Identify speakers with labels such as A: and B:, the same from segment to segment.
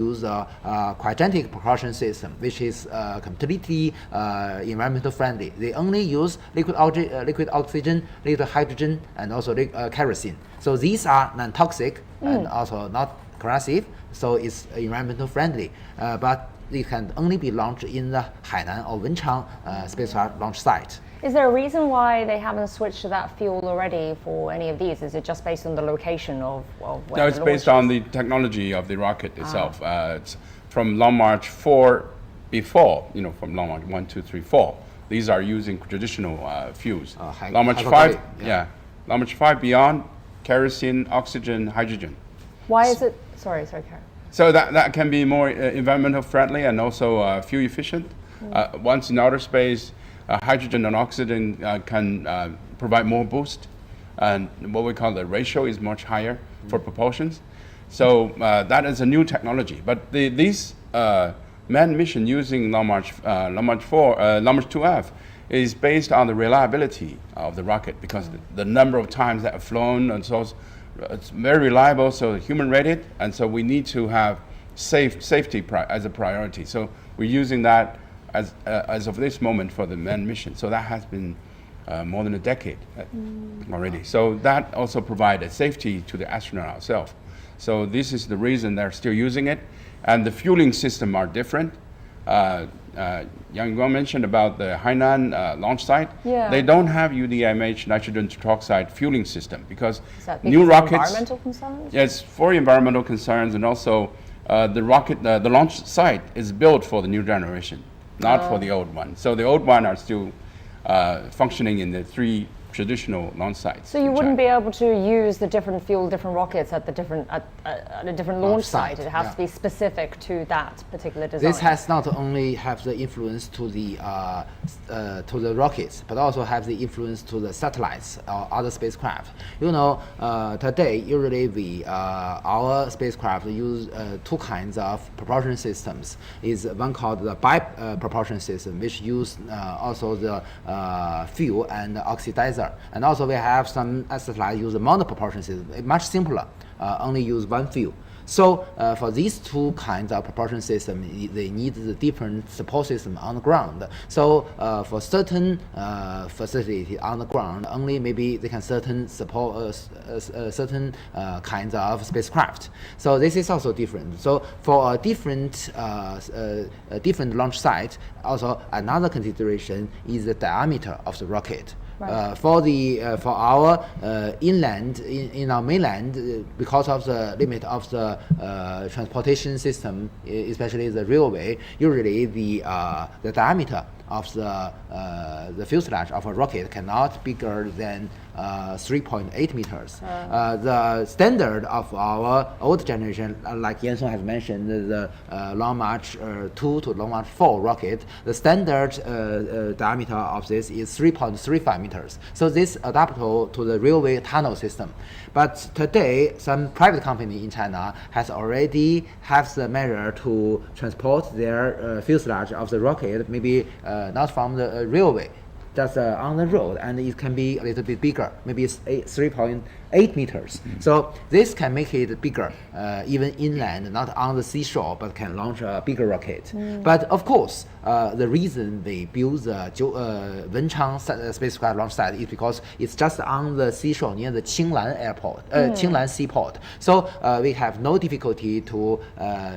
A: use a cryogenic propulsion system, which is completely environmental friendly. They only use liquid oxygen, liquid hydrogen, and also kerosene. So these are non-toxic and also not corrosive, so it's environmental friendly. But it can only be launched in the Hainan or Wenchang spacecraft launch site.
B: Is there a reason why they haven't switched to that fuel already for any of these? Is it just based on the location of where
C: No, it's based on the technology of the rocket itself. It's from Long March 4 before, from Long March 1, 2, 3, 4. These are using traditional fuels. Long March 5, Long March 5 beyond, kerosene, oxygen, hydrogen.
B: Why is it? Sorry, Karen.
C: So that can be more environmental friendly and also fuel efficient. Once in outer space, hydrogen and oxygen can provide more boost, and what we call the ratio is much higher for propulsions. So that is a new technology. But these manned mission using Long March 2F is based on the reliability of the rocket, because the number of times that have flown, and so it's very reliable, so human rated, and so we need to have safety as a priority. So we're using that as of this moment for the manned mission. So that has been more than a decade already. So that also provided safety to the astronaut itself. So this is the reason they're still using it. And the fueling system are different. Jiuquan mentioned about the Hainan launch site.
B: Yeah.
C: They don't have UDMH nitrogen tetroxide fueling system because new rockets.
B: Environmental concerns?
C: Yes, for environmental concerns, and also the launch site is built for the new generation, not for the old one. So the old one are still functioning in the 3 traditional launch sites.
B: So you wouldn't be able to use the different fuel, different rockets at a different launch site. It has to be specific to that particular design.
A: This has not only have the influence to the rockets, but also have the influence to the satellites or other spacecraft. Today usually our spacecraft use 2 kinds of propulsion systems. Is one called the propulsion system, which use also the fuel and oxidizer. And also we have some satellites use a monopropulsion system, much simpler, only use one fuel. So for these 2 kinds of propulsion system, they need the different support system on the ground. So for certain facility on the ground, only maybe they can support certain kinds of spacecraft. So this is also different. So for a different launch site, also another consideration is the diameter of the rocket. Right. For our inland, in our mainland, because of the limit of the transportation system, especially the railway, usually the diameter of the fuselage of a rocket cannot be bigger than 3.8 meters. The standard of our old generation, like Yan Song has mentioned, the Long March 2 to Long March 4 rocket, the standard diameter of this is 3.35 meters. So this adaptable to the railway tunnel system. But today, some private company in China has already have the measure to transport their fuselage of the rocket, maybe not from the railway, just on the road, and it can be a little bit bigger, maybe it's 3.8 meters. So this can make it bigger, even inland, not on the seashore, but can launch a bigger rocket. But of course, the reason they build the Wenchang spacecraft launch site is because it's just on the seashore near the Qinglan airport, Qinglan seaport. So we have no difficulty to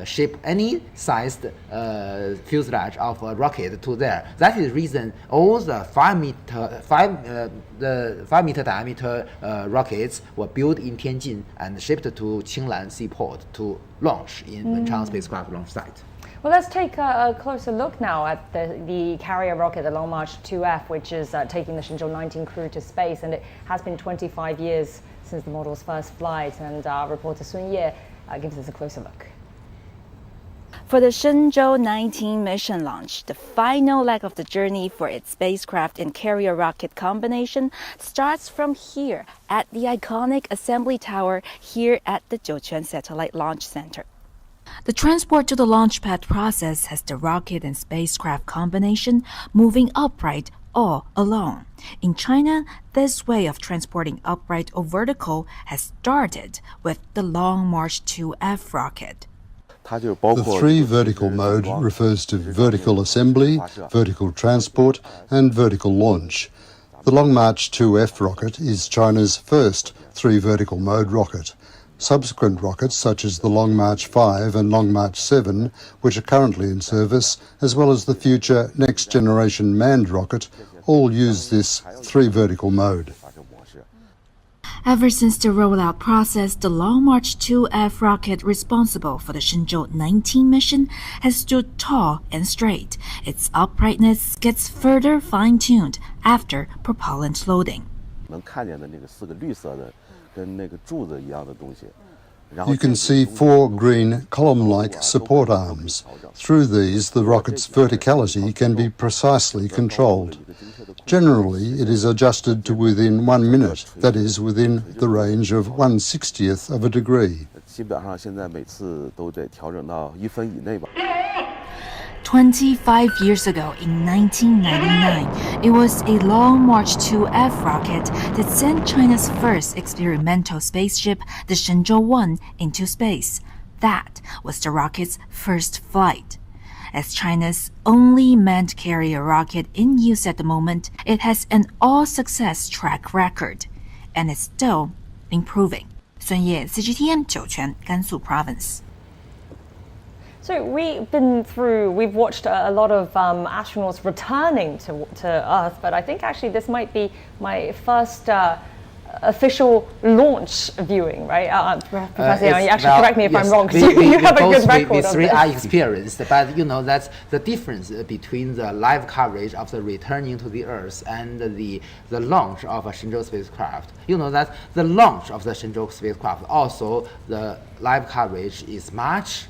A: ship any sized fuselage of a rocket to there. That is the reason all the 5 meter diameter rockets were built in Tianjin and shipped to Qinglan seaport to launch in Wenchang spacecraft launch site.
B: Well, let's take a closer look now at the carrier rocket, the Long March 2F, which is taking the Shenzhou 19 crew to space. And it has been 25 years since the model's first flight. And our reporter Sun Ye gives us a closer look.
D: For the Shenzhou 19 mission launch, the final leg of the journey for its spacecraft and carrier rocket combination starts from here at the iconic assembly tower here at the Jiuquan Satellite Launch Center. The transport to the launch pad process has the rocket and spacecraft combination moving upright all along. In China, this way of transporting upright or vertical has started with the Long March 2F rocket.
E: The three vertical mode refers to vertical assembly, vertical transport, and vertical launch. The Long March 2F rocket is China's first three vertical mode rocket. Subsequent rockets such as the Long March 5 and Long March 7, which are currently in service, as well as the future next generation manned rocket, all use this three vertical mode.
D: Ever since the rollout process, the Long March 2F rocket responsible for the Shenzhou 19 mission has stood tall and straight. Its uprightness gets further fine-tuned after propellant loading.
E: You can see four green column-like support arms. Through these, the rocket's verticality can be precisely controlled. Generally, it is adjusted to within 1 minute, that is, within the range of 1/60th of a degree.
D: 25 years ago, in 1999, it was a Long March 2F rocket that sent China's first experimental spaceship, the Shenzhou 1, into space. That was the rocket's first flight. As China's only manned carrier rocket in use at the moment, it has an all-success track record, and is still improving. 孙烨 CGTN 酒泉甘肃 Province.
B: So we've watched a lot of astronauts returning to Earth, but I think actually this might be my first official launch viewing, right? Professor Yang, actually correct me if I'm wrong, because you have a good record of
A: we
B: this.
A: are experienced, but you know that's the difference between the live coverage of the returning to the Earth and the launch of a Shenzhou spacecraft. You know that the launch of the Shenzhou spacecraft, also the live coverage is much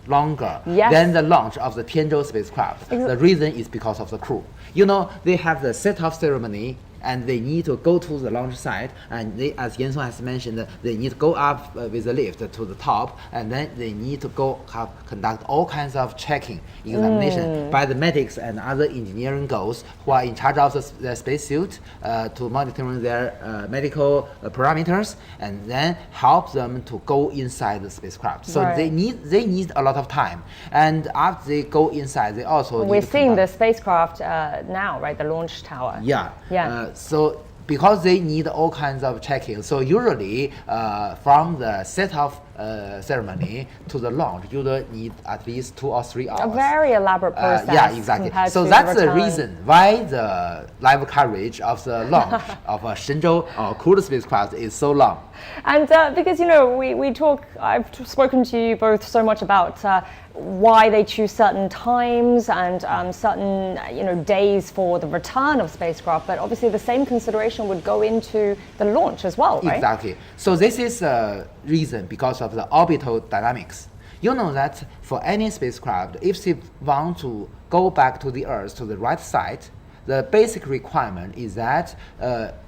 A: longer than the launch of the Tiangong spacecraft. The reason is because of the crew. You know, they have the set-off ceremony, and they need to go to the launch site, and they, as Yan Song has mentioned, they need to go up with the lift to the top, and then they need to conduct all kinds of checking, examination by the medics and other engineering goals who are in charge of the spacesuit to monitoring their medical parameters, and then help them to go inside the spacecraft. So they need a lot of time, and after they go inside, they also
B: we're seeing the spacecraft now, right? The launch tower.
A: So because they need all kinds of checking, so usually from the set-off ceremony to the launch, you need at least 2 or 3 hours.
B: A very elaborate process.
A: Yeah, exactly. So that's the reason why the live coverage of the launch of a Shenzhou crewed spacecraft is so long.
B: And because, you know, I've spoken to you both so much about why they choose certain times and certain, days for the return of spacecraft, but obviously the same consideration would go into the launch as well, right?
A: Exactly. So this is a reason because of the orbital dynamics. You know that for any spacecraft, if they want to go back to the Earth, to the right side, the basic requirement is that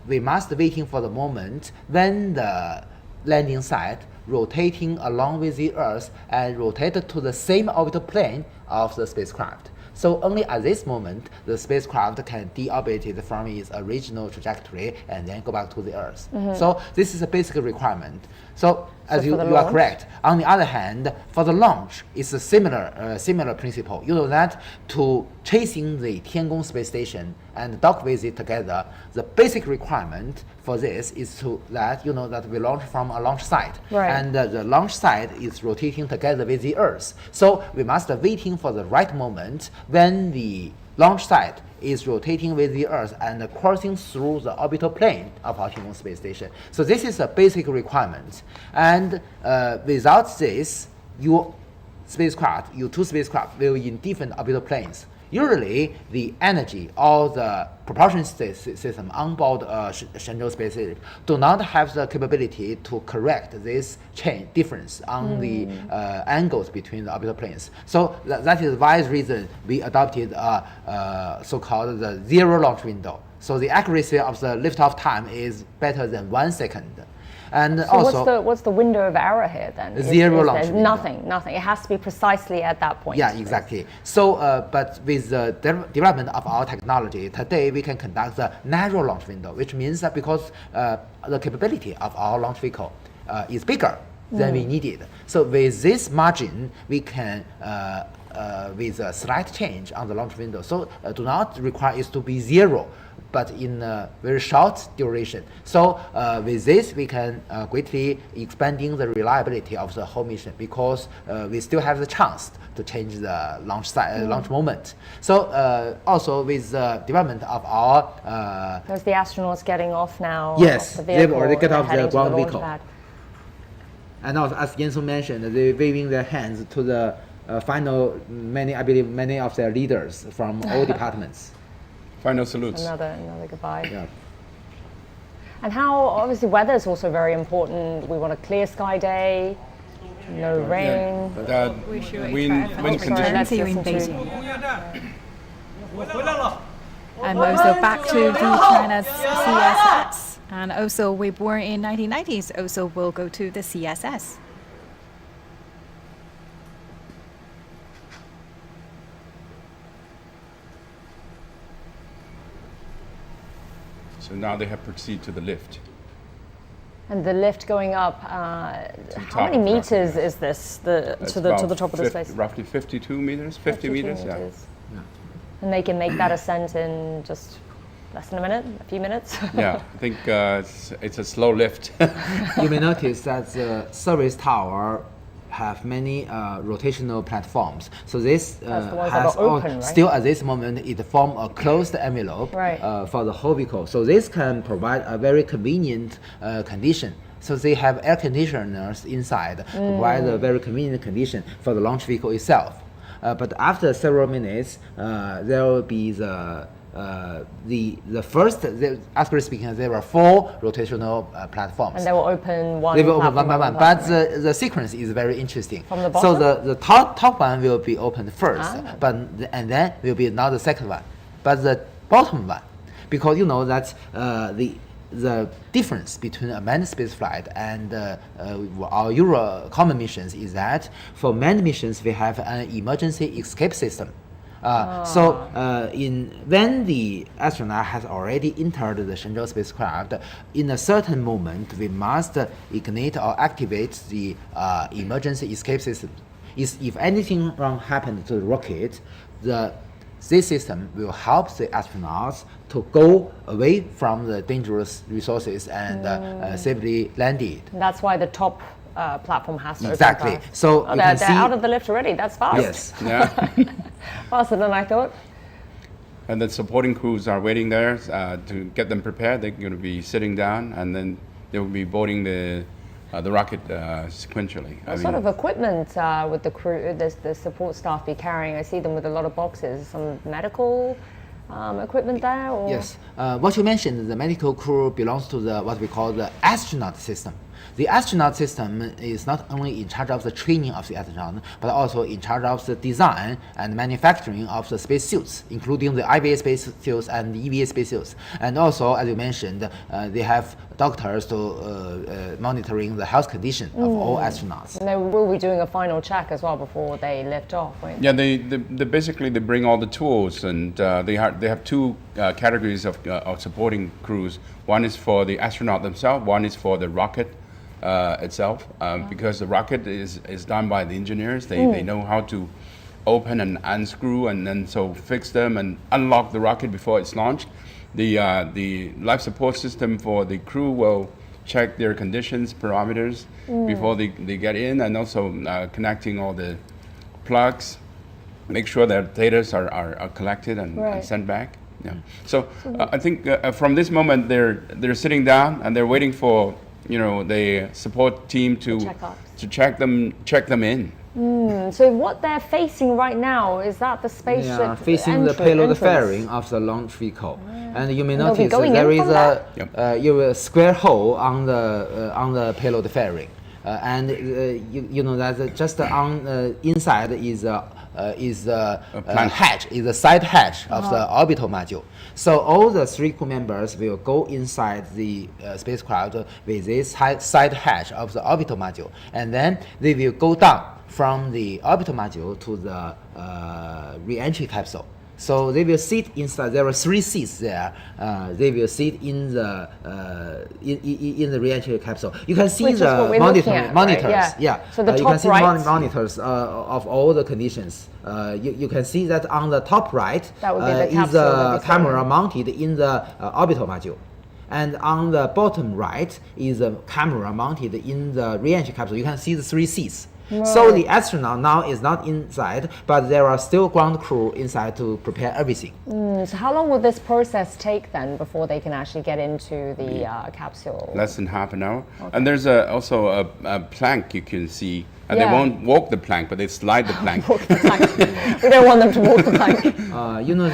A: we must waiting for the moment when the landing site rotating along with the Earth and rotated to the same orbital plane of the spacecraft. So only at this moment, the spacecraft can deorbit it from its original trajectory and then go back to the Earth. So this is a basic requirement. So as you are correct. On the other hand, for the launch, it's a similar principle. You know that to chasing the Tiangong space station and dock with it together, the basic requirement for this is that we launch from a launch site, and the launch site is rotating together with the Earth. So we must waiting for the right moment when the launch site is rotating with the Earth and crossing through the orbital plane of our Tiangong space station. So this is a basic requirement. And without this, your two spacecraft will be in different orbital planes. Usually, the energy or the propulsion system on board Shenzhou spaceship do not have the capability to correct this difference on the angles between the orbital planes. So that is why reason we adopted so-called the zero launch window. So the accuracy of the liftoff time is better than 1 second. And
B: so
A: also,
B: what's the window of error here then?
A: Zero launch window.
B: Nothing. It has to be precisely at that point.
A: Yeah, exactly. So, but with the development of our technology, today we can conduct the narrow launch window, which means that because the capability of our launch vehicle is bigger, than we needed. So with this margin, we can with a slight change on the launch window. So do not require it to be 0, but in a very short duration. So with this, we can greatly expanding the reliability of the whole mission, because we still have the chance to change the launch moment. So also with the development of our
B: There's the astronauts getting off now.
A: yes,
B: off the
A: they've
B: vehicle,
A: already get
B: they're
A: off the
B: heading to
A: ground
B: launch
A: vehicle.
B: pad.
A: And also, as Jensung mentioned, they're waving their hands to the final, I believe many of their leaders from all departments.
C: Final salutes.
B: Another goodbye.
A: Yeah.
B: And how, obviously, weather is also very important. We want a clear sky day, no rain.
C: Wind conditions.
B: Let's
F: Here in
B: listen to-
F: Beijing. And also back to the China's CSS. And also we born in 1990s, also will go to the CSS.
C: So now they have proceeded to the lift.
B: And the lift going up, how
C: top
B: many
C: of the rocket,
B: meters
C: yeah.
B: is this
C: That's
B: to the
C: about
B: top of the space?
C: Roughly 52 meters, 50
B: 52
C: meters, yeah.
B: meters. And they can make that ascent in just less than a minute, a few minutes.
C: Yeah, I think it's a slow lift.
A: You may notice that the service tower have many rotational platforms. So this
B: That's the ones that
A: has
B: are open, right?
A: still at this moment it form a closed envelope
B: Right.
A: For the whole vehicle. So this can provide a very convenient condition. So they have air conditioners inside to provide a very convenient condition for the launch vehicle itself. But after several minutes, there will be the first, actually speaking, there were 4 rotational platforms.
B: And they will open one
A: They will open
B: platform
A: one by one,
B: platform,
A: but
B: right?
A: the sequence is very interesting.
B: From the
A: So
B: bottom?
A: the top one will be opened first, and then will be now the second one, but the bottom one, because you know that the difference between a manned spaceflight and our Euro common missions is that for manned missions we have an emergency escape system. So when the astronaut has already entered the Shenzhou spacecraft, in a certain moment we must ignite or activate the emergency escape system. If anything wrong happened to the rocket, this system will help the astronauts to go away from the dangerous resources and safely land it.
B: And that's why the top platform has to
A: Exactly.
B: open first.
A: So
B: Oh,
A: you
B: they're
A: can see
B: out of the lift already. That's fast.
A: yes.
C: Yeah.
B: Faster than I thought.
C: And the supporting crews are waiting there to get them prepared. They're going to be sitting down, and then they will be boarding the rocket sequentially.
B: What sort of equipment would the crew, the support staff be carrying? I see them with a lot of boxes. Some medical equipment there? Or?
A: Yes. What you mentioned, the medical crew belongs to what we call the astronaut system. The astronaut system is not only in charge of the training of the astronaut, but also in charge of the design and manufacturing of the spacesuits, including the IVA spacesuits and the EVA spacesuits. And also, as you mentioned, they have doctors to monitoring the health condition of all astronauts.
B: And they will be doing a final check as well before they lift off, right?
C: Yeah, they basically they bring all the tools, and they have 2 categories of supporting crews. One is for the astronaut themselves. One is for the rocket itself, because the rocket is done by the engineers. They know how to open and unscrew and then so fix them and unlock the rocket before it's launched. The life support system for the crew will check their conditions, parameters before they get in, and also connecting all the plugs, make sure that data are collected and sent back. Yeah. So I think from this moment they're sitting down and they're waiting for the support team to check them in.
B: So what they're facing right now, is that the spaceship
A: They are facing the payload fairing of the launch vehicle, and you may notice there is a square hole on the payload fairing, and you know that just on inside is a hatch, is a side hatch of the orbital module. So all the 3 crew members will go inside the spacecraft with this side hatch of the orbital module, and then they will go down from the orbital module to the re-entry capsule. So they will sit inside. There are 3 seats there. They will sit in the in the re-entry capsule. You can see
B: Which is what we're looking at, right?
A: monitors.
B: Yeah. So the
A: you
B: top
A: can see
B: right-
A: monitors of all the conditions. You can see that on the top right
B: That would be the
A: is
B: capsule that
A: a
B: we saw.
A: camera mounted in the orbital module. And on the bottom right is a camera mounted in the re-entry capsule. You can see the 3 seats. So the astronaut now is not inside, but there are still ground crew inside to prepare everything.
B: So how long will this process take then before they can actually get into the capsule?
C: Less than half an hour. And there's also a plank you can see. And
B: Yeah.
C: they won't walk the plank, but they slide the plank.
B: We don't want them to walk the plank.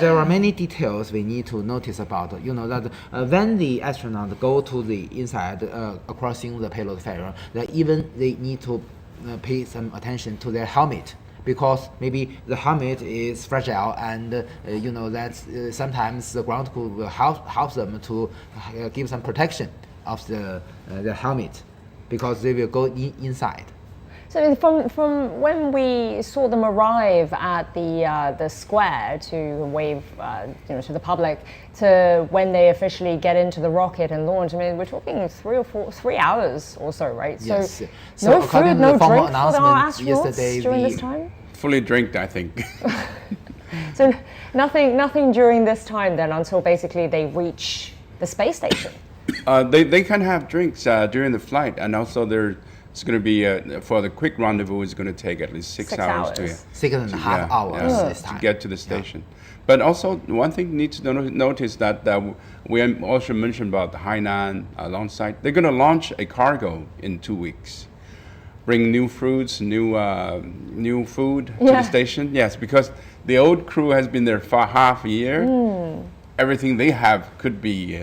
A: There are many details we need to notice about. That when the astronaut go to the inside, crossing the payload carrier, that even they need to pay some attention to their helmet, because maybe the helmet is fragile, and that sometimes the ground crew will help them to give some protection of the helmet, because they will go inside.
B: So from when we saw them arrive at the square to wave to the public, to when they officially get into the rocket and launch, I mean, we're talking 3 hours or so, right?
A: Yes.
B: So no
A: according
B: food,
A: to
B: no
A: the formal
B: drink for our
A: announcement yesterday,
B: astronauts during this time?
C: Fully drinked, I think.
B: So nothing during this time then, until basically they reach the space station.
C: They can have drinks during the flight, and also it's going to be for the quick rendezvous. It's going to take at least 6 hours to
A: 6.5 hours this
C: to
A: time.
C: get to the station. But also one thing you need to notice that we also mentioned about the Hainan launch site. They're going to launch a cargo in 2 weeks. Bring new fruits, new food to the station. Yes, because the old crew has been there for half a year. Everything they have could be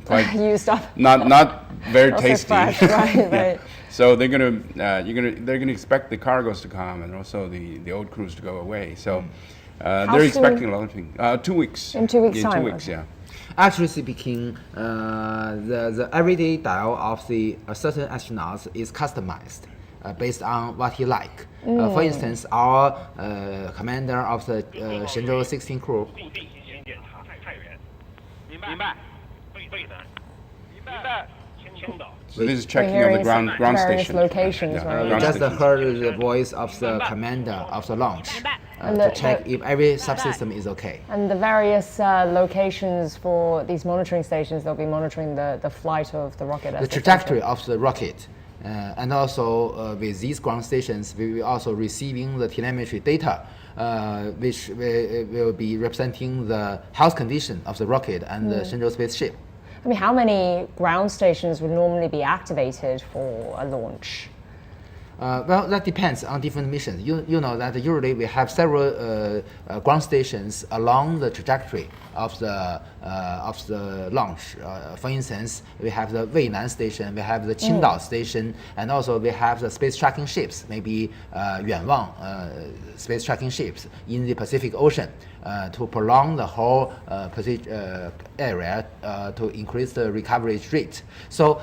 C: quite
B: used up.
C: Not very
B: Also
C: tasty.
B: fresh, right.
C: So they're gonna expect the cargoes to come, and also the old crews to go away. So they're expecting a lot of things. 2 weeks.
B: In 2 weeks'
C: In
B: time,
C: 2 weeks,
B: okay.
C: yeah.
A: Actually speaking, the everyday dial of the certain astronauts is customized based on what he like. For instance, our commander of the Shenzhou 16 crew.
C: So this is checking on
B: hearing
C: the ground
B: various
C: station.
B: locations, right?
A: We
C: ground
A: just
C: station.
A: heard the voice of the commander of the launch to check if every subsystem is okay.
B: And the various locations for these monitoring stations, they'll be monitoring the flight of the rocket.
A: The trajectory of the rocket. And also with these ground stations, we will also receiving the telemetry data, which will be representing the health condition of the rocket and the Shenzhou spaceship.
B: I mean, how many ground stations would normally be activated for a launch?
A: Well, that depends on different missions. You know that usually we have several ground stations along the trajectory of the launch. For instance, we have the Weinan station, we have the Qingdao station, and also we have the space tracking ships, maybe Yuanwang space tracking ships in the Pacific Ocean. To prolong the whole area to increase the recovery rate. So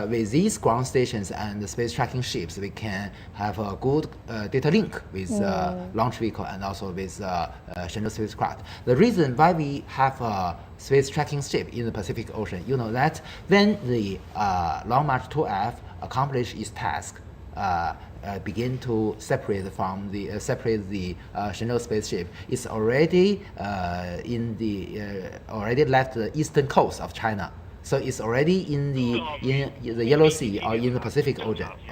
A: with these ground stations and the space tracking ships, we can have a good data link with launch vehicle and also with Shenzhou spacecraft. The reason why we have a space tracking ship in the Pacific Ocean, you know that when the Long March 2F accomplish its task, begin to separate from the Shenzhou spaceship, it's already already left the eastern coast of China. So it's already in the Yellow Sea or in the Pacific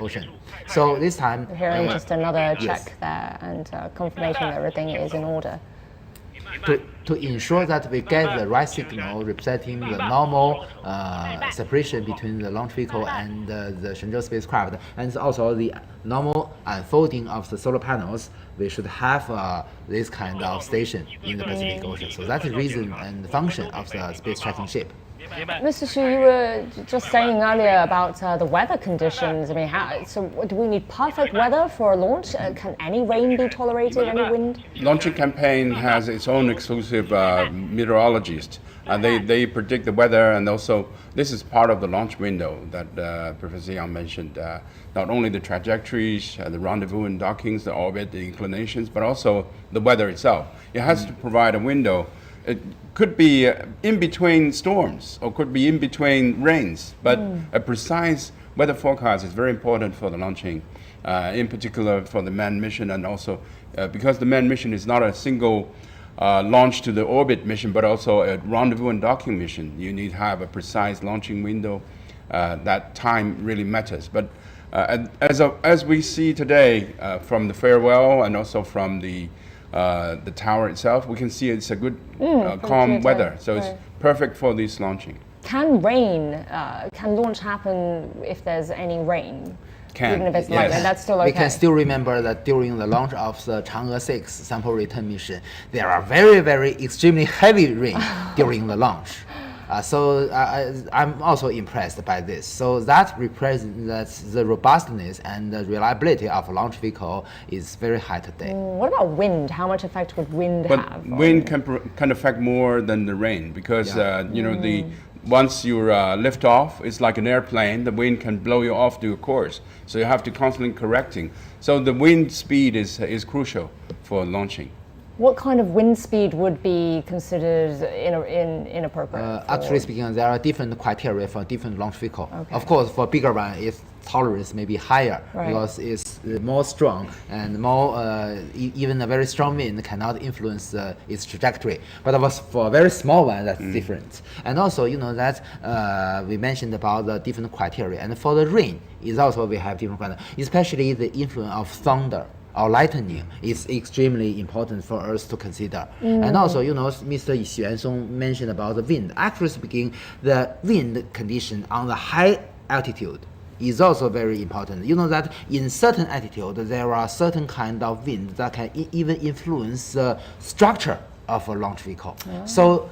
A: Ocean. So this time,
B: We're hearing just another check
A: yes.
B: there and confirmation that everything is in order.
A: to ensure that we get the right signal representing the normal separation between the launch vehicle and the Shenzhou spacecraft, and also the normal unfolding of the solar panels, we should have this kind of station in the Pacific Ocean. So that's the reason and function of the space tracking ship.
B: Mr. Xu, you were just saying earlier about the weather conditions. I mean, so do we need perfect weather for a launch? Can any rain be tolerated, any wind?
C: Launching campaign has its own exclusive meteorologist. They predict the weather, and also this is part of the launch window that Professor Yang mentioned. Not only the trajectories, the rendezvous and dockings, the orbit, the inclinations, but also the weather itself. It has to provide a window. It could be in between storms or could be in between rains, but a precise weather forecast is very important for the launching, in particular for the manned mission, and also because the manned mission is not a single launch to the orbit mission, but also a rendezvous and docking mission. You need to have a precise launching window. That time really matters. But as we see today from the farewell and also from the tower itself, we can see it's a good calm weather. So it's perfect for this launching.
B: Can launch happen if there's any rain?
C: Can,
B: even if it's
C: yes.
B: light rain, that's still okay.
A: We can still remember that during the launch of the Chang'e 6 sample return mission, there are very, very extremely heavy rain during the launch. So I'm also impressed by this. So that represents the robustness and the reliability of a launch vehicle is very high today.
B: What about wind? How much effect would wind
C: But
B: have?
C: wind can affect more than the rain because you know once you lift off, it's like an airplane. The wind can blow you off your course, so you have to constantly correcting. So the wind speed is crucial for launching.
B: What kind of wind speed would be considered inappropriate?
A: Actually speaking, there are different criteria for different launch vehicle.
B: Okay.
A: Of course, for bigger one, its tolerance may be higher because it's more strong and more. Even a very strong wind cannot influence its trajectory. But for a very small one, that's different. And also, you know that we mentioned about the different criteria. And for the rain, is also we have different criteria, especially the influence of thunder or lightning is extremely important for us to consider. And also, you know, Mr. Xuansong mentioned about the wind. Actually speaking, the wind condition on the high altitude is also very important. You know that in certain altitude, there are certain kind of wind that can even influence the structure of a launch vehicle. So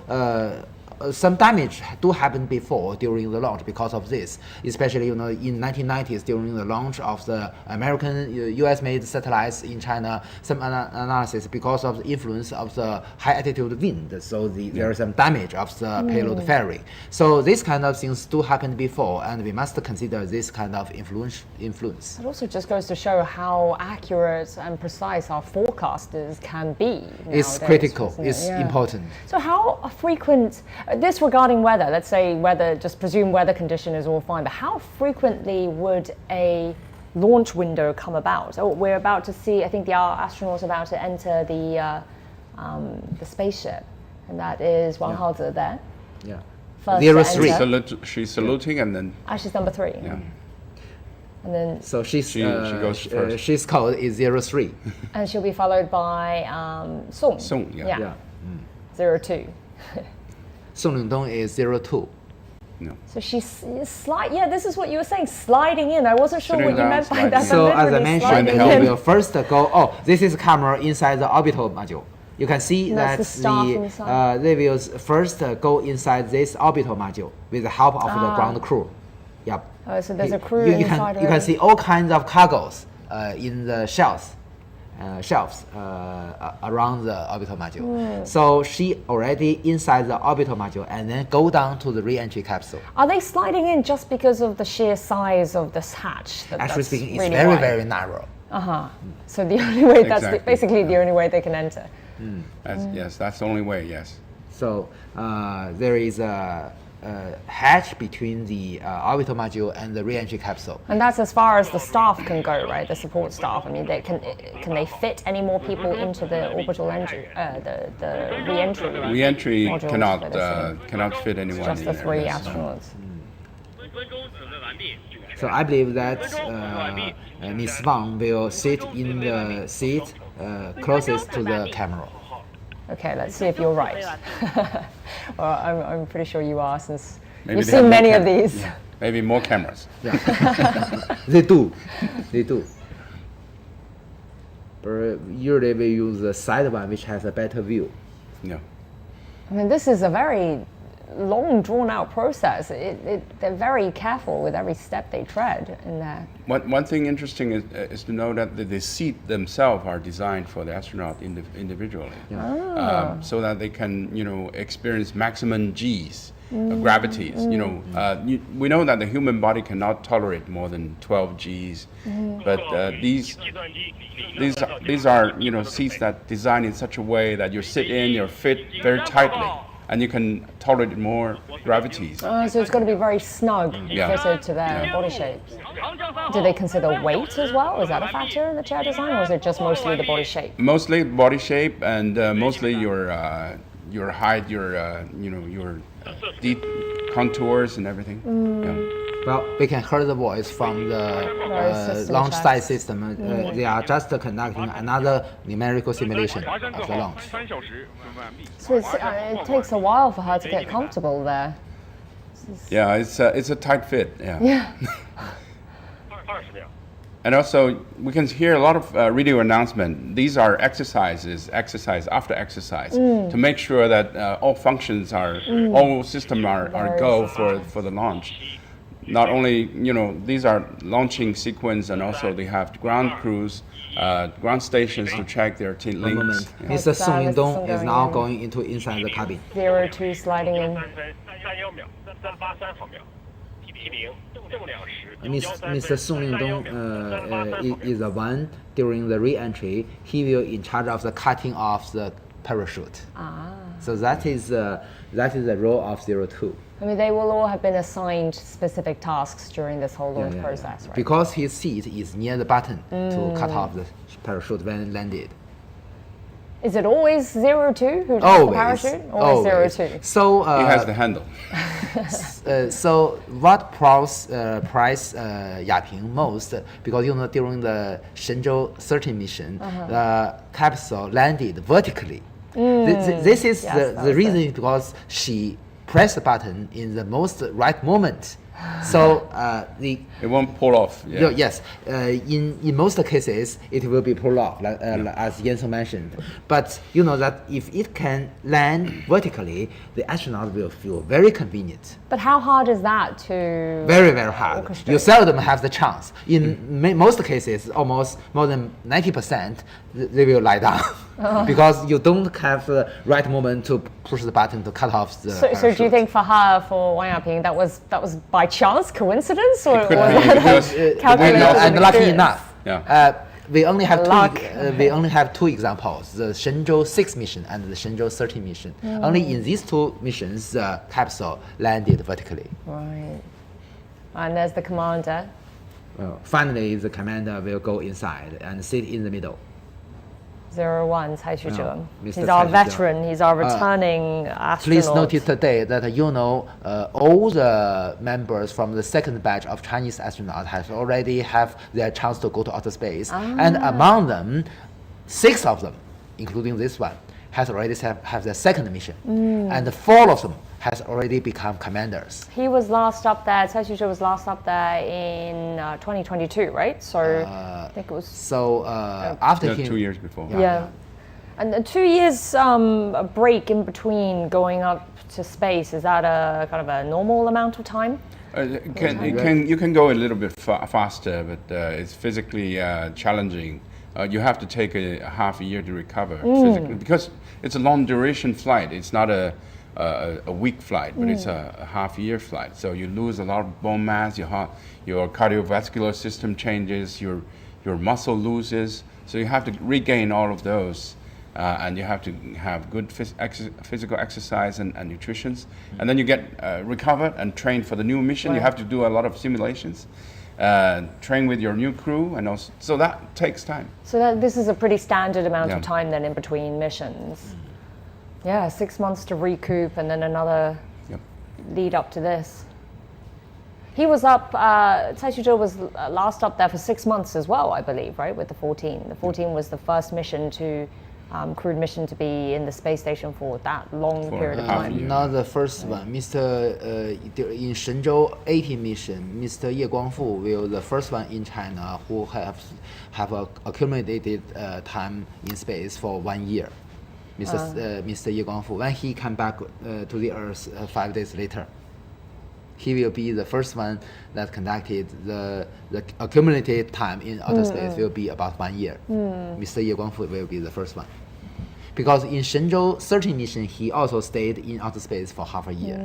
A: some damage do happen before during the launch because of this, especially you know in 1990s during the launch of the American US-made satellites in China, some analysis because of the influence of the high altitude wind, so there is some damage of the payload fairing. So these kind of things do happen before, and we must consider this kind of influence.
B: It also just goes to show how accurate and precise our forecasters can be.
A: It's
B: nowadays,
A: critical.
B: isn't it?
A: It's important.
B: So how frequent? This regarding weather, let's say weather, just presume weather condition is all fine, but how frequently would a launch window come about? Oh, we're about to see, I think the astronauts are about to enter the spaceship, and that is Wang Haozi there.
A: Yeah.
B: First
A: Zero
B: to
A: three.
B: enter.
C: She's saluting and then
B: She's number 3.
C: yeah.
B: And then
A: So
C: She goes first.
A: she's code is 03.
B: and she'll be followed by Song.
C: Song, yeah.
A: Yeah.
B: 02.
A: Song Lingdong is 02.
C: No.
B: So she's yeah, this is what you were saying, sliding in. I wasn't sure
C: Sitting
B: what you
C: down,
B: meant by
C: sliding
B: that.
C: in.
A: So
B: but
A: as I
B: literally
A: mentioned,
B: sliding
C: Sliding
B: in.
A: we will first go. Oh, this is camera inside the orbital module. You can see
B: That's
A: that
B: the staff inside.
A: they will first go inside this orbital module with the help of the ground crew. Yep.
B: Oh, so there's a crew
A: you
B: inside
A: can
B: already.
A: see all kinds of cargoes in the shelves around the orbital module. So she already inside the orbital module and then go down to the re-entry capsule.
B: Are they sliding in just because of the sheer size of this hatch?
A: Actually
B: That's
A: speaking, it's
B: really
A: very,
B: wide?
A: very narrow.
B: So the only way
C: Exactly.
B: basically the only way they can enter.
C: Yes, that's the only way. Yes.
A: So there is a hatch between the orbital module and the re-entry capsule.
B: And that's as far as the staff can go, right? The support staff. I mean, can they fit any more people into the orbital entry, the re-entry?
C: Re-entry
B: modules
C: cannot
B: for this,
C: cannot fit anyone.
B: just the
C: in there,
B: 3
C: yes.
B: astronauts.
A: So I believe that Ms. Wang will sit in the seat closest to the camera.
B: Okay, let's see if you're right. Well, I'm pretty sure you are, since
C: Maybe
B: you've
C: they have
B: seen
C: more
B: many of
C: cameras.
B: these.
C: Maybe more cameras.
A: They do. But usually we use the side one, which has a better view.
C: Yeah.
B: I mean, this is a very long, drawn-out process. They're very careful with every step they tread in there.
C: One thing interesting is to know that the seat themselves are designed for the astronaut individually, so that they can, experience maximum G's, gravities. We know that the human body cannot tolerate more than 12 G's, but these are seats that designed in such a way that you sit in, you're fit very tightly, and you can tolerate more gravities.
B: So it's got to be very snug fitted to their body shapes. Do they consider weight as well? Is that a factor in the chair design, or is it just mostly the body shape?
C: Mostly body shape, and mostly your height, your deep contours and everything.
A: Well, we can hear the voice from the launch site system. They are just conducting another numerical simulation of the launch.
B: So it takes a while for her to get comfortable there.
C: Yeah, it's a tight fit.
B: Yeah.
C: And also, we can hear a lot of radio announcement. These are exercise after exercise, to make sure that all functions all systems are go for the launch. Not only, these are launching sequence, and also they have ground crews, ground stations to check their
A: One moment.
C: links. Yeah.
A: Mr. Song Yingdong is now going into inside the cabin.
B: 02 sliding in.
A: Mr. Song Yingdong is the one during the re-entry. He will in charge of the cutting off the parachute. So that is the role of 02.
B: I mean, they will all have been assigned specific tasks during this whole launch process, right?
A: Because his seat is near the button to cut off the parachute when landed.
B: Is it always 02 who does the parachute? Always 02.
A: So
C: He has the handle.
A: So what price Yaping most? Because during the Shenzhou 13 mission, the capsule landed vertically. This is the reason, because she pressed the button in the most right moment. So
C: it won't pull off. Yeah.
A: Yes, in most cases it will be pulled off, as Jensen mentioned. But you know that if it can land vertically, the astronaut will feel very convenient.
B: But how hard is that to
A: Very, very hard.
B: orchestrate?
A: You seldom have the chance. In most cases, almost more than 90%, they will lie down because you don't have the right moment to push the button to cut off the.
B: So do you think for her, for Wang Yaping, that was by chance, coincidence, or
C: could
B: was
C: be,
B: that
C: because
B: calculated
A: and lucky
B: experience?
A: enough.
C: Yeah.
A: We only have
B: Luck.
A: we only have two examples: the Shenzhou 6 mission and the Shenzhou 13 mission. Only in these two missions, the capsule landed vertically.
B: Right. And there's the commander.
A: Finally, the commander will go inside and sit in the middle.
B: 01, Cai Shuzheng.
A: Mr.
B: He's our
A: Cai Shuzheng.
B: veteran. He's our returning astronaut.
A: Please notice today that all the members from the second batch of Chinese astronauts have already have their chance to go to outer space, and among them, 6 of them, including this one, has already have their second mission, and 4 of them has already become commanders.
B: He was last up there, Cai Shuzheng was last up there in 2022, right? So I think it was.
A: So after
C: Yeah,
A: him,
C: 2 years before.
B: Yeah. And 2 years a break in between going up to space, is that a kind of a normal amount of time?
C: You can go a little bit faster, but it's physically challenging. You have to take a half a year to recover physically, because it's a long duration flight. It's not a week flight, but it's a half year flight. So you lose a lot of bone mass. Your cardiovascular system changes. Your muscle loses. So you have to regain all of those. And you have to have good physical exercise and nutrition. And then you get recovered and trained for the new mission. You have to do a lot of simulations, train with your new crew, and also, so that takes time.
B: So this is a pretty standard amount of time then in between missions. Yeah, 6 months to recoup, and then another lead up to this. He was up, Cai Shuzheng was last up there for 6 months as well, I believe, right, with the 14. The 14 was the first mission crewed mission to be in the space station for that long period of
C: half a
B: time.
C: year.
A: Not the first one. In Shenzhou 18 mission, Mr. Ye Guangfu will the first one in China who have accumulated time in space for 1 year. Mr. Ye Guangfu, when he come back to the Earth 5 days later. He will be the first one that conducted the accumulated time in outer space will be about 1 year. Mr. Ye Guangfu will be the first one. Because in Shenzhou 13 mission, he also stayed in outer space for half a year.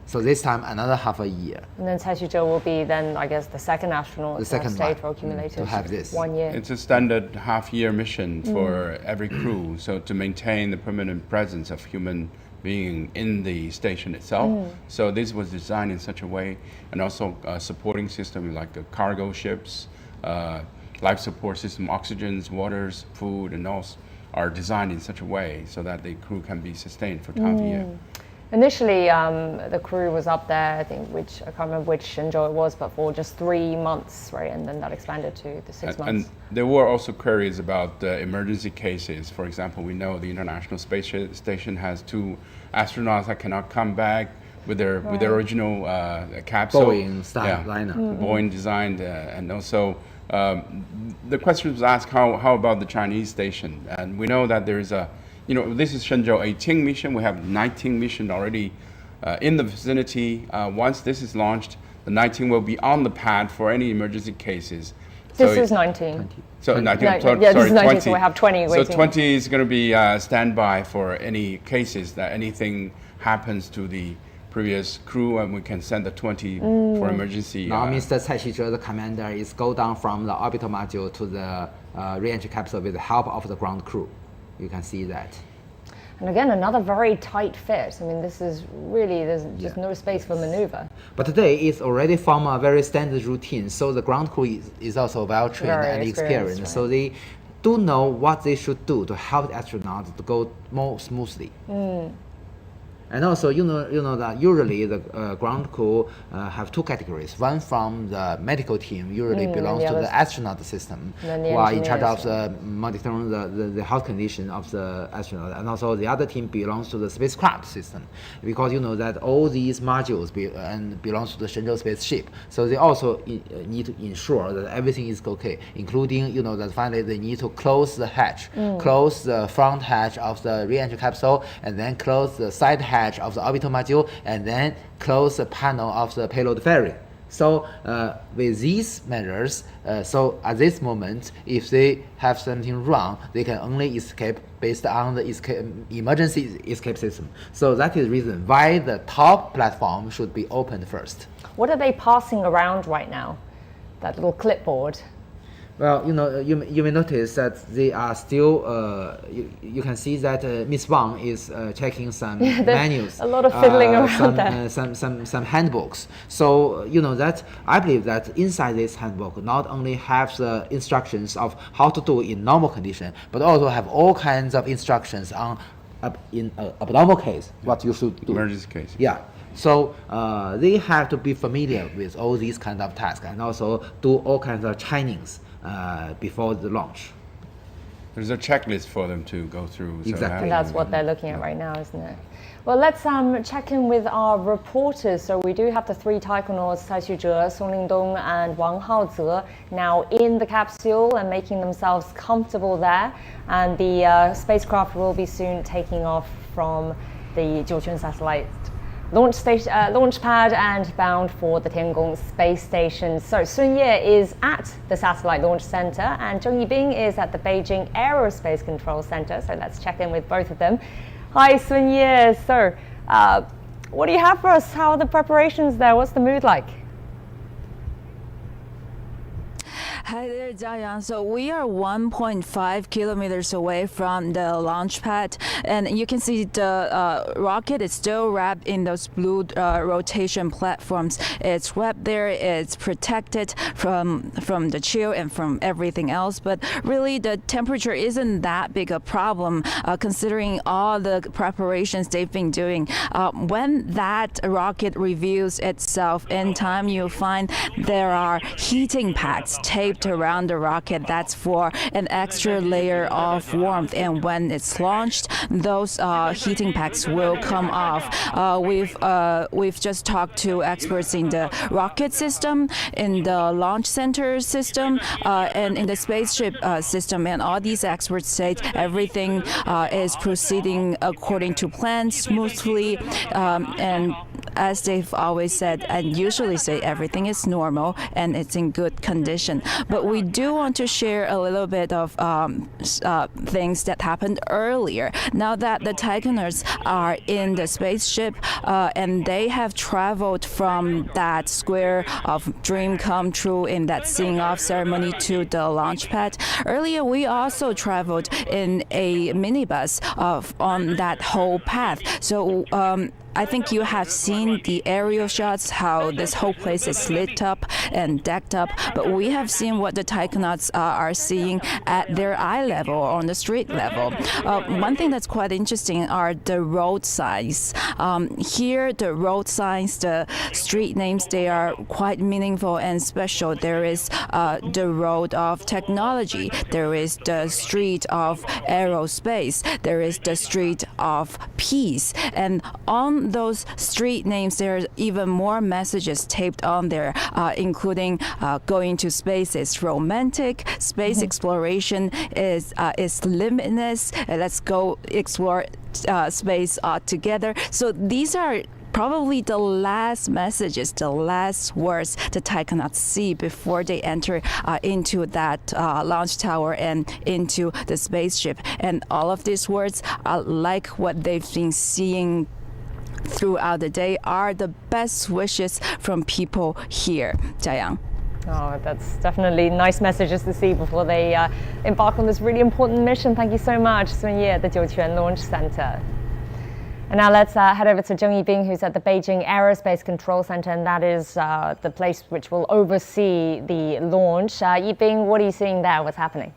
A: So this time another half a year.
B: And then Cai Shuzhou will be then, I guess, the second astronaut
A: The second
B: stayed
A: one,
B: for accumulated
A: to have this.
B: 1 year.
C: It's a standard half-year mission for every crew, so to maintain the permanent presence of human being in the station itself. So this was designed in such a way, and also supporting system like the cargo ships, life support system, oxygens, waters, food, and all are designed in such a way so that the crew can be sustained for half a year.
B: Initially, the crew was up there, I think, I can't remember which Shenzhou it was, but for just 3 months, right? And then that expanded to the 6 months.
C: And there were also queries about emergency cases. For example, we know the International Space Station has 2 astronauts that cannot come back with their original capsule.
A: Boeing style liner.
C: Boeing designed, and also the question was asked, how about the Chinese station? And we know that there is this is Shenzhou 18 mission. We have 19 mission already in the vicinity. Once this is launched, the 19 will be on the pad for any emergency cases.
B: This is 19.
C: So 19,
B: No,
C: sorry,
B: yeah, this is 19,
C: 20.
B: so we have 20
C: So
B: waiting.
C: 20 is going to be standby for any cases that anything happens to the previous crew, and we can send the 20 for emergency.
A: Now Mr. Cai Shizhou, the commander, is go down from the orbital module to the re-entry capsule with the help of the ground crew. You can see that.
B: And again, another very tight fit. I mean, this is really, there's just no space for maneuver.
A: But today it's already from a very standard routine, so the ground crew is also well trained
B: Very
A: and experienced.
B: experienced,
A: So they do know what they should do to help the astronauts to go more smoothly. And also, you know that usually the ground crew have 2 categories. One from the medical team, usually belongs
B: the
A: to
B: others-
A: the astronaut system,
B: then the
A: who are in charge of
B: engineers,
A: monitoring the health condition of the astronaut. And also the other team belongs to the spacecraft system, because you know that all these modules belongs to the Shenzhou spaceship. So they also need to ensure that everything is okay, including that finally they need to close the hatch, close the front hatch of the re-entry capsule, and then close the side hatch of the orbital module, and then close the panel of the payload fairing. So with these measures, so at this moment, if they have something wrong, they can only escape based on the emergency escape system. So that is the reason why the top platform should be opened first.
B: What are they passing around right now? That little clipboard.
A: Well, you may notice that they are still. You can see that Miss Wang is checking some menus.
B: A lot of fiddling around there.
A: Some handbooks. So that I believe that inside this handbook not only have the instructions of how to do in normal condition, but also have all kinds of instructions on in abnormal case what you should do.
C: Emergency case.
A: Yeah. So they have to be familiar with all these kind of tasks and also do all kinds of trainings before the launch.
C: There's a checklist for them to go through. So
A: Exactly.
B: And that's what they're looking at right now, isn't it? Well, let's check in with our reporters. So we do have the 3 taikonauts, Cai Shuzhou, Song Lingdong, and Wang Haoze, now in the capsule and making themselves comfortable there. And the spacecraft will be soon taking off from the Jiuquan satellite launch pad and bound for the Tiangong space station. So Sun Ye is at the Satellite Launch Center and Zheng Yibing is at the Beijing Aerospace Control Center. So let's check in with both of them. Hi, Sun Ye. So, what do you have for us? How are the preparations there? What's the mood like?
D: Hi there, Jiayang. So we are 1.5 kilometers away from the launch pad, and you can see the rocket is still wrapped in those blue rotation platforms. It's wrapped there. It's protected from the chill and from everything else. But really, the temperature isn't that big a problem considering all the preparations they've been doing. When that rocket reveals itself in time, you'll find there are heating pads taped wrapped around the rocket. That's for an extra layer of warmth. And when it's launched, those heating packs will come off. We've just talked to experts in the rocket system, in the launch center system, and in the spaceship system. And all these experts say everything is proceeding according to plan, smoothly, and as they've always said and usually say, everything is normal and it's in good condition. But we do want to share a little bit of things that happened earlier. Now that the Taikonauts are in the spaceship and they have traveled from that square of dream come true in that seeing off ceremony to the launch pad. Earlier, we also traveled in a minibus on that whole path. So I think you have seen the aerial shots, how this whole place is lit up and decked up, but we have seen what the Taikonauts are seeing at their eye level, on the street level. One thing that's quite interesting are the road signs. Here, the road signs, the street names, they are quite meaningful and special. There is the road of technology, there is the street of aerospace, there is the street of peace, and on those street names, there are even more messages taped on there, including going to space is romantic, space exploration is limitless, let's go explore space together. So these are probably the last messages, the last words the Taikonauts see before they enter into that launch tower and into the spaceship. And all of these words, like what they've been seeing throughout the day, are the best wishes from people here. Jiayang.
B: Oh, that's definitely nice messages to see before they embark on this really important mission. Thank you so much, Sun Ye at the Jiuquan Launch Center. And now let's head over to Zheng Yibing, who's at the Beijing Aerospace Control Center, and that is the place which will oversee the launch. Yibing, what are you seeing there? What's happening?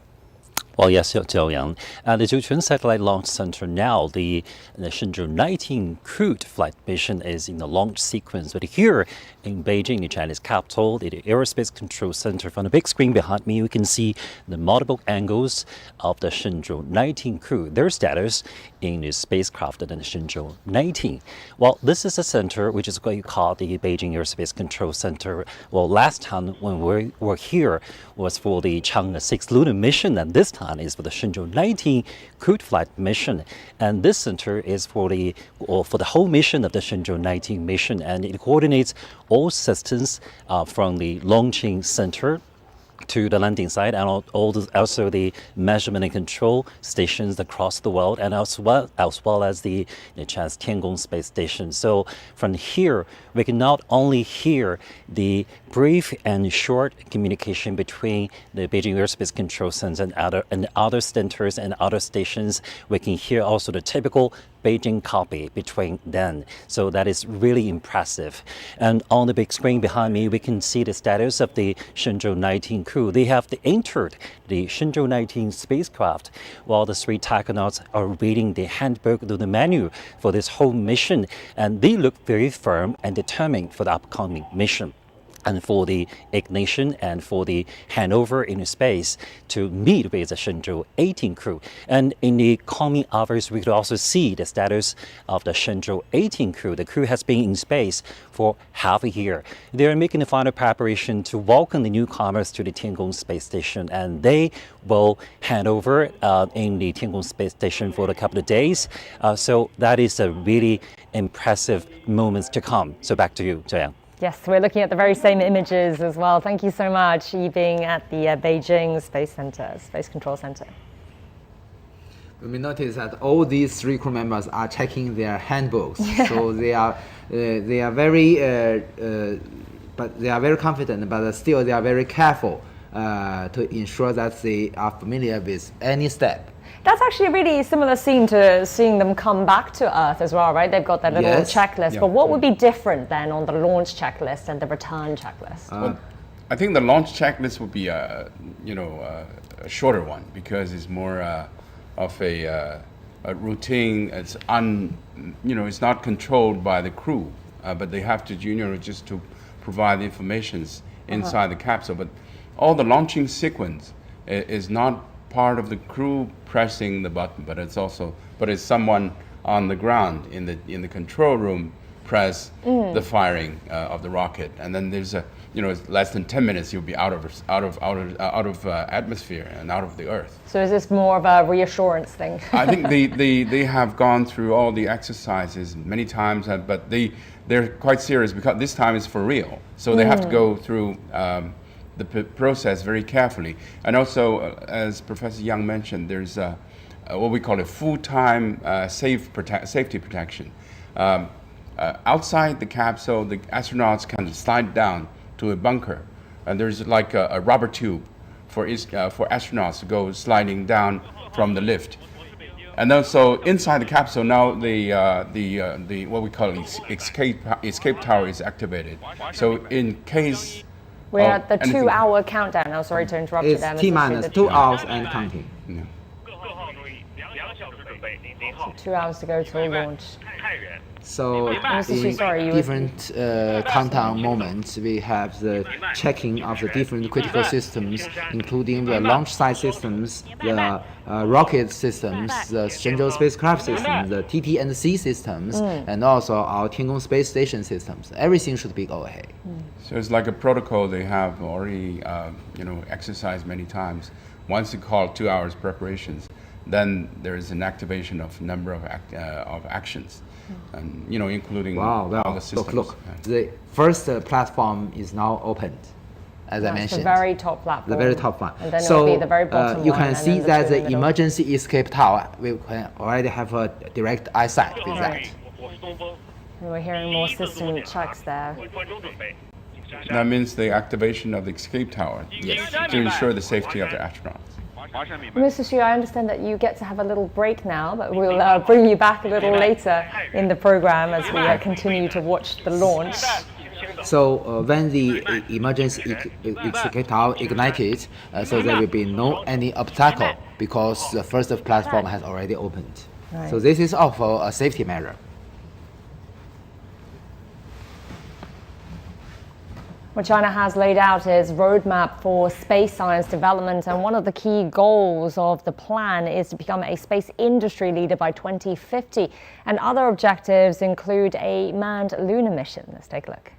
G: Well, yes, Jiaoyang. The Jiuquan Satellite Launch Center now, the Shenzhou 19 crewed flight mission is in the launch sequence. But here in Beijing, the Chinese capital, the Aerospace Control Center, from the big screen behind me, we can see the multiple angles of the Shenzhou 19 crew, their status in the spacecraft and the Shenzhou 19. Well, this is a center which is what you call the Beijing Aerospace Control Center. Well, last time when we were here was for the Chang'e 6 lunar mission, and this time is for the Shenzhou 19 crewed flight mission. And this center is for the whole mission of the Shenzhou 19 mission, and it coordinates all systems from the launching center to the landing site, and also the measurement and control stations across the world, and as well as the China's Tiangong space station. So from here, we can not only hear the brief and short communication between the Beijing Aerospace Control Center and other centers and other stations, we can hear also the typical Beijing copy between them. So that is really impressive. And on the big screen behind me, we can see the status of the Shenzhou 19 crew. They have entered the Shenzhou 19 spacecraft while the three Taikonauts are reading the handbook, the menu for this whole mission. And they look very firm and determined for the upcoming mission, and for the ignition and for the handover into space to meet with the Shenzhou 18 crew. And in the coming hours, we could also see the status of the Shenzhou 18 crew. The crew has been in space for half a year. They are making the final preparation to welcome the newcomers to the Tiangong space station, and they will hand over in the Tiangong space station for a couple of days. So that is a really impressive moments to come. So back to you, Jiayang.
B: Yes, we're looking at the very same images as well. Thank you so much, Yibing at the Beijing Space Center, Space Control Center.
A: We notice that all these three crew members are checking their handbooks, so they are very, but they are very confident, but still they are very careful to ensure that they are familiar with any step.
B: That's actually a really similar scene to seeing them come back to Earth as well, right? They've got that little checklist.
C: Yeah.
B: But what would be different then on the launch checklist and the return checklist?
C: Well, I think the launch checklist would be a shorter one, because it's more of a routine. It's it's not controlled by the crew, but they have to just to provide the information inside the capsule. But all the launching sequence is not part of the crew pressing the button, but it's someone on the ground in the control room press the firing of the rocket, and then there's it's less than 10 minutes you'll be out of atmosphere and out of the Earth.
B: So is this more of a reassurance thing?
C: I think they have gone through all the exercises many times, but they're quite serious because this time is for real. So they have to go through the process very carefully. And also, as Professor Yang mentioned, there's what we call a full-time safety protection. Outside the capsule, the astronauts can slide down to a bunker, and there's like a rubber tube for astronauts to go sliding down from the lift. And also inside the capsule now, the what we call escape tower is activated. So in case
B: we're at the 2-hour countdown now. Sorry to interrupt you there.
A: It's T-minus 2 hours and counting.
C: Yeah.
B: So 2 hours to go till launch.
A: So in different countdown moments, we have the checking of the different critical systems, including the launch site systems, the rocket systems, the Shenzhou spacecraft systems, the TT and C systems, and also our Tiangong space station systems. Everything should be go ahead.
C: So it's like a protocol they have already exercised many times. Once you call 2 hours preparations, then there is an activation of number of actions, and including all the systems.
A: Look. The first platform is now opened, as I mentioned.
B: The very top platform.
A: The very top one.
B: And then it will be the very bottom
A: you
B: one,
A: can
B: and
A: see
B: then
A: that the
B: middle.
A: emergency escape tower, we can already have a direct eyesight with that.
B: And we're hearing more system checks there.
C: That means the activation of the escape tower to ensure the safety of the astronauts.
B: Mr. Xu, I understand that you get to have a little break now, but we'll bring you back a little later in the program as we continue to watch the launch.
A: So when the emergency escape tower ignited, so there will be any obstacle because the first platform has already opened.
B: Right.
A: So this is also a safety measure.
B: What China has laid out is roadmap for space science development, and one of the key goals of the plan is to become a space industry leader by 2050. And other objectives include a manned lunar mission. Let's take a look.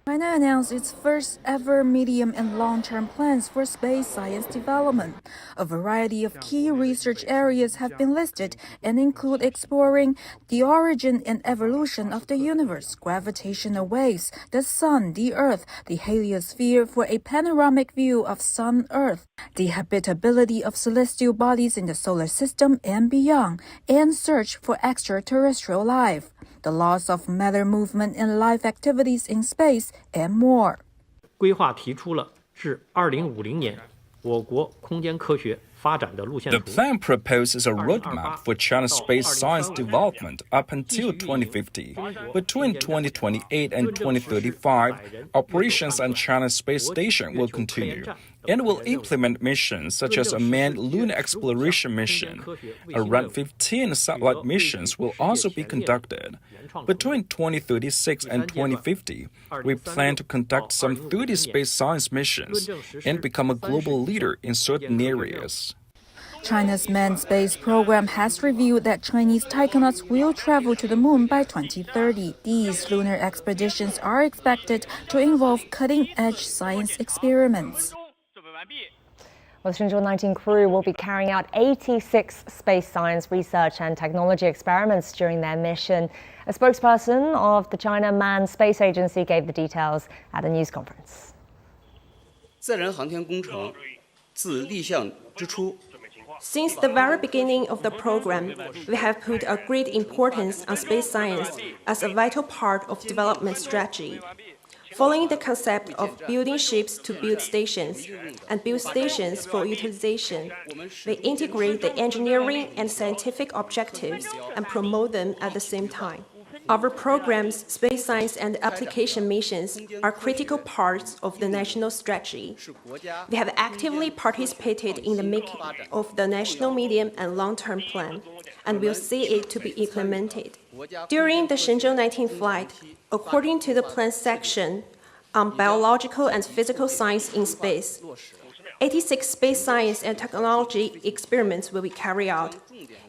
D: China announced its first ever medium and long-term plans for space science development. A variety of key research areas have been listed and include exploring the origin and evolution of the universe, gravitational waves, the sun, the earth, the heliosphere for a panoramic view of sun-earth, the habitability of celestial bodies in the solar system and beyond, and search for extraterrestrial life, the laws of matter movement and life activities in space, and more.
H: 规划提出了至2050年我国空间科学发展的路线图。
I: The plan proposes a roadmap for China's space science development up until 2050. Between 2028 and 2035, operations on China's space station will continue and will implement missions such as a manned lunar exploration mission. Around 15 satellite missions will also be conducted. Between 2036 and 2050, we plan to conduct some 30 space science missions and become a global leader in certain areas.
D: China's manned space program has revealed that Chinese taikonauts will travel to the moon by 2030. These lunar expeditions are expected to involve cutting-edge science experiments.
B: Well, the Shenzhou 19 crew will be carrying out 86 space science research and technology experiments during their mission. A spokesperson of the China Manned Space Agency gave the details at a news conference.
J: 载人航天工程自立项之初
K: Since the very beginning of the program, we have put a great importance on space science as a vital part of development strategy. Following the concept of building ships to build stations and build stations for utilization, we integrate the engineering and scientific objectives and promote them at the same time. Our program's space science and application missions are critical parts of the national strategy. We have actively participated in the making of the national medium and long-term plan, and will see it to be implemented. During the Shenzhou 19 flight, according to the plan section, on biological and physical science in space. 86 space science and technology experiments will be carried out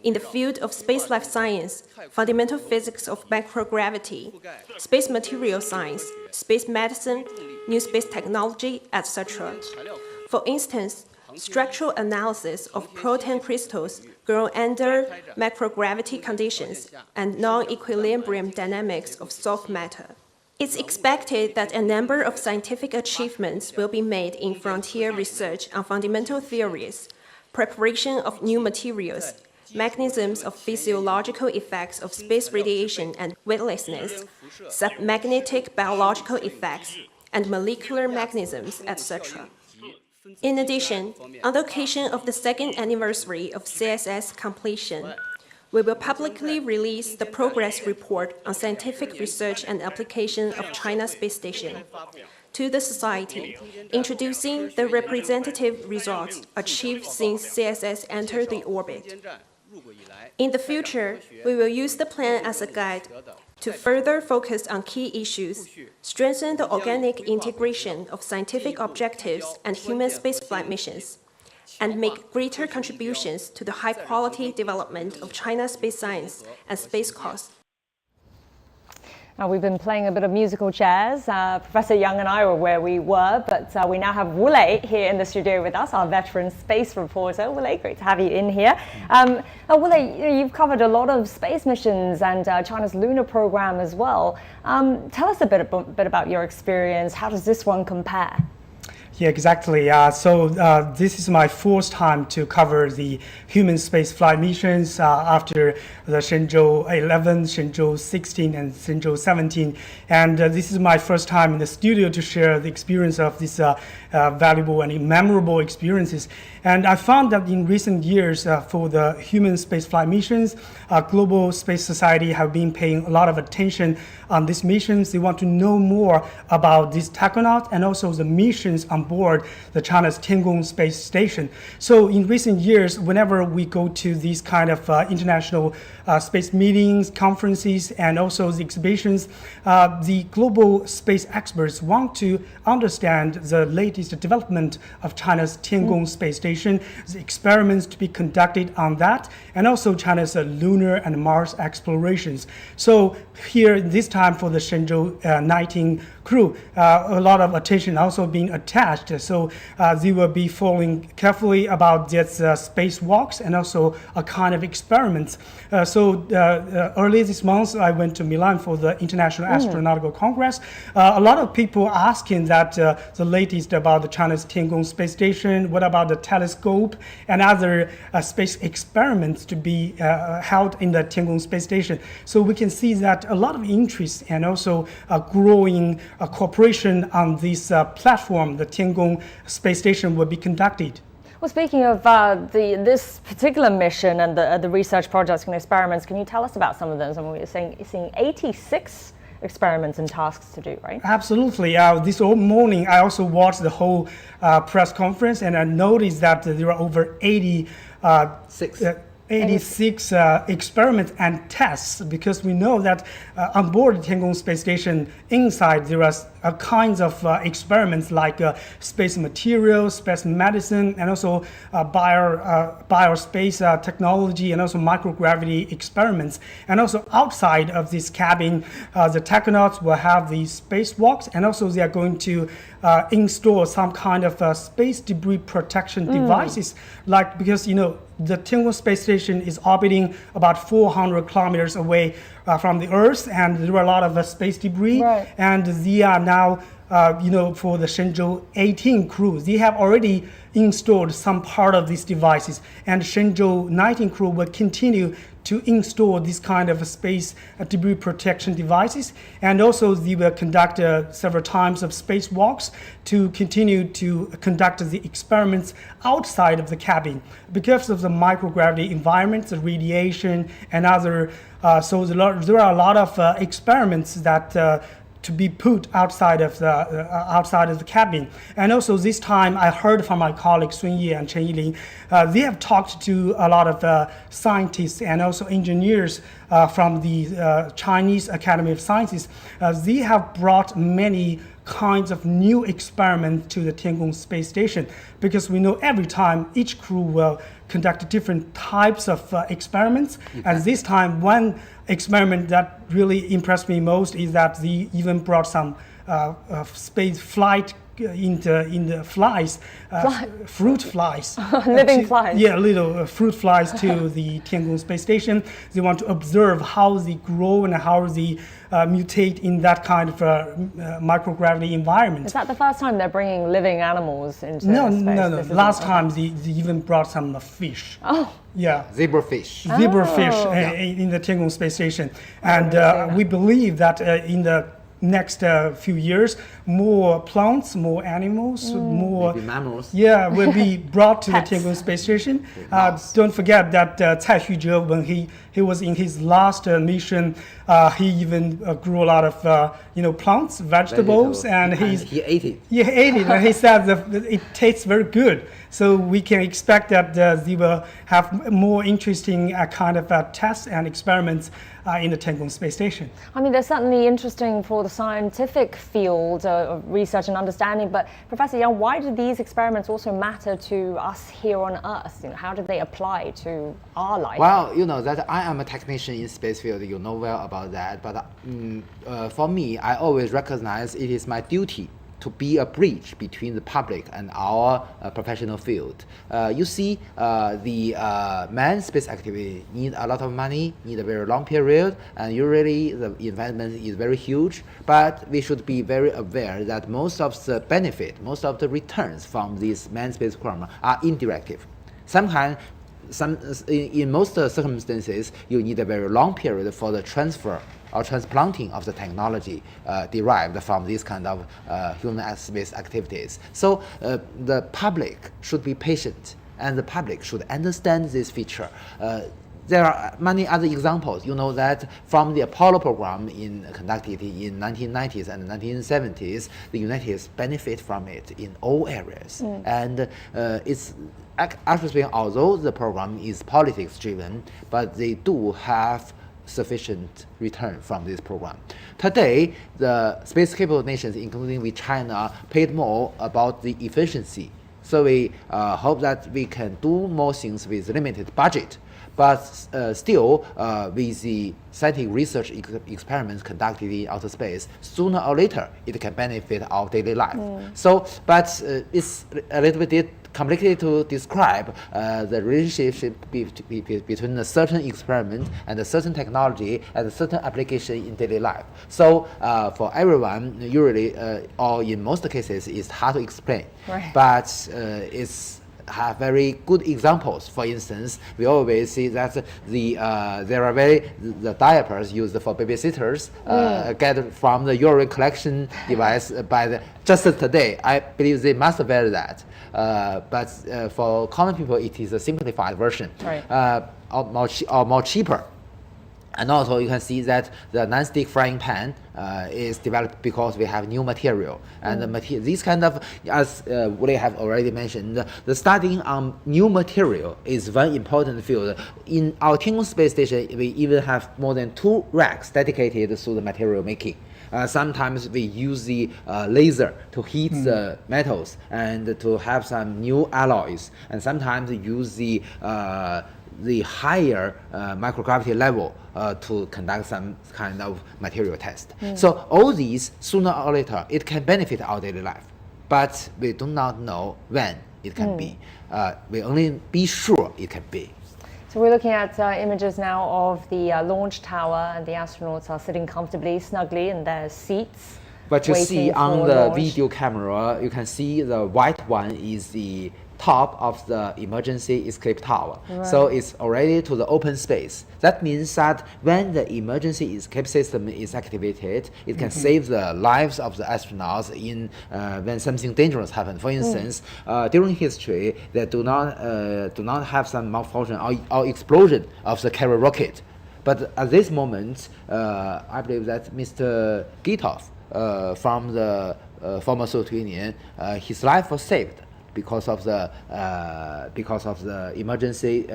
K: in the field of space life science, fundamental physics of microgravity, space material science, space medicine, new space technology, etc. For instance, structural analysis of protein crystals grow under microgravity conditions and non-equilibrium dynamics of soft matter. It's expected that a number of scientific achievements will be made in frontier research on fundamental theories, preparation of new materials, mechanisms of physiological effects of space radiation and weightlessness, submagnetic biological effects, and molecular mechanisms, etc. In addition, on the occasion of the second anniversary of CSS completion, we will publicly release the progress report on scientific research and application of China's space station to the society, introducing the representative results achieved since CSS entered the orbit. In the future, we will use the plan as a guide to further focus on key issues, strengthen the organic integration of scientific objectives and human spaceflight missions, and make greater contributions to the high-quality development of China's space science and space cause.
B: Now, we've been playing a bit of musical chairs. Professor Yang and I were where we were, but we now have Wule here in the studio with us, our veteran space reporter. Wule, great to have you in here. Wule, you've covered a lot of space missions and China's lunar program as well. Tell us a bit about your experience. How does this one compare?
L: Yeah, exactly. This is my fourth time to cover the human space flight missions after the Shenzhou 11, Shenzhou 16, and Shenzhou 17. And this is my first time in the studio to share the experience of these valuable and memorable experiences. And I found that in recent years, for the human space flight missions, Global Space Society have been paying a lot of attention on these missions. They want to know more about these technonauts and also the missions on board the China's Tiangong space station. So in recent years, whenever we go to these kind of international space meetings, conferences, and also the exhibitions, the global space experts want to understand the latest development of China's Tiangong space station, the experiments to be conducted on that, and also China's lunar and Mars explorations. So here, this time for the Shenzhou 19 crew, a lot of attention also being attached. So they will be following carefully about this spacewalks and also a kind of experiments. Early this month, I went to Milan for the International Astronautical Congress. A lot of people asking that the latest about the China's Tiangong space station, what about the telescope and other space experiments to be held in the Tiangong space station. So we can see that a lot of interest and also growing cooperation on this platform, the Tiangong space station, will be conducted.
B: Well, speaking of this particular mission and the research projects and experiments, can you tell us about some of those? I mean, we're seeing 86 experiments and tasks to do, right?
L: Absolutely. This morning, I also watched the whole press conference, and I noticed that there are over 86 experiments and tests, because we know that on board the Tiangong space station, inside there are kinds of experiments like space materials, space medicine, and also biospace technology, and also microgravity experiments. And also outside of this cabin, the technonauts will have these spacewalks, and also they are going to install some kind of space debris protection devices, like, because the Tiangong space station is orbiting about 400 kilometers away from the Earth, and there are a lot of space debris. Right. And they are now, for the Shenzhou 18 crew, they have already installed some part of these devices, and Shenzhou 19 crew will continue to install this kind of space debris protection devices, and also they will conduct several times of spacewalks to continue to conduct the experiments outside of the cabin because of the microgravity environment, the radiation, and other. So there are a lot of experiments that to be put outside of the cabin. And also this time, I heard from my colleagues Sun Ye and Chen Yiling, they have talked to a lot of scientists and also engineers from the Chinese Academy of Sciences. They have brought many kinds of new experiments to the Tiangong space station, because we know every time each crew will conduct different types of experiments. And this time, one experiment that really impressed me most is that they even brought some space flight in the flies, fruit flies.
B: Living flies.
L: Yeah, little fruit flies to the Tiangong space station. They want to observe how they grow and how they mutate in that kind of microgravity environment.
B: Is that the first time they're bringing living animals into
L: No.
B: space?
L: Last time they even brought some fish.
B: Oh.
L: Yeah.
A: Zebrafish.
L: In the Tiangong space station. And we believe that in the next few years, more plants, more animals, more
A: maybe mammals.
L: Yeah, will be brought to the Tiangong space station. Don't forget that Cai Xuzhe, when he was in his last mission, he even grew a lot of plants, vegetables, and
A: he ate it.
L: He ate it, and he said that it tastes very good. So we can expect that they will have more interesting kind of tests and experiments in the Tiangong space station.
B: I mean, they're certainly interesting for the scientific field of research and understanding, but Professor Yang, why do these experiments also matter to us here on Earth? How do they apply to our life?
A: Well, that I am a technician in space field, you know well about that, but for me, I always recognize it is my duty to be a bridge between the public and our professional field. You see, the manned space activity need a lot of money, need a very long period, and usually the investment is very huge. But we should be very aware that most of the benefit, most of the returns from this manned spacecraft are indirect. Sometimes, in most circumstances, you need a very long period for the transfer or transplanting of the technology derived from this kind of human space activities. So the public should be patient, and the public should understand this feature. There are many other examples. You know that from the Apollo program conducted in 1990s and 1970s, the United States benefit from it in all areas. And it's actually speaking, although the program is politics driven, but they do have sufficient return from this program. Today, the space capable nations, including with China, paid more about the efficiency. So we hope that we can do more things with limited budget, but still with the scientific research experiments conducted in outer space, sooner or later it can benefit our daily life. So, but it's a little bit complicated to describe the relationship between a certain experiment and a certain technology and a certain application in daily life. So for everyone, usually or in most cases, it's hard to explain.
B: Right.
A: But it's have very good examples. For instance, we always see that there are the diapers used for babysitters get from the urine collection device just today. I believe they must vary that. But for common people, it is a simplified version,
B: right.
A: or more cheaper. And also you can see that the non-stick frying pan is developed because we have new material. And the this kind of, as Willie have already mentioned, the studying on new material is one important field. In our Tiangong space station, we even have more than 2 racks dedicated to the material making. Sometimes we use the laser to heat the metals and to have some new alloys. And sometimes we use the higher microgravity level to conduct some kind of material test. So all these, sooner or later, it can benefit our daily life. But we do not know when it can be. We only be sure it can be.
B: So we're looking at images now of the launch tower, and the astronauts are sitting comfortably, snugly in their seats.
A: But you see on the
B: launch.
A: video camera, you can see the white one is the top of the emergency escape tower.
B: Right.
A: So it's already to the open space. That means that when the emergency escape system is activated, it can save the lives of the astronauts in when something dangerous happens. For instance, during history, they do not have some malfunction or explosion of the carrier rocket. But at this moment, I believe that Mr. LIFTOFF from the former Soviet Union, his life was saved because of the emergency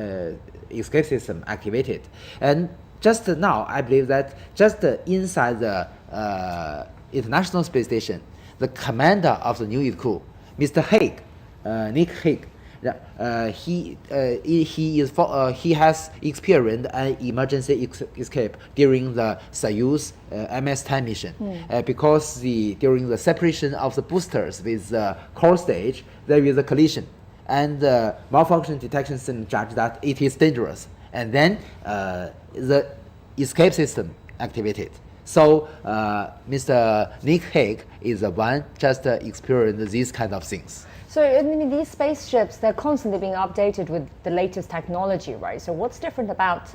A: escape system activated. And just now, I believe that just inside the International Space Station, the commander of the new crew, Mr. Haig, Nick Haig. He has experienced an emergency escape during the Soyuz MS-10 mission because during the separation of the boosters with the core stage, there is a collision, and the malfunction detection system judged that it is dangerous, and then the escape system activated. So Mr. Nick Haig is the one just experienced these kind of things.
B: So I mean, these spaceships, they're constantly being updated with the latest technology, right? So what's different about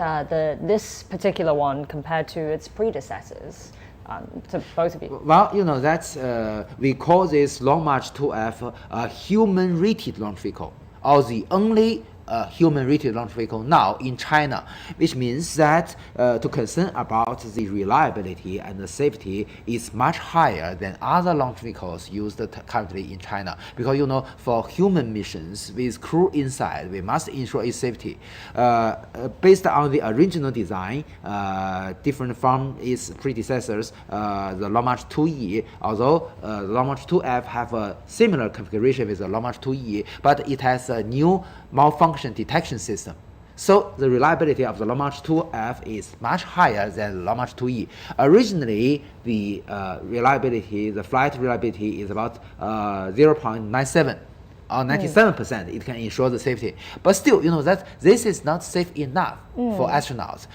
B: this particular one compared to its predecessors? To both of you.
A: Well, that's we call this Long March 2F a human-rated launch vehicle, or the only human-rated launch vehicle now in China, which means that to concern about the reliability and the safety is much higher than other launch vehicles used currently in China. Because for human missions with crew inside, we must ensure its safety. Based on the original design, different from its predecessors, the Long March 2E, although the Long March 2F have a similar configuration with the Long March 2E, but it has a new malfunction detection system. So the reliability of the Long March 2F is much higher than Long March 2E. Originally, the flight reliability is about 0.97 or 97%. It can ensure the safety. But still, that this is not safe enough for astronauts.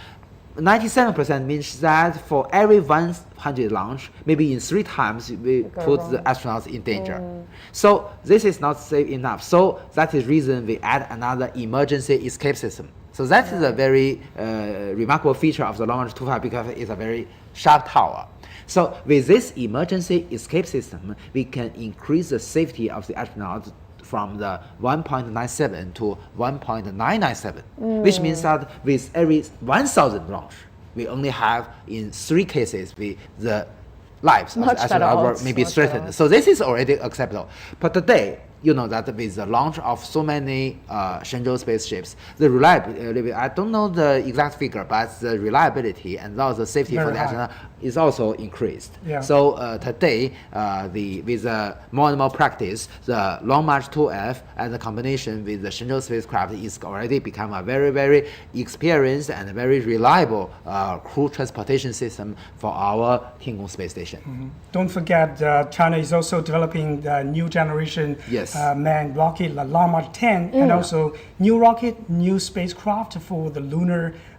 A: 97% means that for every 100 launch, maybe in 3 times we put the astronauts in danger. So this is not safe enough. So that is reason we add another emergency escape system. So that is a very remarkable feature of the Long March 2F because it's a very sharp tower. So with this emergency escape system, we can increase the safety of the astronauts from the 1.97 to 1.997, which means that with every 1,000 launch, we only have in 3 cases the lives of the astronauts may be threatened. So this is already acceptable. But today, that with the launch of so many Shenzhou spaceships, the reliability, I don't know the exact figure, but the reliability and also the safety for the astronaut is also increased.
L: Yeah.
A: So today, with more and more practice, the Long March 2F and the combination with the Shenzhou spacecraft is already become a very, very experienced and very reliable crew transportation system for our Tiangong space station.
L: Don't forget, China is also developing the new generation manned rocket, the Long March 10, and also new rocket, new spacecraft for the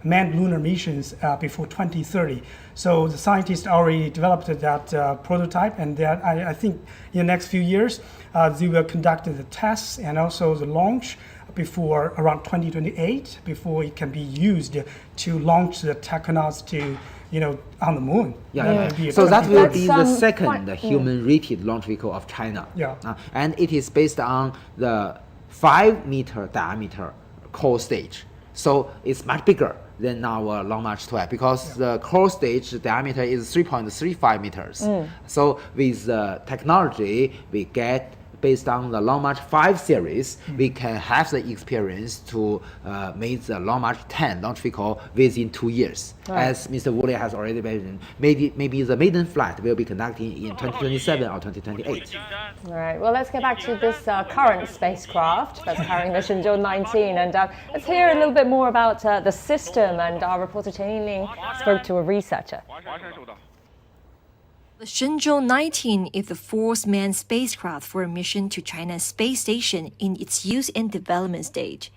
L: manned lunar missions before 2030. So the scientists already developed that prototype, and that I think in the next few years they will conduct the tests and also the launch before around 2028, before it can be used to launch the technonauts to on the moon.
A: So that will be the second human-rated launch vehicle of China. And it is based on the 5-meter diameter core stage. So it's much bigger than our Long March 2F because the core stage diameter is 3.35 meters. So with the technology we get based on the Long March 5 series, we can have the experience to make the Long March 10 launch vehicle within 2 years. As Mr. Woolley has already mentioned, maybe the maiden flight will be conducted in 2027 or 2028.
B: All right, well, let's get back to this current spacecraft that's carrying the Shenzhou 19, and let's hear a little bit more about the system, and our reporter Chen Yingling spoke to a researcher.
M: The Shenzhou 19 is the 4th manned spacecraft for a mission to China's space station in its use and development stage.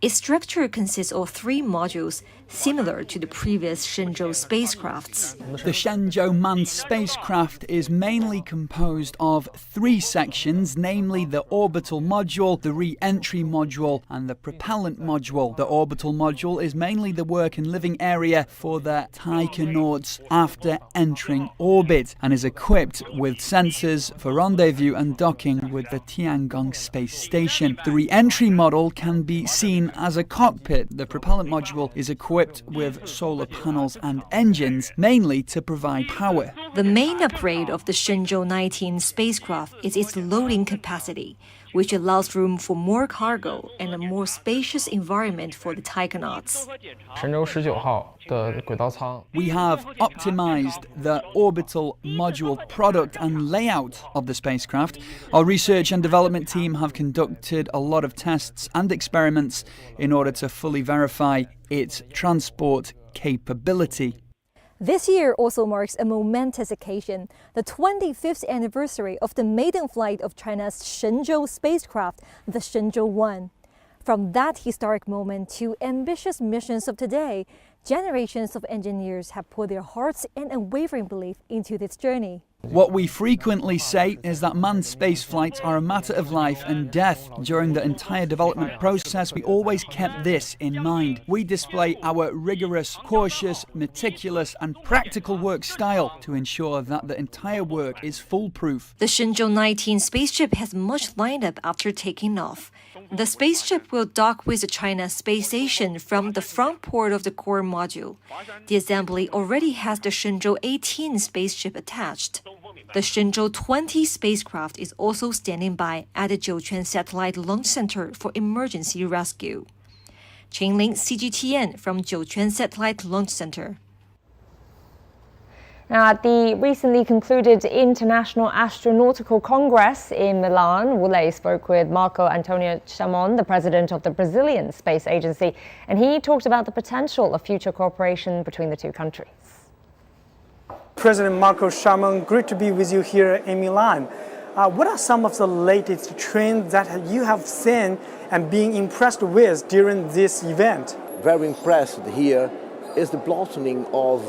M: Its structure consists of 3 modules, similar to the previous Shenzhou spacecrafts.
N: The Shenzhou manned spacecraft is mainly composed of 3 sections, namely the orbital module, the re-entry module, and the propellant module. The orbital module is mainly the work and living area for the taikonauts after entering orbit and is equipped with sensors for rendezvous and docking with the Tiangong space station. The re-entry model can be seen as a cockpit. The propellant module is equipped with solar panels and engines, mainly to provide power.
M: The main upgrade of the Shenzhou 19 spacecraft is its loading capacity, which allows room for more cargo and a more spacious environment for the taikonauts.
N: We have optimized the orbital module product and layout of the spacecraft. Our research and development team have conducted a lot of tests and experiments in order to fully verify its transport capability.
O: This year also marks a momentous occasion, the 25th anniversary of the maiden flight of China's Shenzhou spacecraft, the Shenzhou 1. From that historic moment to ambitious missions of today, generations of engineers have put their hearts and unwavering belief into this journey.
N: What we frequently say is that manned space flights are a matter of life and death. During the entire development process, we always kept this in mind. We display our rigorous, cautious, meticulous and practical work style to ensure that the entire work is foolproof.
M: The Shenzhou 19 spaceship has much lined up after taking off. The spaceship will dock with the China space station from the front port of the core module. The assembly already has the Shenzhou 18 spaceship attached. The Shenzhou 20 spacecraft is also standing by at the Jiuquan Satellite Launch Center for emergency rescue. Qinling CGTN from Jiuquan Satellite Launch Center.
B: Now, at the recently concluded International Astronautical Congress in Milan, Wu spoke with Marco Antonio Chamon, the president of the Brazilian Space Agency, and he talked about the potential of future cooperation between the two countries.
L: President Marco Chamon, great to be with you here in Milan. What are some of the latest trends that you have seen and being impressed with during this event?
P: Very impressed here is the blossoming of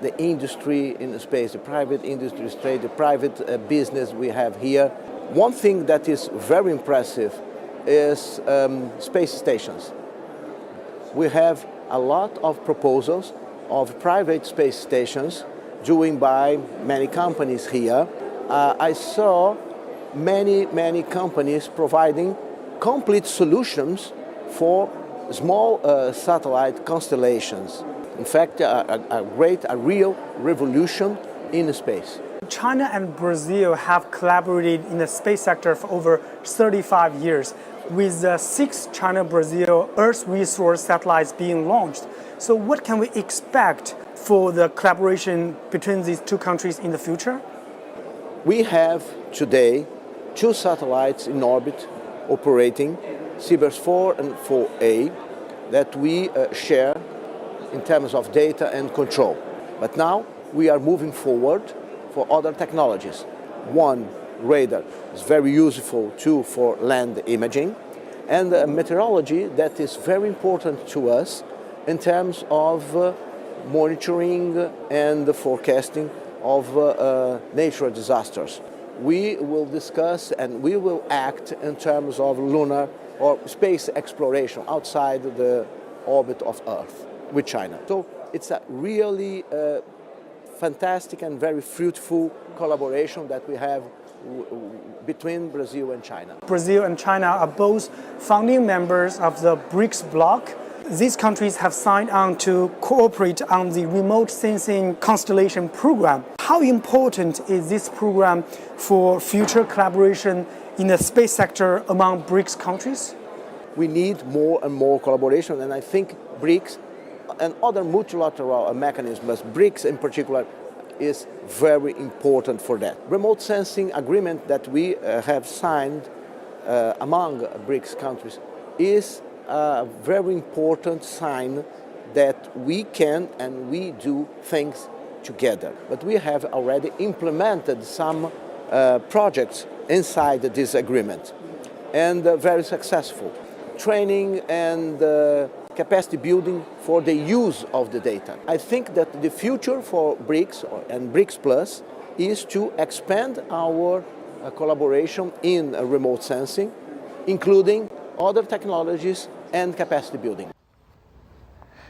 P: the industry in space, the private industry, the private business we have here. One thing that is very impressive is space stations. We have a lot of proposals of private space stations doing by many companies here. I saw many companies providing complete solutions for small satellite constellations. In fact, a real revolution in space.
L: China and Brazil have collaborated in the space sector for over 35 years, with 6 China-Brazil Earth resource satellites being launched. So what can we expect for the collaboration between these two countries in the future?
P: We have today 2 satellites in orbit operating, Sirius 4 and 4A, that we share in terms of data and control. But now we are moving forward for other technologies. One, radar is very useful too for land imaging, and meteorology that is very important to us in terms of monitoring and forecasting of natural disasters. We will discuss and we will act in terms of lunar or space exploration outside the orbit of Earth with China. So it's a really fantastic and very fruitful collaboration that we have between Brazil and China.
L: Brazil and China are both founding members of the BRICS bloc. These countries have signed on to cooperate on the remote sensing constellation program. How important is this program for future collaboration in the space sector among BRICS countries?
P: We need more and more collaboration, and I think BRICS and other multilateral mechanisms, BRICS in particular, is very important for that. Remote sensing agreement that we have signed among BRICS countries is a very important sign that we can and we do things together. But we have already implemented some projects inside this agreement, and very successful. Training and capacity building for the use of the data. I think that the future for BRICS and BRICS Plus is to expand our collaboration in remote sensing, including other technologies and capacity building.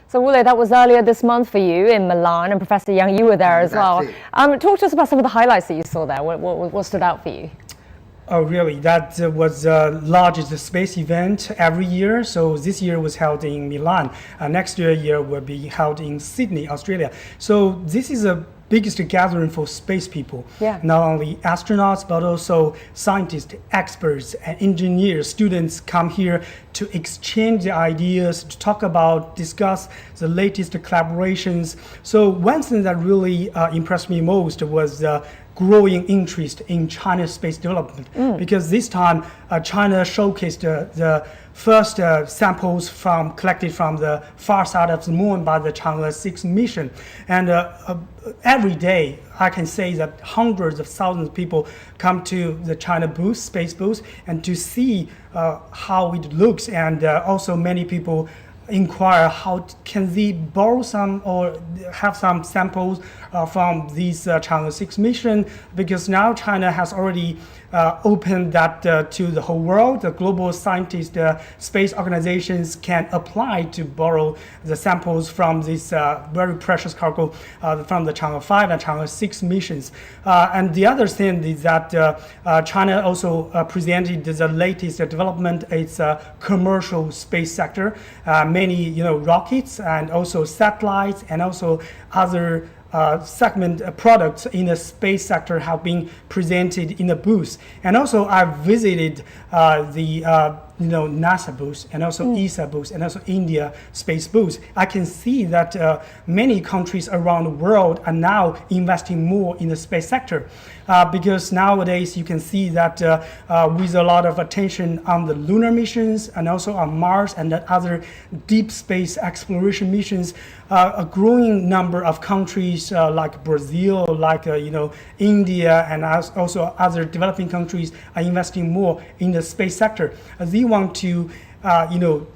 B: So Wu, that was earlier this month for you in Milan, and Professor Yang, you were there as well. Talk to us about some of the highlights that you saw there. What stood out for you?
L: Oh, really? That was the largest space event every year. So this year was held in Milan. Next year will be held in Sydney, Australia. So this is a biggest gathering for space people.
B: Yeah.
L: Not only astronauts, but also scientists, experts, and engineers. Students come here to exchange their ideas, to talk about, discuss the latest collaborations. So one thing that really impressed me most was the growing interest in China's space development, because this time China showcased the first samples collected from the far side of the moon by the Chang'e 6 mission. And every day, I can say that hundreds of thousands of people come to the China booth, space booth, and to see how it looks. And also many people inquire how can they borrow some or have some samples from these Chang'e 6 mission, because now China has already opened that to the whole world. The global scientist space organizations can apply to borrow the samples from this very precious cargo from the Chang'e 5 and Chang'e 6 missions. And the other thing is that China also presented the latest development. It's a commercial space sector. Many rockets and also satellites and also other segment products in the space sector have been presented in the booth. And also I visited the NASA booth and also ESA booth and also India space booth. I can see that many countries around the world are now investing more in the space sector, because nowadays you can see that with a lot of attention on the lunar missions and also on Mars and the other deep space exploration missions, a growing number of countries like Brazil, like India, and also other developing countries are investing more in the space sector. They want to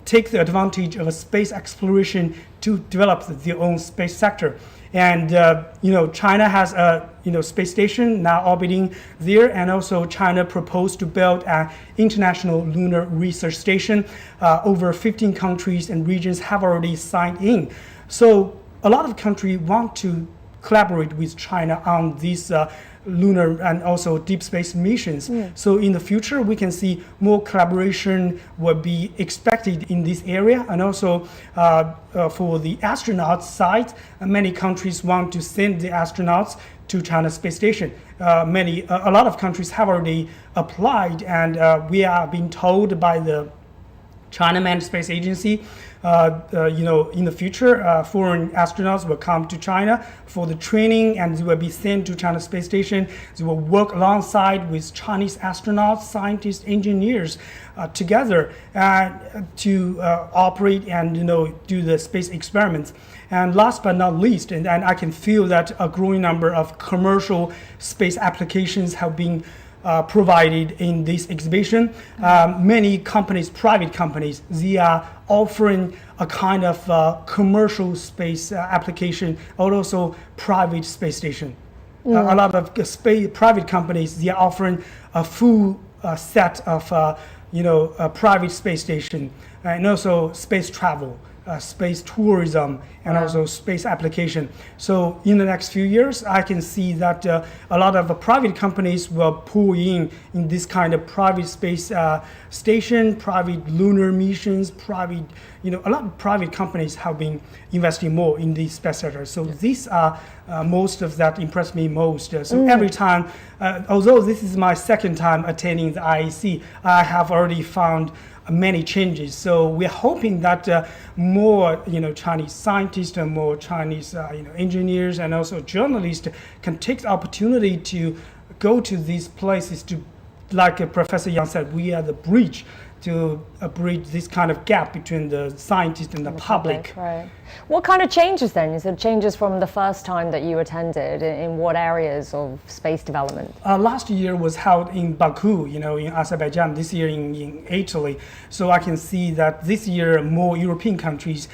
L: take the advantage of a space exploration to develop their own space sector. And China has a space station now orbiting there, and also China proposed to build an international lunar research station. Over 15 countries and regions have already signed in. So a lot of countries want to collaborate with China on these lunar and also deep space missions. So in the future, we can see more collaboration will be expected in this area. And also for the astronauts side, many countries want to send the astronauts to China space station. A lot of countries have already applied, and we are being told by the China Manned Space Agency, in the future, foreign astronauts will come to China for the training, and they will be sent to China space station. They will work alongside with Chinese astronauts, scientists, engineers together to operate and do the space experiments. And last but not least, and I can feel that a growing number of commercial space applications have been provided in this exhibition. Many companies, private companies, they are offering a kind of commercial space application, or also private space station. A lot of private companies, they are offering a full set of a private space station, and also space travel, space tourism, and also space application. So in the next few years, I can see that a lot of private companies will pull in this kind of private space station, private lunar missions, private, a lot of private companies have been investing more in this space sector. So these are most of that impressed me most. So every time, although this is my second time attending the IAC, I have already found many changes. So we're hoping that more Chinese scientists and more Chinese engineers and also journalists can take the opportunity to go to these places to, like Professor Yang said, we are the bridge to bridge this kind of gap between the scientists and the public.
B: Right. What kind of changes then? Is it changes from the first time that you attended? In what areas of space development? Last
L: year was held in Baku, in Azerbaijan. This year in Italy. So I can see that this year more European countries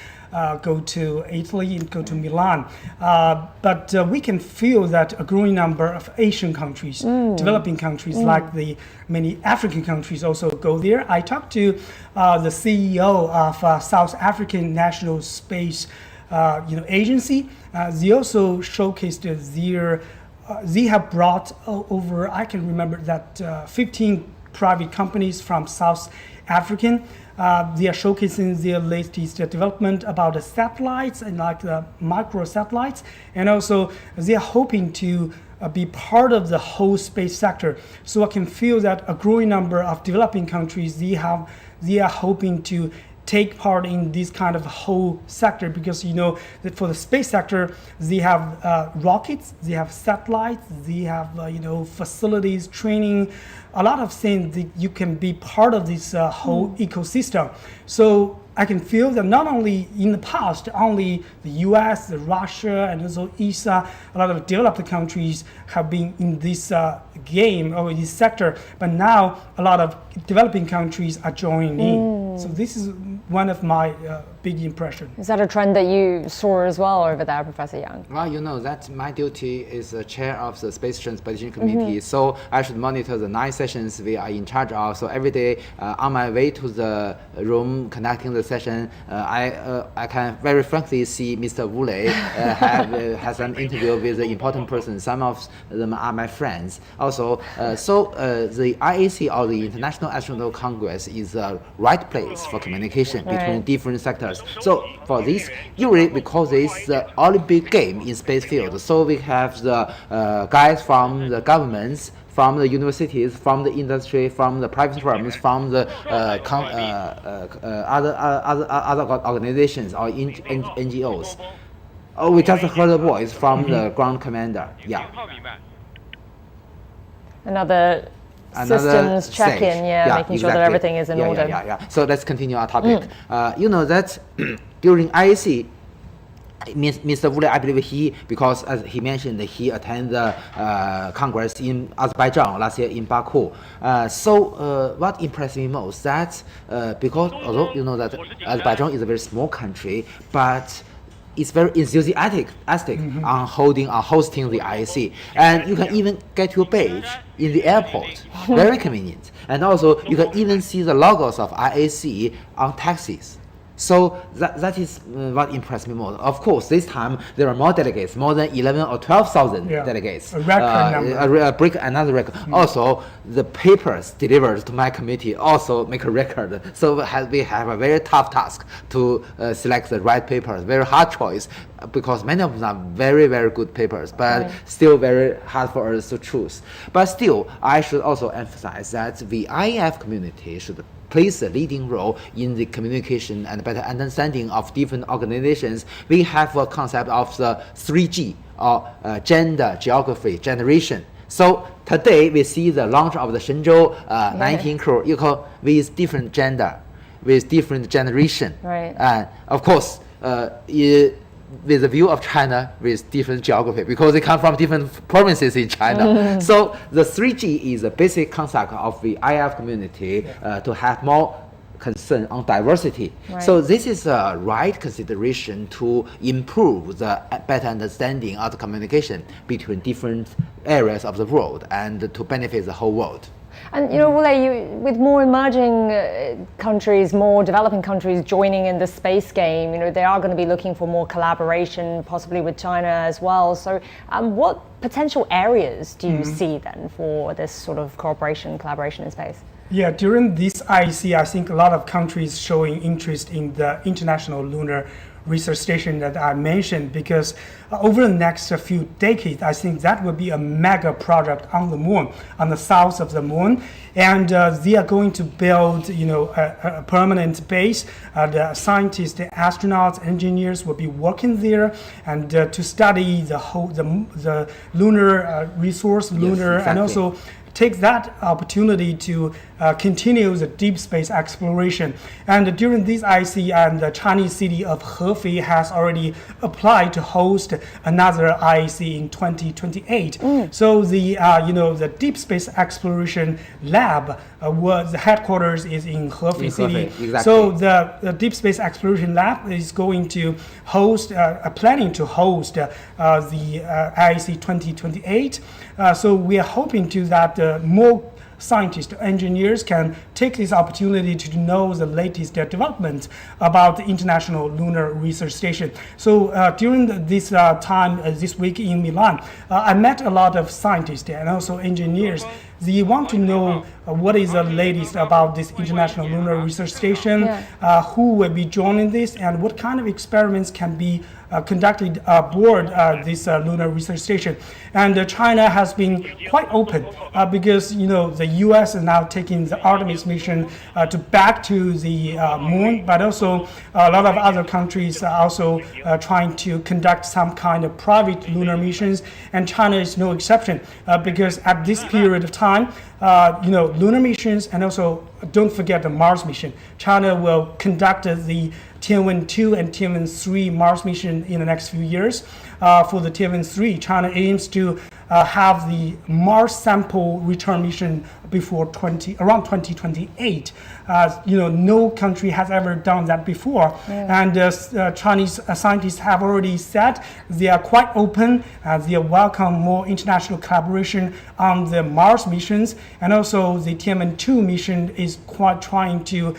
L: go to Italy and go to Milan. But we can feel that a growing number of Asian countries, developing countries like the many African countries also go there. I talked to the CEO of South African National Space Agency. They also showcased they have brought over, I can remember that 15 private companies from South African they are showcasing their latest development about the satellites and like the micro satellites, and also they are hoping to be part of the whole space sector. So I can feel that a growing number of developing countries, they are hoping to take part in this kind of whole sector, because that for the space sector they have rockets, they have satellites, they have facilities, training, a lot of things that you can be part of this whole ecosystem. So I can feel that not only in the past, only the US, Russia, and also ESA, a lot of developed countries have been in this game or this sector, but now a lot of developing countries are joining in. So this is one of my big impressions.
B: Is that a trend that you saw as well over there, Professor Yang?
A: Well, that my duty is the chair of the Space Transportation Committee, so I should monitor the 9 sessions we are in charge of. So every day on my way to the room conducting the session, I can very frankly see Mr. Wu Lei has an interview with the important persons. Some of them are my friends. Also, the IAC, or the International Astronautical Congress, is the right place for communication between different sectors. So for this, usually we call this the Olympic game in space field. So we have the guys from the governments, from the universities, from the industry, from the private firms, from the other organizations or NGOs. Oh, we just heard a voice from the ground commander. Yeah.
B: Another systems check-in, making sure that everything is in order.
A: So let's continue our topic. That during IAC, Mr. Wu Lei, I believe because as he mentioned, he attended the Congress in Azerbaijan last year in Baku. What impressed me most, that because although that Azerbaijan is a very small country, but it's very enthusiastic on hosting the IAC, and you can even get your badge in the airport, very convenient. And also you can even see the logos of IAC on taxis. So that is what impressed me more. Of course, this time there are more delegates, more than 11 or 12,000 delegates.
L: A record number.
A: Break another record. Also, the papers delivered to my committee also make a record. So we have a very tough task to select the right papers. Very hard choice, because many of them are very, very good papers, but still very hard for us to choose. But still, I should also emphasize that the IAF community should plays a leading role in the communication and better understanding of different organizations. We have a concept of the 3G, or gender, geography, generation. So today we see the launch of the Shenzhou 19 crew with different gender, with different generation. And of course, with the view of China with different geography, because they come from different provinces in China. So the 3G is a basic concept of the IF community to have more concern on diversity. So this is a right consideration to improve the better understanding of the communication between different areas of the world and to benefit the whole world.
B: And Wu Lei, with more emerging countries, more developing countries joining in the space game, they are going to be looking for more collaboration, possibly with China as well. So what potential areas do you see then for this sort of cooperation, collaboration in space?
L: Yeah, during this IAC, I think a lot of countries showing interest in the International Lunar Research Station that I mentioned, because over the next few decades, I think that will be a mega project on the moon, on the south of the moon, and they are going to build, a permanent base. The scientists, the astronauts, engineers will be working there, and to study the lunar resource, and also take that opportunity to continue the deep space exploration. And during this IC, the Chinese city of Hefei has already applied to host another IAC in 2028. So the deep space exploration lab the headquarters is in Hefei city.
A: Exactly.
L: So the deep space exploration lab is going to host, planning to host the IAC 2028. So we are hoping to that more scientists, engineers can take this opportunity to know the latest development about the International Lunar Research Station. So during this time this week in Milan, I met a lot of scientists and also engineers. They want to know what is the latest about this International Lunar Research Station, who will be joining this, and what kind of experiments can be conducted aboard this Lunar Research Station. And China has been quite open because the U.S. is now taking the Artemis mission back to the moon, but also a lot of other countries are also trying to conduct some kind of private lunar missions, and China is no exception because at this period of time, lunar missions, and also don't forget the Mars mission. China will conduct the Tiangong-2 and Tiangong-3 Mars mission in the next few years. For the Tiangong-3, China aims to have the Mars sample return mission before around 2028. No country has ever done that before. And Chinese scientists have already said they are quite open. They welcome more international collaboration on the Mars missions. And also the Tiangong-2 mission is quite trying to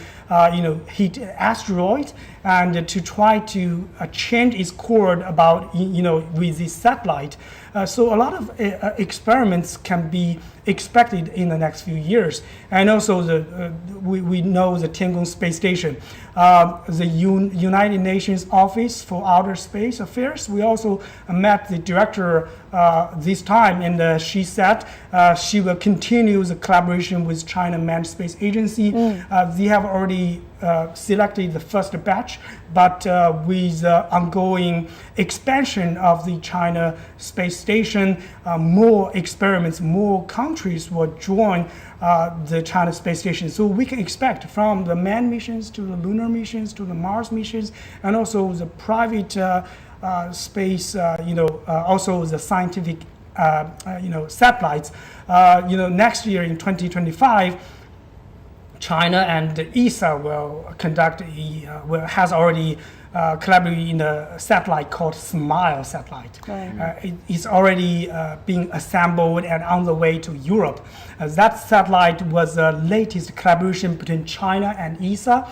L: hit asteroids and to try to change its course about with this satellite. So a lot of experiments can be expected in the next few years. And also we know the Tiangong space station, the United Nations Office for Outer Space Affairs. We also met the director this time, and she said she will continue the collaboration with China Manned Space Agency. They have already selected the first batch, but with ongoing expansion of the China space station, more experiments, more countries will join the China space station. So we can expect from the manned missions to the lunar missions to the Mars missions, and also the private space, also the scientific, satellites. Next year in 2025, China and ESA will conduct has already collaborated in a satellite called SMILE satellite. It's already being assembled and on the way to Europe. That satellite was the latest collaboration between China and ESA.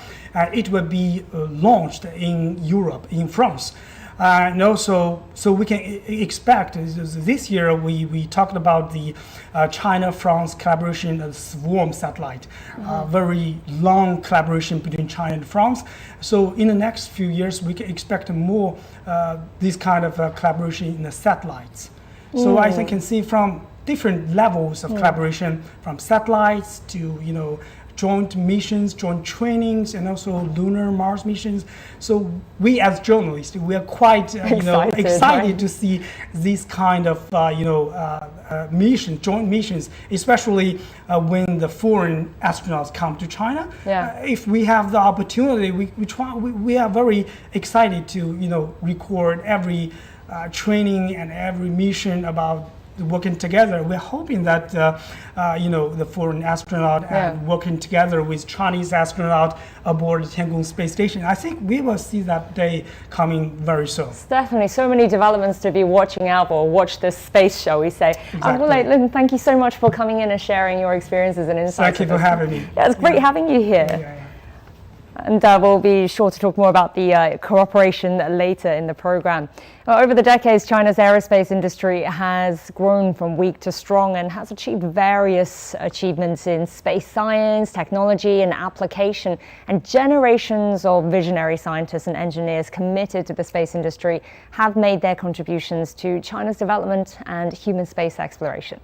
L: It will be launched in Europe, in France. And also, so we can expect this year we talked about the China-France collaboration of SWARM satellite, very long collaboration between China and France. So in the next few years, we can expect more this kind of collaboration in the satellites. So I think can see from different levels of collaboration, from satellites to joint missions, joint trainings, and also lunar Mars missions. So we as journalists, we are quite excited to see these kind of missions, joint missions, especially when the foreign astronauts come to China. If we have the opportunity, we are very excited to record every training and every mission about working together. We're hoping that the foreign astronaut and working together with Chinese astronaut aboard the Tiangong space station. I think we will see that day coming very soon.
B: It's definitely so many developments to be watching out for. Watch this space, shall we say?
L: Exactly.
B: Thank you so much for coming in and sharing your experiences and insights.
L: Thank you for having me.
B: Yeah, it's great having you here. And we'll be sure to talk more about the cooperation later in the program. Over the decades, China's aerospace industry has grown from weak to strong and has achieved various achievements in space science, technology, and application. And generations of visionary scientists and engineers committed to the space industry have made their contributions to China's development and human space exploration.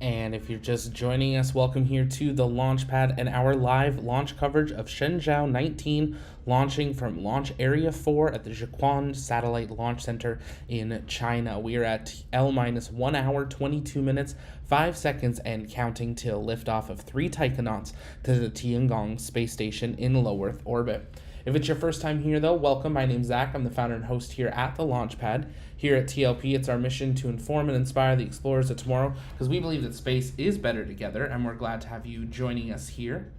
Q: And if you're just joining us, welcome here to the launch pad and our live launch coverage of Shenzhou 19 launching from Launch Area 4 at the Jiuquan Satellite Launch Center in China. We are at L-1 hour, 22 minutes, 5 seconds and counting till liftoff of 3 taikonauts to the Tiangong space station in low Earth orbit. If it's your first time here, though, welcome. My name's Zach. I'm the founder and host here at the Launchpad. Here at TLP, it's our mission to inform and inspire the explorers of tomorrow because we believe that space is better together, and we're glad to have you joining us here.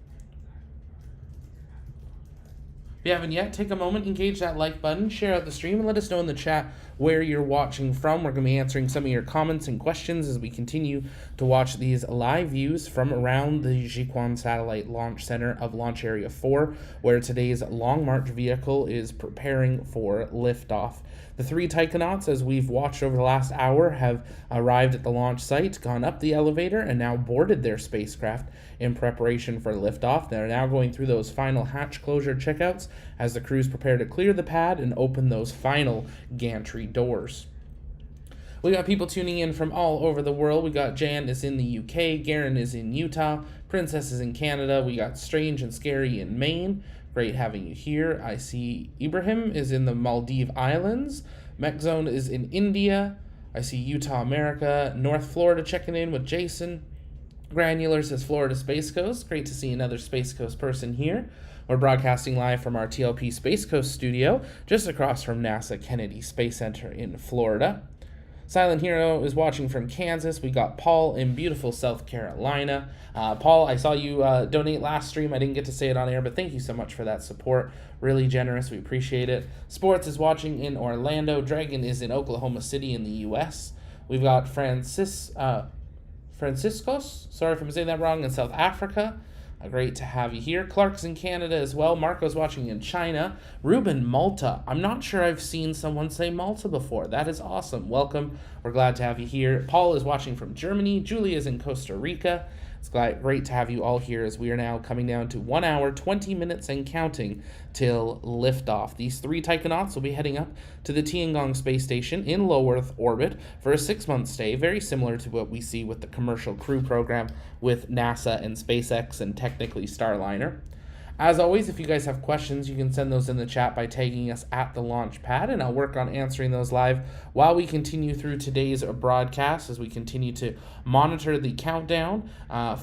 Q: If you haven't yet, take a moment, engage that like button, share out the stream, and let us know in the chat where you're watching from. We're going to be answering some of your comments and questions as we continue to watch these live views from around the Jiuquan Satellite Launch Center of Launch Area 4, where today's Long March vehicle is preparing for liftoff. The 3 taikonauts, as we've watched over the last hour, have arrived at the launch site, gone up the elevator, and now boarded their spacecraft in preparation for liftoff. They're now going through those final hatch closure checkouts as the crews prepare to clear the pad and open those final gantry doors. We got people tuning in from all over the world. We got Jan is in the UK, Garen is in Utah, Princess is in Canada, we got Strange and Scary in Maine. Great having you here. I see Ibrahim is in the Maldive Islands. MechZone is in India. I see Utah, America. North Florida checking in with Jason. Granular says Florida Space Coast. Great to see another Space Coast person here. We're broadcasting live from our TLP Space Coast studio, just across from NASA Kennedy Space Center in Florida. Silent Hero is watching from Kansas. We got Paul in beautiful South Carolina. Paul, I saw you donate last stream. I didn't get to say it on air, but thank you so much for that support. Really generous. We appreciate it. Sports is watching in Orlando. Dragon is in Oklahoma City in the U.S. We've got Franciscos, sorry if I'm saying that wrong, in South Africa. Great to have you here. Clark's in Canada as well. Marco's watching in China. Ruben, Malta. I'm not sure I've seen someone say Malta before. That is awesome. Welcome. We're glad to have you here. Paul is watching from Germany. Julie is in Costa Rica. It's great to have you all here as we are now coming down to 1 hour, 20 minutes and counting till liftoff. These 3 taikonauts will be heading up to the Tiangong space station in low Earth orbit for a 6-month stay, very similar to what we see with the commercial crew program with NASA and SpaceX and technically Starliner. As always, if you guys have questions, you can send those in the chat by tagging us at the launch pad, and I'll work on answering those live while we continue through today's broadcast as we continue to monitor the countdown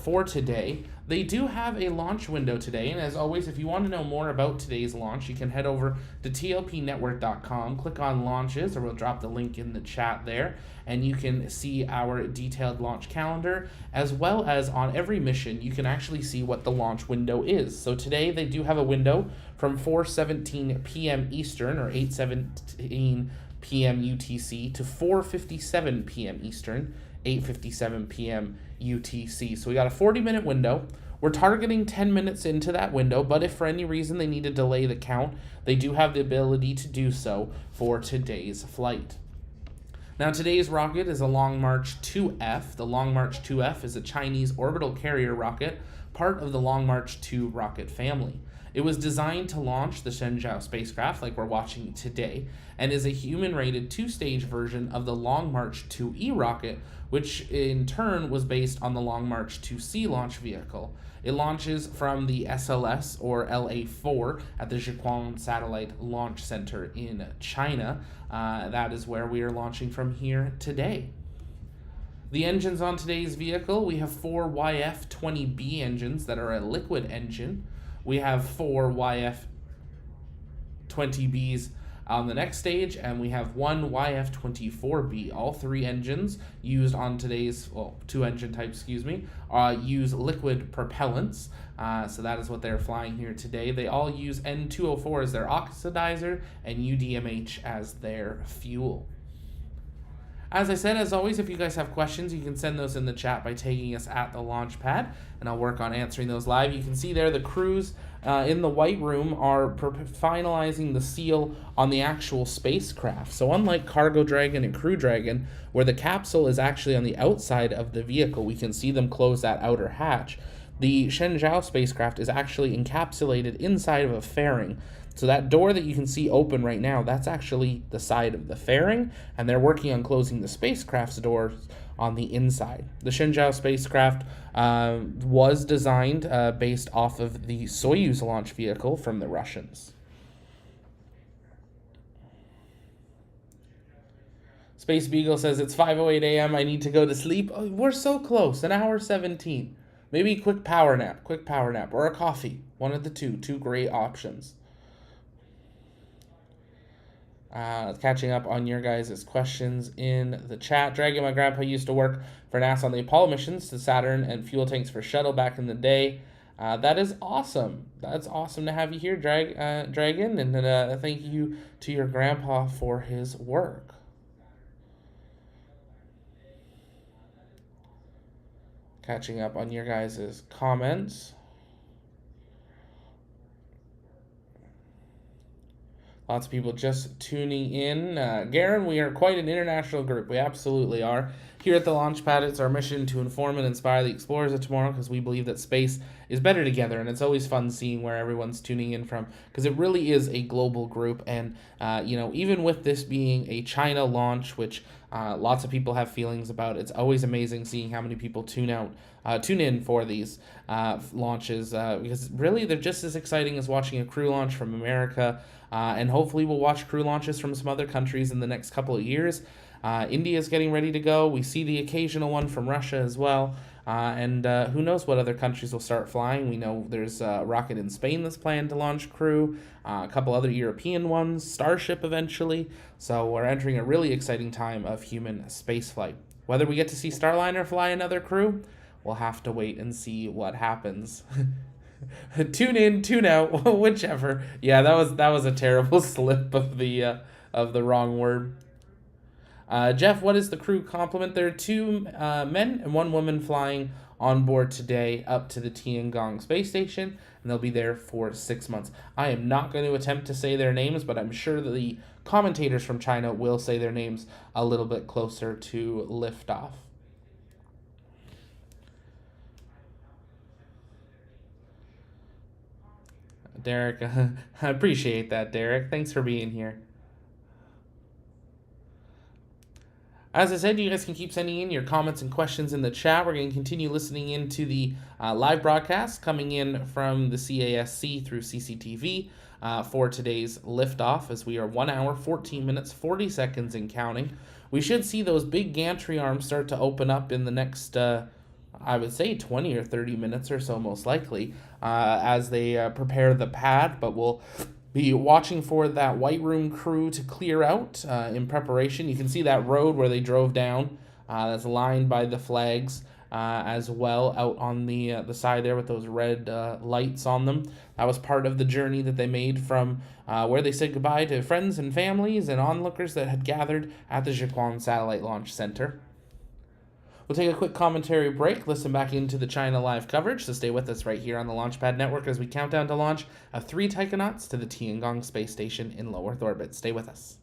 Q: for today. They do have a launch window today, and as always, if you want to know more about today's launch, you can head over to tlpnetwork.com, click on launches, or we'll drop the link in the chat there, and you can see our detailed launch calendar, as well as on every mission, you can actually see what the launch window is. So today, they do have a window from 4:17 p.m. Eastern, or 8:17 p.m. UTC, to 4:57 p.m. Eastern, 8:57 p.m. UTC. So we got a 40-minute window. We're targeting 10 minutes into that window, but if for any reason they need to delay the count, they do have the ability to do so for today's flight. Now, today's rocket is a Long March 2F. The Long March 2F is a Chinese orbital carrier rocket, part of the Long March 2 rocket family. It was designed to launch the Shenzhou spacecraft, like we're watching today, and is a human-rated 2-stage version of the Long March 2E rocket, which in turn was based on the Long March 2C launch vehicle. It launches from the SLS, or LA4, at the Jiuquan Satellite Launch Center in China. That is where we are launching from here today. The engines on today's vehicle, we have 4 YF-20B engines that are a liquid engine. We have 4 YF-20Bs on the next stage, and we have 1 YF-24B. All 3 engines used on today's, 2 engine types, use liquid propellants. So that is what they're flying here today. They all use N2O4 as their oxidizer and UDMH as their fuel. As I said, as always, if you guys have questions, you can send those in the chat by tagging us at the launch pad, and I'll work on answering those live. You can see there the crews in the white room are finalizing the seal on the actual spacecraft. So unlike Cargo Dragon and Crew Dragon, where the capsule is actually on the outside of the vehicle, we can see them close that outer hatch. The Shenzhou spacecraft is actually encapsulated inside of a fairing. So that door that you can see open right now, that's actually the side of the fairing, and they're working on closing the spacecraft's doors on the inside. The Shenzhou spacecraft was designed based off of the Soyuz launch vehicle from the Russians. Space Beagle says, it's 5:08 a.m. I need to go to sleep. Oh, we're so close, 1 hour 17. Maybe a quick power nap, or a coffee. One of the two great options. Catching up on your guys' questions in the chat. Dragon, my grandpa used to work for NASA on the Apollo missions to Saturn and fuel tanks for shuttle back in the day. That is awesome. That's awesome to have you here, Dragon, and thank you to your grandpa for his work. catching up on your guys' comments. Lots of people just tuning in. Garen, we are quite an international group. We absolutely are. Here at the Launchpad, it's our mission to inform and inspire the explorers of tomorrow, because we believe that space is better together, and it's always fun seeing where everyone's tuning in from, because it really is a global group. And even with this being a China launch, which lots of people have feelings about, it's always amazing seeing how many people tune in for these launches, because really they're just as exciting as watching a crew launch from America. And hopefully we'll watch crew launches from some other countries in the next couple of years. India is getting ready to go. We see the occasional one from Russia as well. And who knows what other countries will start flying. We know there's a rocket in Spain that's planned to launch crew, a couple other European ones, Starship eventually. So we're entering a really exciting time of human spaceflight. Whether we get to see Starliner fly another crew, we'll have to wait and see what happens. Tune in, tune out, whichever. Yeah, that was a terrible slip of the wrong word. Jeff, what is the crew complement? There are 2 men and 1 woman flying on board today up to the Tiangong space station, and they'll be there for 6 months. I am not going to attempt to say their names, but I'm sure that the commentators from China will say their names a little bit closer to liftoff. Derek, I appreciate that, Derek. Thanks for being here. As I said, you guys can keep sending in your comments and questions in the chat. We're going to continue listening into the live broadcast coming in from the CASC through CCTV for today's liftoff, as we are 1 hour, 14 minutes, 40 seconds and counting. We should see those big gantry arms start to open up in the next, I would say, 20 or 30 minutes or so, most likely, as they prepare the pad, but we'll be watching for that White Room crew to clear out in preparation. You can see that road where they drove down that's lined by the flags as well out on the side there with those red lights on them. That was part of the journey that they made from where they said goodbye to friends and families and onlookers that had gathered at the Jiuquan Satellite Launch Center. We'll take a quick commentary break, listen back into the China live coverage, so stay with us right here on the Launchpad Network as we count down to launch of 3 taikonauts to the Tiangong space station in low Earth orbit. Stay with us.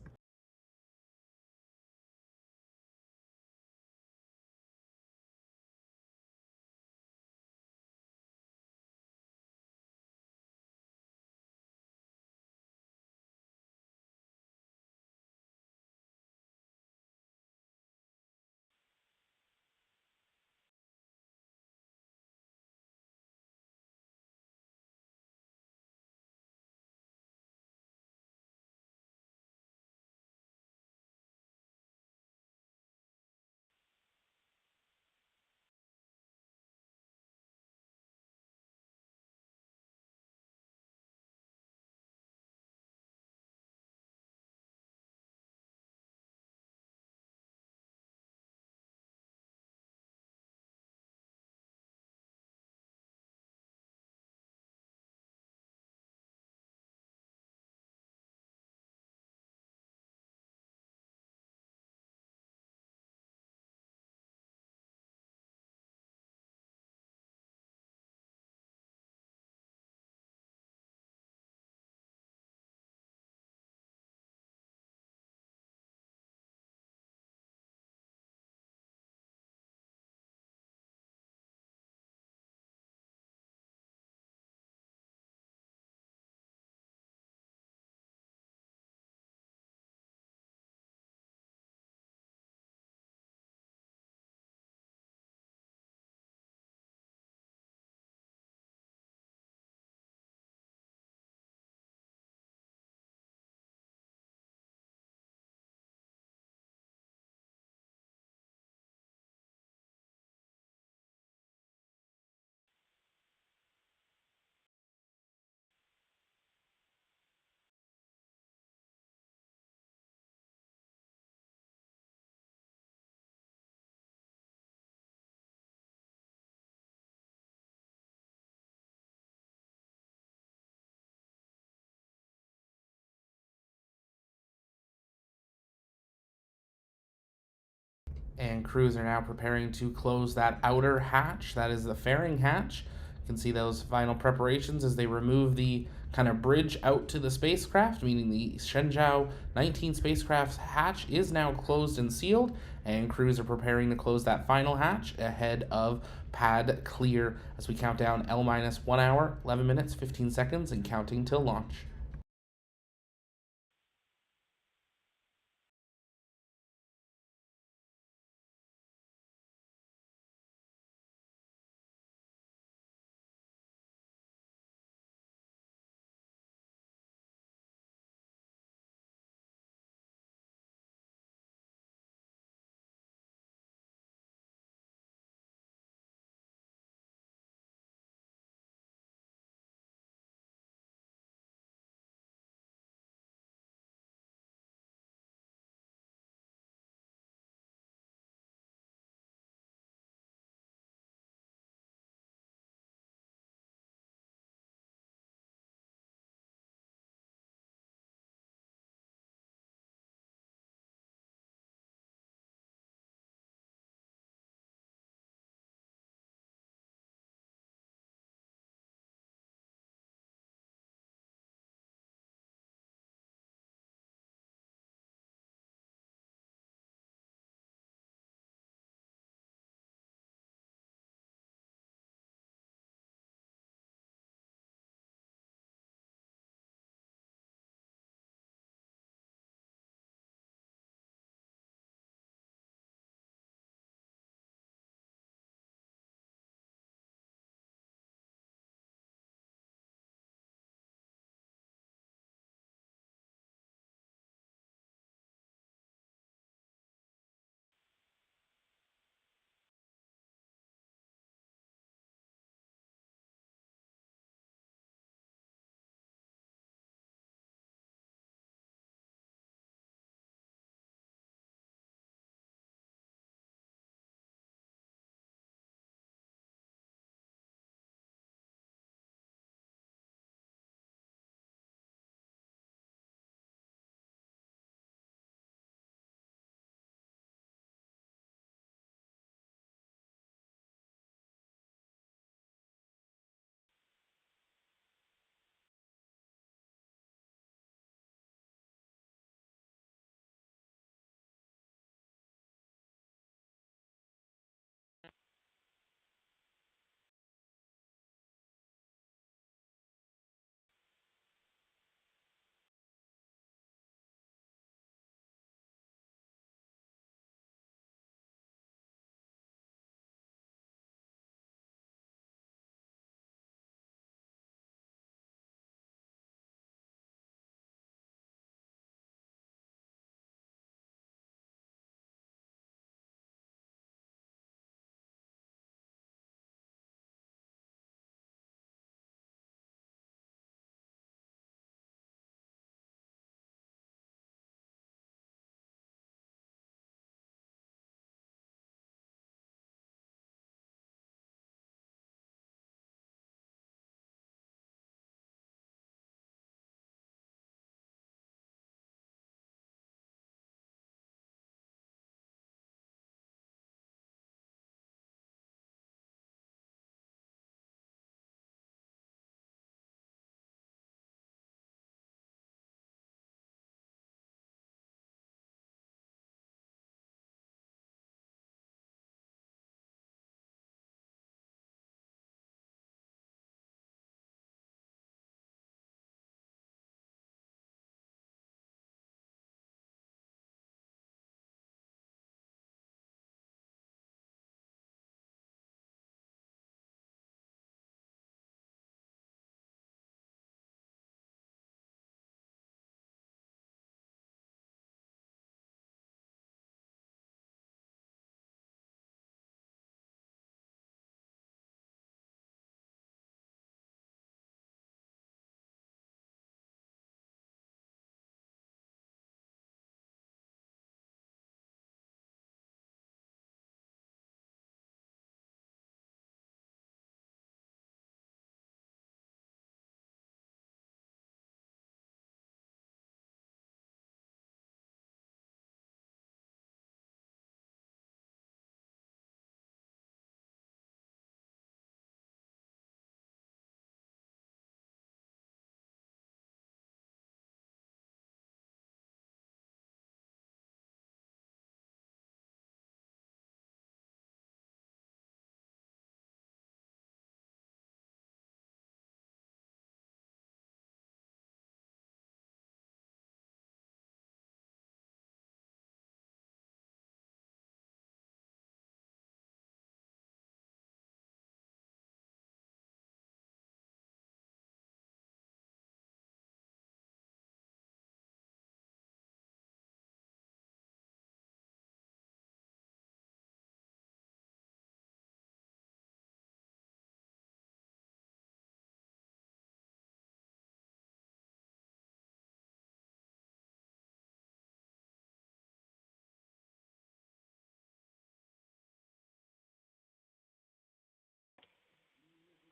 Q: And crews are now preparing to close that outer hatch. That is the fairing hatch. You can see those final preparations as they remove the kind of bridge out to the spacecraft, meaning the Shenzhou 19 spacecraft's hatch is now closed and sealed, and crews are preparing to close that final hatch ahead of pad clear as we count down L-1 hour, 11 minutes, 15 seconds, and counting till launch.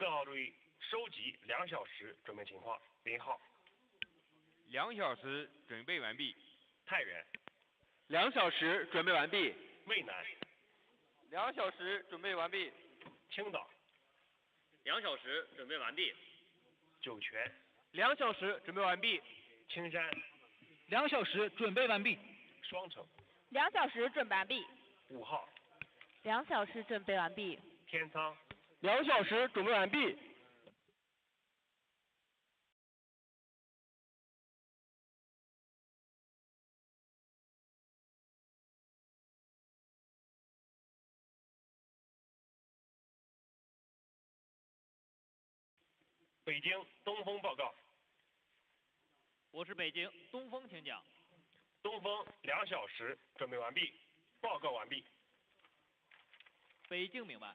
R: 各号队收集2小时准备情况。林浩。
S: 2小时准备完毕。
R: 太原。
S: 2小时准备完毕。
R: 渭南。
S: 2小时准备完毕。
R: 青岛。
S: 2小时准备完毕。
R: 酒泉。
S: 2小时准备完毕。
R: 青山。
S: 2小时准备完毕。
R: 双城。
T: 2小时准备完毕。
R: 5号。
T: 2小时准备完毕。
R: 天仓。
S: 2小时准备完毕。
R: 北京东风报告。
S: 我是北京东风，请讲。
R: 东风2小时准备完毕，报告完毕。
S: 北京明白。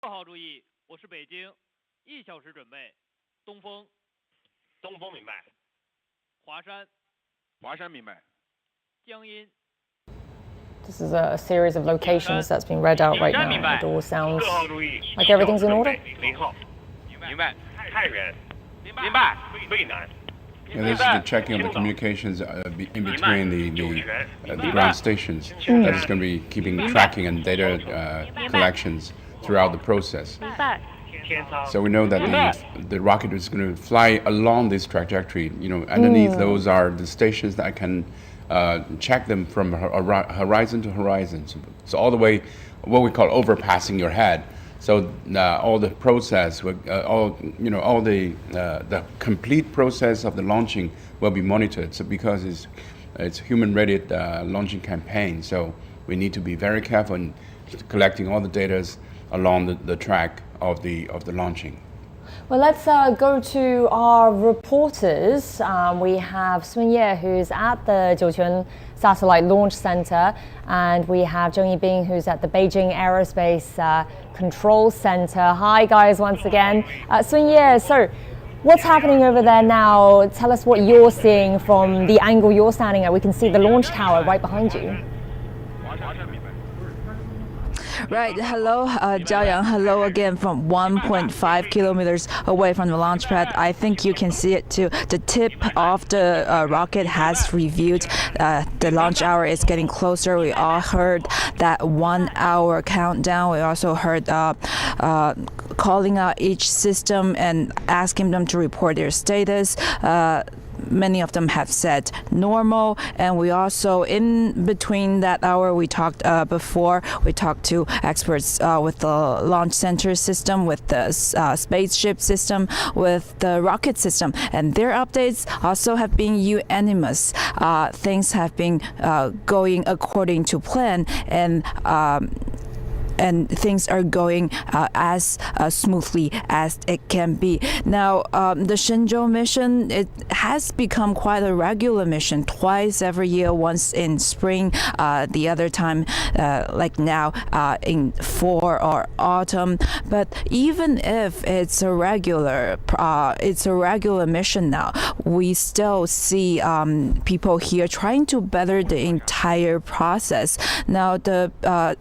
S: 6号注意，我是北京，1小时准备，东风。东风明白。华山。华山明白。江阴。
B: This is a series of locations that's being read out right now. It all sounds like everything's in order.
R: 0号。明白。太原。明白。渭南。
C: And this is the checking of the communications in between the ground stations. That is going to be keeping tracking and data collections throughout the process. So we know that the rocket is going to fly along this trajectory. You know, underneath those are the stations that can check them from horizon to horizon. So all the way, what we call overpassing your head. So all the process, all the complete process of the launching will be monitored. So because it's human-rated launching campaign, so we need to be very careful in collecting all the data along the track of the launching.
B: Well, let's go to our reporters. We have Sun Ye, who's at the Jiuquan Satellite Launch Center, and we have Zheng Yibing, who's at the Beijing Aerospace Control Center. Hi, guys, once again. Sun Ye, so what's happening over there now? Tell us what you're seeing from the angle you're standing at. We can see the launch tower right behind you.
D: Right, hello, Jiaoyang. Hello again from 1.5 kilometers away from the launch pad. I think you can see it too. The tip of the rocket has revealed the launch hour is getting closer. We all heard that 1 hour countdown. We also heard calling out each system and asking them to report their status. Many of them have said normal, and we also, in between that hour, we talked before, we talked to experts with the launch center system, with the spaceship system, with the rocket system, and their updates also have been unanimous. Things have been going according to plan, and things are going as smoothly as it can be. Now, the Shenzhou mission, it has become quite a regular mission, twice every year, once in spring, the other time, like now, in fall or autumn. But even if it's a regular mission now, we still see people here trying to better the entire process. Now, the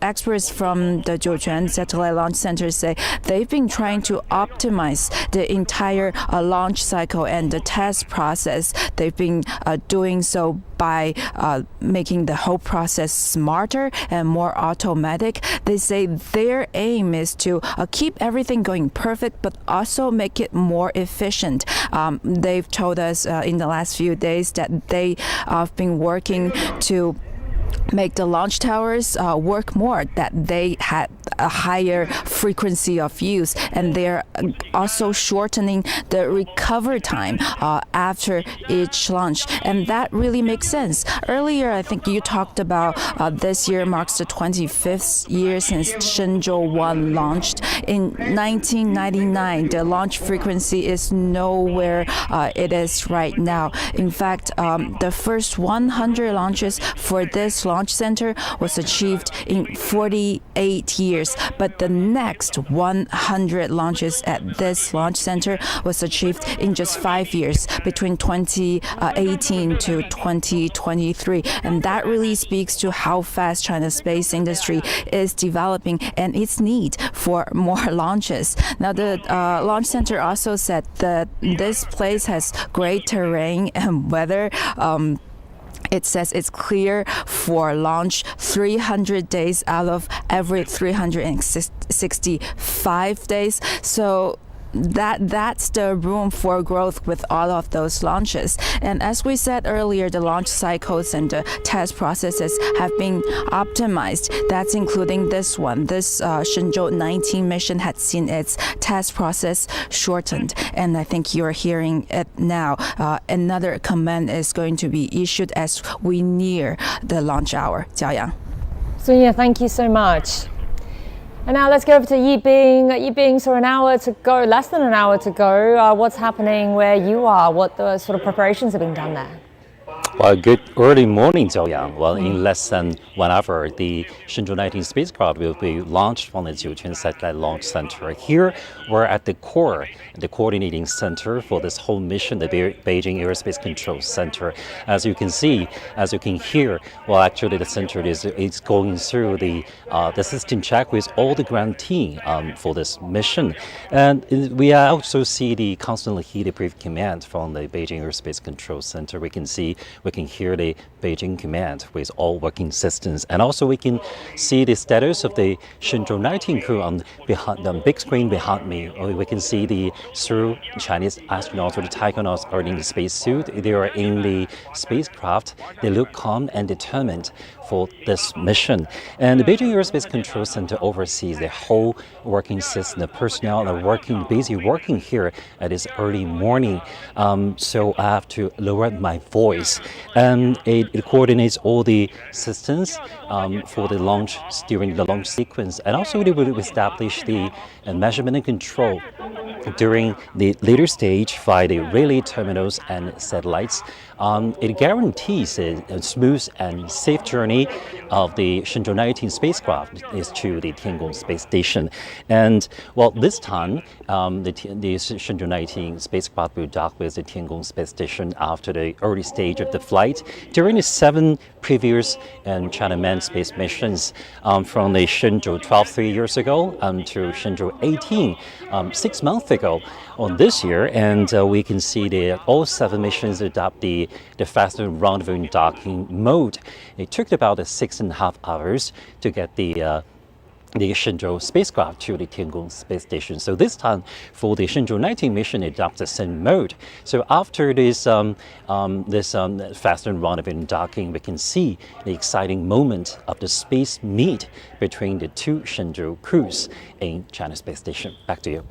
D: experts from the Jiuquan Satellite Launch Center say they've been trying to optimize the entire launch cycle and the test process. They've been doing so by making the whole process smarter and more automatic. They say their aim is to keep everything going perfect, but also make it more efficient. They've told us in the last few days that they have been working to make the launch towers work more, that they had a higher frequency of use, and they're also shortening the recovery time after each launch, and that really makes sense. Earlier, I think you talked about this year marks the 25th year since Shenzhou 1 launched. In 1999, the launch frequency is nowhere it is right now. In fact, the first 100 launches for this launch center was achieved in 48 years, but the next 100 launches at this launch center was achieved in just 5 years, between 2018 to 2023, and that really speaks to how fast China's space industry is developing and its need for more launches. Now, the launch center also said that this place has great terrain and weather. It says it's clear for launch 300 days out of every 365 days. So that's the room for growth with all of those launches. And as we said earlier, the launch cycles and the test processes have been optimized. That's including this one. This Shenzhou 19 mission had seen its test process shortened, and I think you're hearing it now. Another command is going to be issued as we near the launch hour. Jiaoyang.
B: Sonia, thank you so much. And now let's go over to Yibing. Yibing, so an hour to go, less than an hour to go. What's happening where you are? What the sort of preparations are being done there?
G: Well, good early morning, Jiaoyang. Well, in less than 1 hour, the Shenzhou 19 spacecraft will be launched from the Jiuquan Satellite Launch Center. Here, we're at the core, the coordinating center for this whole mission, the Beijing Aerospace Control Center. As you can see, as you can hear, well, actually, the center is going through the system check with all the ground team for this mission. And we also see the constantly heated brief command from the Beijing Aerospace Control Center. We can hear the Beijing command with all working systems. And also we can see the status of the Shenzhou 19 crew on the big screen behind me. We can see the 3 Chinese astronauts or the taikonauts are in the spacesuit. They are in the spacecraft. They look calm and determined for this mission. And the Beijing Aerospace Control Center oversees the whole working system. The personnel are busy working here at this early morning. So I have to lower my voice. And it coordinates all the systems for the launch during the launch sequence. And also it will establish the measurement and control during the later stage via the relay terminals and satellites. It guarantees a smooth and safe journey of the Shenzhou 19 spacecraft to the Tiangong space station. And well, this time, the Shenzhou 19 spacecraft will dock with the Tiangong space station after the early stage of the flight. During the 7 previous China manned space missions from the Shenzhou 12 3 years ago to Shenzhou 18 6 months ago on this year, and we can see that all 7 missions adopt the faster rendezvous and docking mode. It took about 6.5 hours to get the Shenzhou spacecraft to the Tiangong space station. So this time, for the Shenzhou 19 mission, it adopts the same mode. So after this faster rendezvous and docking, we can see the exciting moment of the space meet between the 2 Shenzhou crews in China space station. Back to you.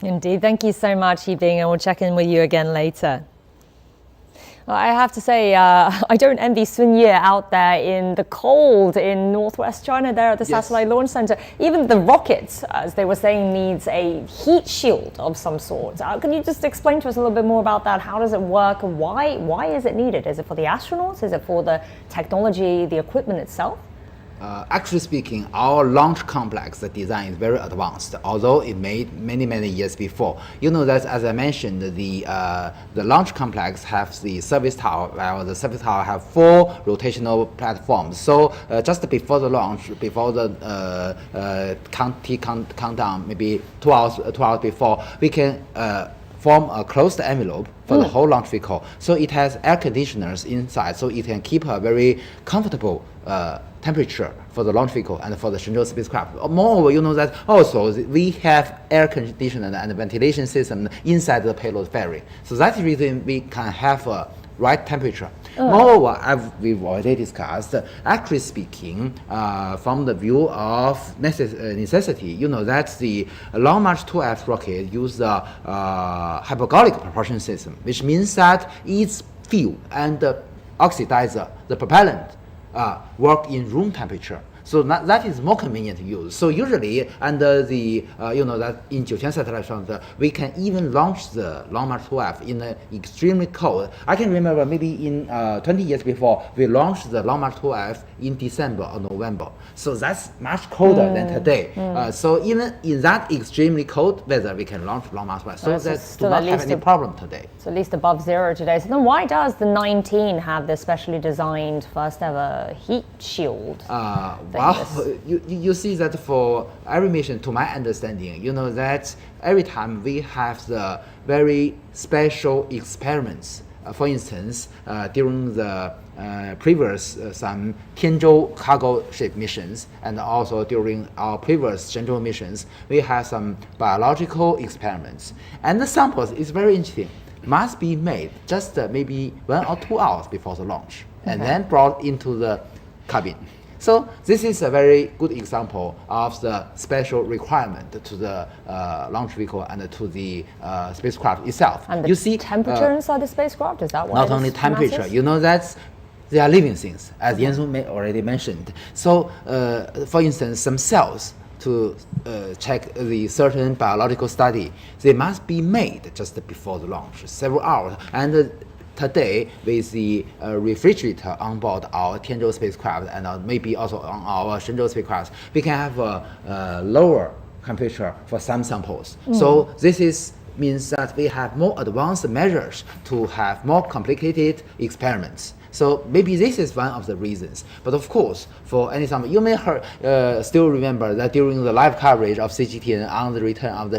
B: Indeed. Thank you so much, Yibing, and we'll check in with you again later. Well, I have to say, I don't envy Sun Ye out there in the cold in northwest China there at the Satellite Launch Center. Even the rockets, as they were saying, needs a heat shield of some sort. Can you just explain to us a little bit more about that? How does it work? Why is it needed? Is it for the astronauts? Is it for the technology, the equipment itself?
A: Actually speaking, our launch complex, the design is very advanced, although it made many years before. You know that, as I mentioned, the launch complex has the service tower, while the service tower have 4 rotational platforms. So just before the launch, before the countdown, maybe 2 hours before, we can form a closed envelope for the whole launch vehicle. So it has air conditioners inside, so it can keep a very comfortable temperature for the launch vehicle and for the Shenzhou spacecraft. Moreover, you know that also we have air conditioning and ventilation system inside the payload ferry. So that's the reason we can have a right temperature. Moreover, we've already discussed, actually speaking, from the view of necessity, you know that the Long March 2F rocket uses a hypergolic propulsion system, which means that its fuel and the oxidizer, the propellant, work in room temperature. So that is more convenient to use. So usually under the, that in Jiuquan satellite launch, we can even launch the Long March 2F in extremely cold. I can remember maybe in 20 years before, we launched the Long March 2F in December or November. So that's much colder than today. So even in that extremely cold weather, we can launch Long March 2F. So that do not have any problem today.
B: So at least above 0 today. So then why does the 19 have this specially designed first ever heat shield?
A: Well, you see that for every mission, to my understanding, you know that every time we have the very special experiments. For instance, during the previous some Tiangong cargo ship missions, and also during our previous Shenzhou missions, we have some biological experiments. And the samples is very interesting. Must be made just maybe 1 or 2 hours before the launch, and then brought into the cabin. So this is a very good example of the special requirement to the launch vehicle and to the spacecraft itself.
B: And you see temperature inside the spacecraft, is that why?
A: Not only temperature, matters? You know that they are living things, as Yansu already mentioned. So for instance, some cells to check the certain biological study, they must be made just before the launch, several hours. And today with the refrigerator on board our Tiangong spacecraft and maybe also on our Shenzhou spacecraft, we can have a lower temperature for some samples. So this means that we have more advanced measures to have more complicated experiments. So maybe this is one of the reasons. But of course, for any sample, you may still remember that during the live coverage of CGTN on the return of the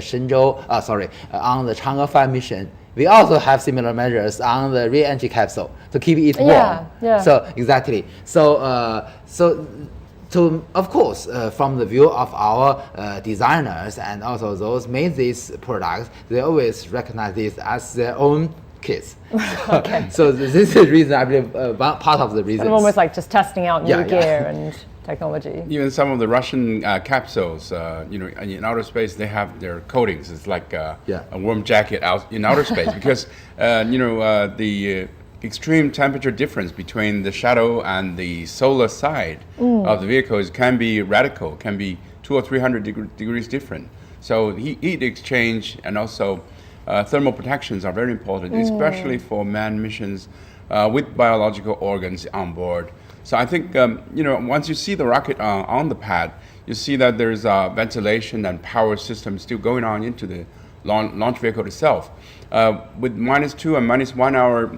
A: on the Chang'e 5 mission, we also have similar measures on the re-entry capsule to keep it warm.
B: Yeah.
A: So exactly. Of course, from the view of our designers and also those made these products, they always recognize this as their own kids.
B: Okay.
A: So this is the reason, I believe, one part of the reason.
B: Almost like just testing out new gear and technology.
C: Even some of the Russian capsules, in outer space, they have their coatings. It's like a warm jacket out in outer space because, the extreme temperature difference between the shadow and the solar side of the vehicles can be radical, can be 200 or 300 degrees different. So heat exchange and also thermal protections are very important, especially for manned missions with biological organs on board. So I think, once you see the rocket on the pad, you see that there's ventilation and power system still going on into the launch vehicle itself. With -2 and -1 hour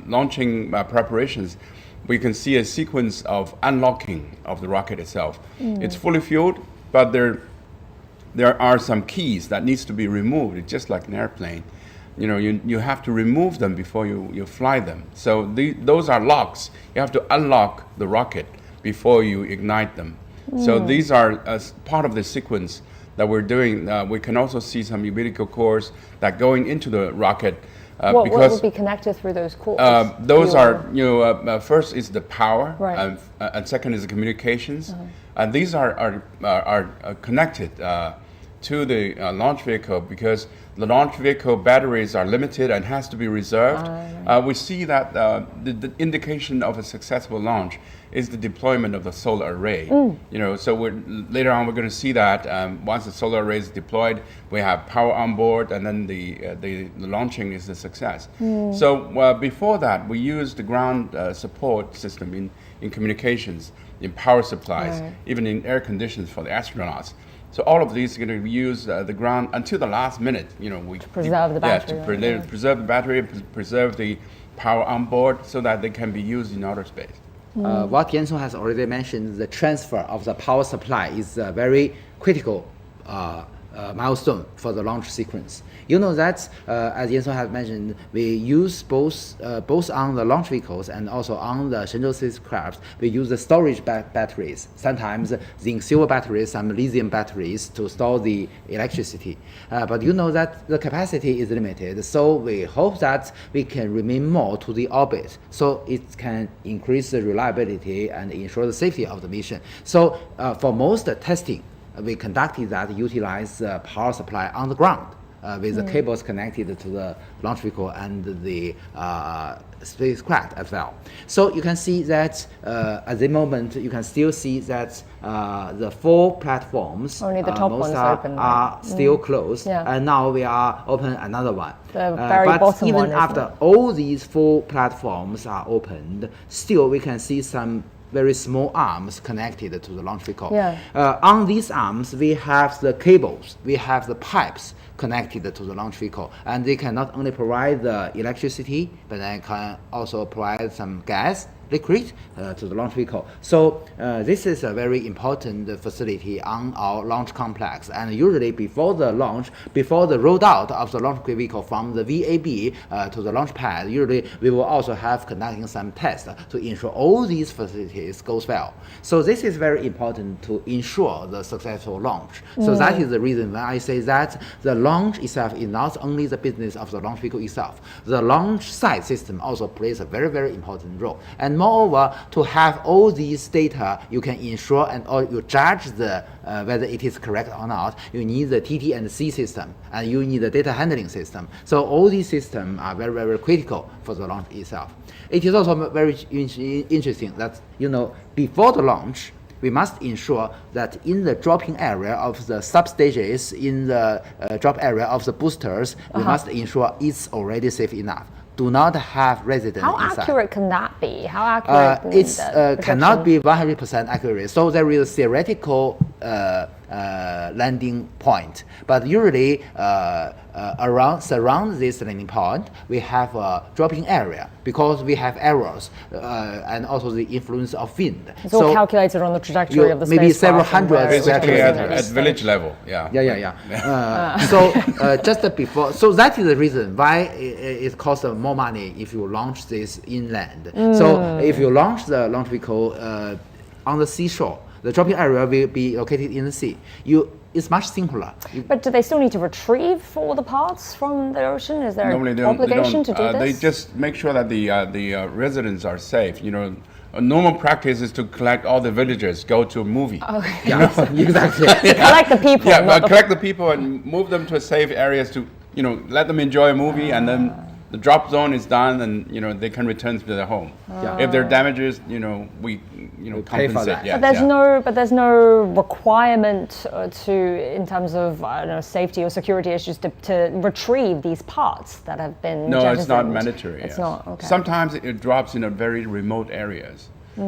C: launching preparations, we can see a sequence of unlocking of the rocket itself. It's fully fueled, but there are some keys that needs to be removed. It's just like an airplane. You have to remove them before you fly them. So those are locks. You have to unlock the rocket before you ignite them. So these are part of the sequence that we're doing. We can also see some umbilical cores that going into the rocket.
B: What would be connected through those cores?
C: Those are, first is the power,
B: right.
C: and second is the communications. And these are connected to the launch vehicle because the launch vehicle batteries are limited and has to be reserved. We see that the indication of a successful launch is the deployment of the solar array. So later on we're going to see that once the solar array is deployed, we have power on board, and then the launching is a success. So before that, we use the ground support system in communications, in power supplies, even in air conditions for the astronauts. So all of these are going to use the ground until the last minute. We
B: preserve the battery.
C: Preserve the battery, preserve the power on board, so that they can be used in outer space.
A: What Yansong has already mentioned, the transfer of the power supply is a very critical milestone for the launch sequence. You know that, as Yansong has mentioned, we use both on the launch vehicles and also on the Shenzhou spacecraft, we use the storage batteries, sometimes zinc silver batteries, some lithium batteries to store the electricity. But you know that the capacity is limited, so we hope that we can remain more to the orbit, so it can increase the reliability and ensure the safety of the mission. So for most testing, we conducted that utilize power supply on the ground with the cables connected to the launch vehicle and the spacecraft as well. So you can see that at the moment you can still see that the 4 platforms,
B: only the top ones
A: are still closed, and now we are open another one.
B: The very
A: but
B: bottom
A: even
B: one,
A: after all these 4 platforms are opened, still we can see some very small arms connected to the launch vehicle. On these arms, we have the cables, we have the pipes connected to the launch vehicle, and they can not only provide the electricity, but they can also provide some gas, liquid to the launch vehicle. So this is a very important facility on our launch complex, and usually before the launch, before the rollout of the launch vehicle from the VAB to the launch pad, usually we will also have conducting some tests to ensure all these facilities goes well. So this is very important to ensure the successful launch. So that is the reason when I say that the launch itself is not only the business of the launch vehicle itself, the launch site system also plays a very, very important role. And moreover, to have all these data, you can ensure or you judge whether it is correct or not. You need the TT and C system, and you need the data handling system. So all these systems are very, very critical for the launch itself. It is also very interesting that, before the launch, we must ensure that in the dropping area of the substages, in the drop area of the boosters, we must ensure it's already safe enough. do not have residents
B: How
A: inside.
B: accurate can that be? How accurate?
A: It's cannot be 100% accurate. So there is a theoretical landing point, but usually surround this landing point, we have a dropping area because we have errors and also the influence of wind.
B: It's all calculated on the trajectory of the spacecraft.
A: Maybe several hundred
C: basically at village level.
A: So just before, so that is the reason why it costs more money if you launch this inland. So if you launch the launch vehicle on the seashore, the dropping area will be located in the sea. It's much simpler.
B: But do they still need to retrieve all the parts from the ocean? Is there an obligation to do this?
C: They just make sure that the residents are safe. You know, a normal practice is to collect all the villagers, go to a movie.
A: Exactly.
B: Collect the people.
C: Collect the people and move them to safe areas to, let them enjoy a movie, and then the drop zone is done, and they can return to their home. If there are damages, we compensate.
A: For that.
B: But there's no requirement in terms of safety or security issues to retrieve these parts that have been
C: No,
B: jettisoned.
C: it's not mandatory.
B: It's not. Okay.
C: Sometimes it drops in a very remote areas.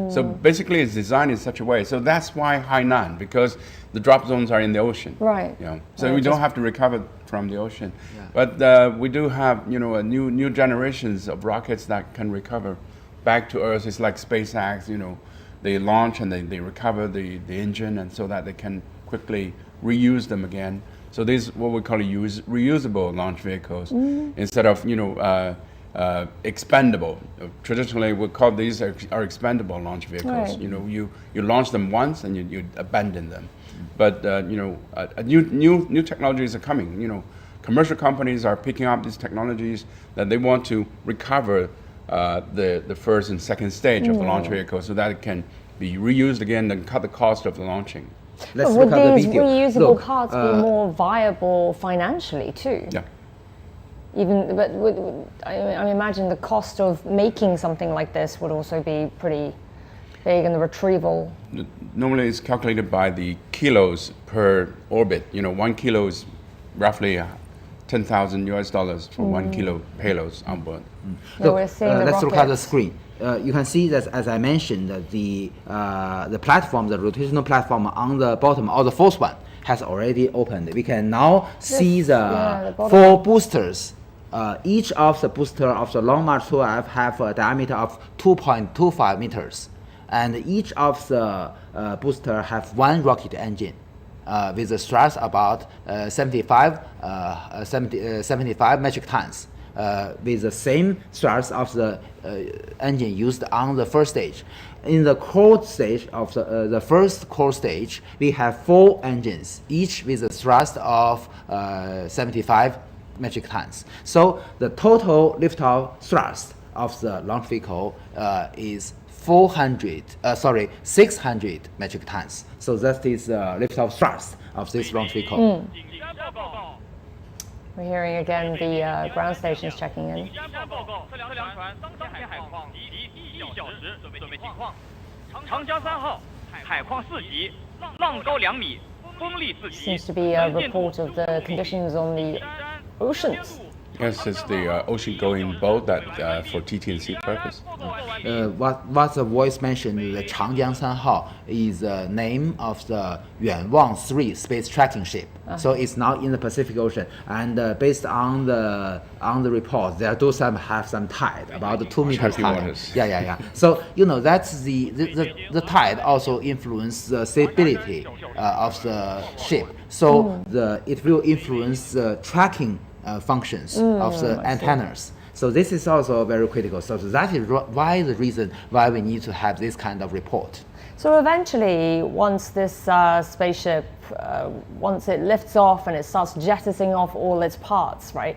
C: So basically, it's designed in such a way. So that's why Hainan, because the drop zones are in the ocean.
B: Right.
C: So we don't have to recover from the ocean. But we do have, a new generations of rockets that can recover back to Earth. It's like SpaceX. They launch and they recover the engine, and so that they can quickly reuse them again. So these what we call reusable launch vehicles instead of expendable. Traditionally, we call these are expendable launch vehicles.
B: Right.
C: You launch them once and you abandon them. But new technologies are coming. Commercial companies are picking up these technologies that they want to recover the first and second stage of the launch vehicle, so that it can be reused again and cut the cost of the launching.
B: Would these reusable parts be more viable financially too?
C: Yeah.
B: I imagine the cost of making something like this would also be pretty big, and the retrieval.
C: Normally, it's calculated by the kilos per orbit. 1 kilo is roughly $10,000 for 1 kilo payloads on board.
B: So let's
A: look at the screen. You can see that, as I mentioned, the platform, the rotational platform on the bottom, or the fourth one, has already opened. We can now see the 4 boosters. Each of the booster of the Long March 2F have a diameter of 2.25 meters, and each of the booster have 1 rocket engine with a thrust about 75 metric tons, with the same thrust of the engine used on the first stage. In the core stage of the first core stage, we have 4 engines, each with a thrust of 75 metric tons. So the total liftoff thrust of the launch vehicle is 600 metric tons. So that is liftoff thrust of this launch vehicle.
B: We're hearing again the ground stations checking in. Seems to be a report of the conditions on the oceans.
C: Yes, it's the ocean-going boat that for TT&C purpose.
A: What the voice mentioned, the Changjiang 3号 is the name of the Yuanwang 3 space tracking ship. So it's now in the Pacific Ocean, and based on the report, there do have some tide, about 2 meters high. So that's the tide also influence the stability of the ship. So it will influence the tracking functions of the antennas. So this is also very critical. So that is the reason why we need to have this kind of report.
B: So eventually, once this spaceship, once it lifts off and it starts jettisoning off all its parts, right,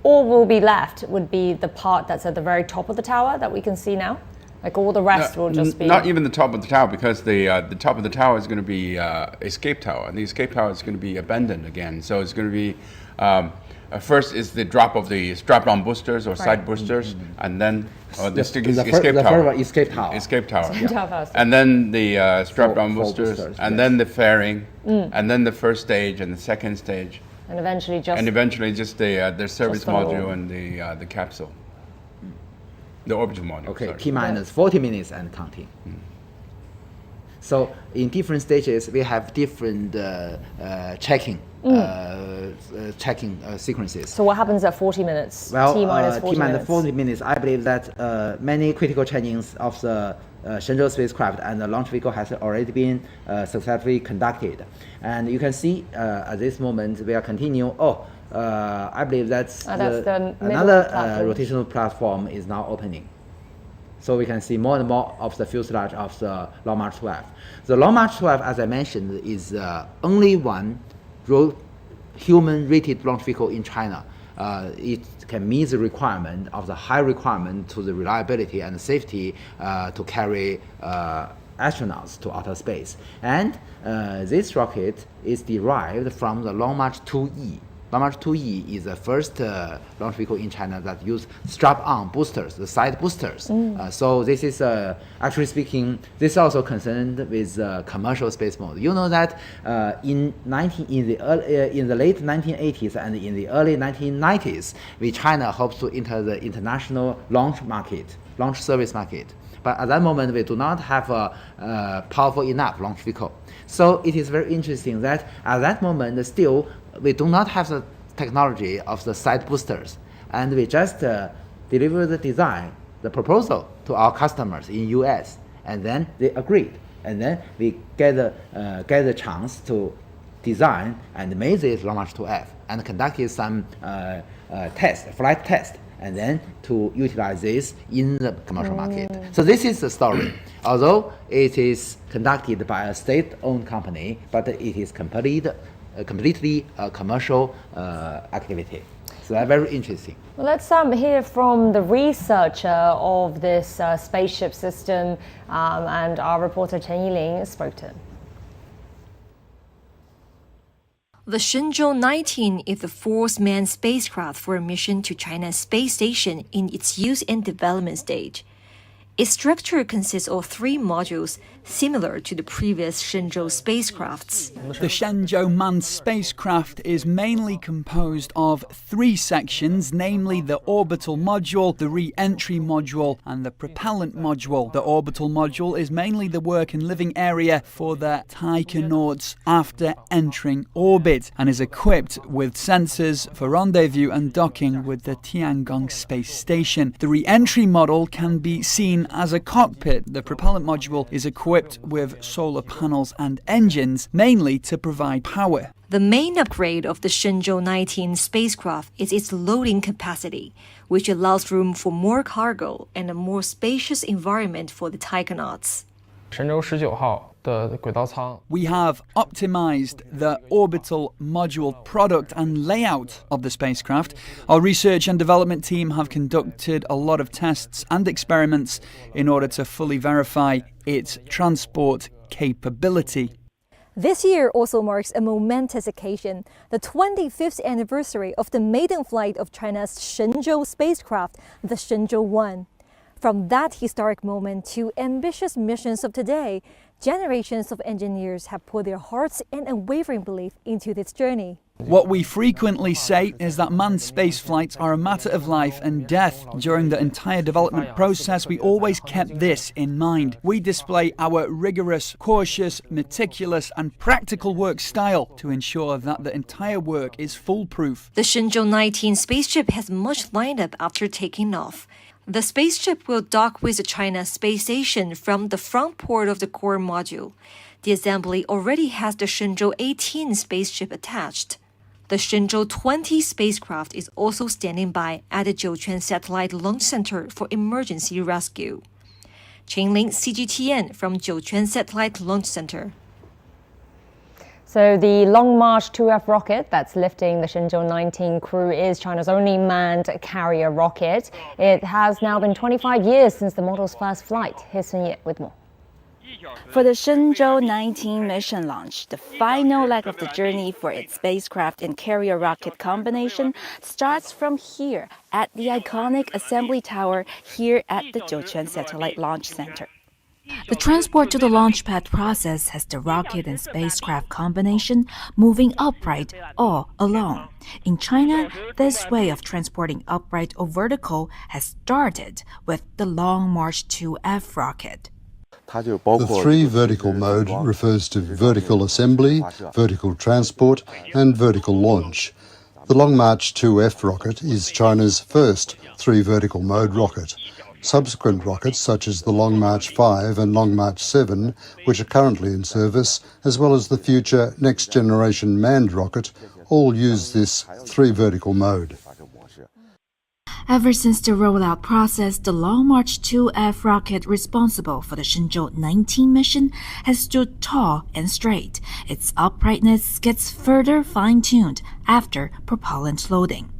B: all will be left would be the part that's at the very top of the tower that we can see now? Like all the rest will just be...
C: Not even the top of the tower, because the top of the tower is going to be escape tower, and the escape tower is going to be abandoned again. So it's going to be... first is the drop of the strap-on boosters or side boosters, and then the escape tower. Escape tower. And then the strap-on boosters, and then the fairing, and then the first stage and the second stage.
B: And eventually just...
C: And eventually just the service module and the capsule. The orbital module.
A: Okay,
C: sorry.
A: T minus 40 minutes and counting. So in different stages, we have different checking sequences.
B: So what happens at 40 minutes?
A: Well,
B: T minus 40
A: T minus
B: minutes.
A: 40 minutes, I believe that many critical trainings of the Shenzhou spacecraft and the launch vehicle has already been successfully conducted. And you can see at this moment, we are continuing. I believe that's another rotational platform is now opening. So we can see more and more of the fuselage of the Long March 12. The Long March 12, as I mentioned, is only one human-rated launch vehicle in China. It can meet the requirement of the high requirement to the reliability and safety to carry astronauts to outer space. And this rocket is derived from the Long March 2E. Long March 2E is the first launch vehicle in China that use strap-on boosters, the side boosters. So this is, actually speaking, this is also concerned with commercial space mode. You know that in the late 1980s and in the early 1990s, China hopes to enter the international launch market, launch service market. But at that moment, we do not have a powerful enough launch vehicle. So it is very interesting that at that moment, still, we do not have the technology of the side boosters. And we just deliver the design, the proposal to our customers in US. And then they agreed. And then we get the chance to design and make this Long March 2F and conducted some flight test, and then to utilize this in the commercial market. So this is the story. Although it is conducted by a state-owned company, but it is completely commercial activity. So that's very interesting.
B: Well, let's hear from the researcher of this spaceship system, and our reporter Chen Yiling spoke to him.
M: The Shenzhou 19 is the fourth manned spacecraft for a mission to China's space station in its use and development stage. Its structure consists of 3 modules, similar to the previous Shenzhou spacecrafts.
N: The Shenzhou manned spacecraft is mainly composed of 3 sections, namely the orbital module, the re-entry module, and the propellant module. The orbital module is mainly the work and living area for the taikonauts after entering orbit, and is equipped with sensors for rendezvous and docking with the Tiangong space station. The re-entry model can be seen as a cockpit. The propellant module is equipped with solar panels and engines, mainly to provide power.
M: The main upgrade of the Shenzhou 19 spacecraft is its loading capacity, which allows room for more cargo and a more spacious environment for the taikonauts.
N: We have optimized the orbital module product and layout of the spacecraft. Our research and development team have conducted a lot of tests and experiments in order to fully verify its transport capability.
O: This year also marks a momentous occasion, the 25th anniversary of the maiden flight of China's Shenzhou spacecraft, the Shenzhou 1. From that historic moment to ambitious missions of today, generations of engineers have put their hearts and unwavering belief into this journey.
N: What we frequently say is that manned space flights are a matter of life and death. During the entire development process, we always kept this in mind. We display our rigorous, cautious, meticulous, and practical work style to ensure that the entire work is foolproof.
M: The Shenzhou 19 spaceship has much lined up after taking off. The spaceship will dock with the China space station from the front port of the core module. The assembly already has the Shenzhou 18 spaceship attached. The Shenzhou 20 spacecraft is also standing by at the Jiuquan Satellite Launch Center for emergency rescue. Qingling, CGTN from Jiuquan Satellite Launch Center.
B: So the Long March 2F rocket that's lifting the Shenzhou 19 crew is China's only manned carrier rocket. It has now been 25 years since the model's first flight. Here's Sun Ye with more.
D: For the Shenzhou 19 mission launch, the final leg of the journey for its spacecraft and carrier rocket combination starts from here at the iconic assembly tower here at the Jiuquan Satellite Launch Center. The transport to the launch pad process has the rocket and spacecraft combination moving upright or along. In China, this way of transporting upright or vertical has started with the Long March 2F rocket.
E: The three vertical mode refers to vertical assembly, vertical transport, and vertical launch. The Long March 2F rocket is China's first three vertical mode rocket. Subsequent rockets such as the Long March 5 and Long March 7, which are currently in service, as well as the future next generation manned rocket, all use this three vertical mode.
D: Ever since the rollout process, the Long March 2F rocket responsible for the Shenzhou 19 mission has stood tall and straight. Its uprightness gets further fine-tuned after propellant loading.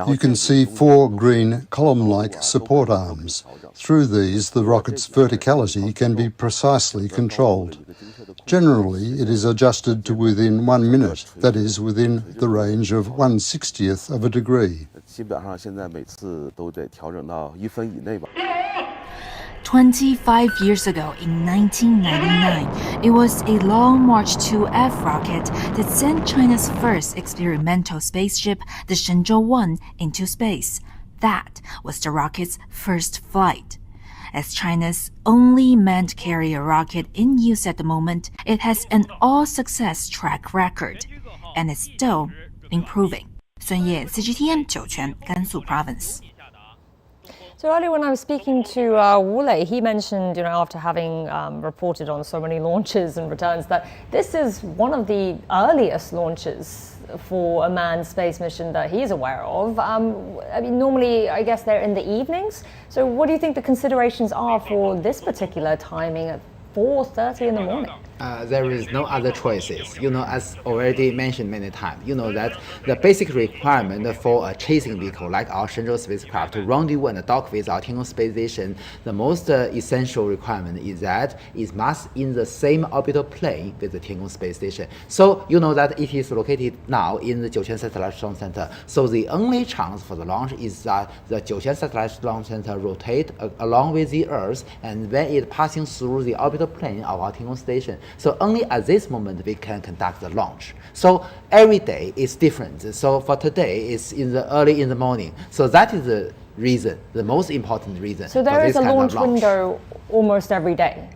E: You can see four green column-like support arms. Through these, the rocket's verticality can be precisely controlled. Generally, it is adjusted to within 1 minute, that is, within the range of 1/60th of a degree.
D: 25 years ago, in 1999, it was a Long March 2F rocket that sent China's first experimental spaceship, the Shenzhou 1, into space. That was the rocket's first flight. As China's only manned carrier rocket in use at the moment, it has an all-success track record, and is still improving. 孙烨 CGTN 酒泉甘肃 Province.
B: So earlier when I was speaking to Wu Lei, he mentioned, after having reported on so many launches and returns, that this is one of the earliest launches for a manned space mission that he's aware of. Normally, I guess they're in the evenings. So what do you think the considerations are for this particular timing at 4:30 in the morning?
A: There is no other choices. As already mentioned many times, that the basic requirement for a chasing vehicle like our Shenzhou spacecraft to rendezvous and dock with our Tiangong space station, the most essential requirement is that it must in the same orbital plane with the Tiangong space station. So that it is located now in the Jiuquan Satellite Launch Center. So the only chance for the launch is that the Jiuquan Satellite Launch Center rotate along with the Earth, and when it passing through the orbital plane of our Tiangong station. So only at this moment we can conduct the launch. So every day is different. So for today, it's early in the morning. So that is the reason, the most important reason.
B: So there is a launch window almost every day.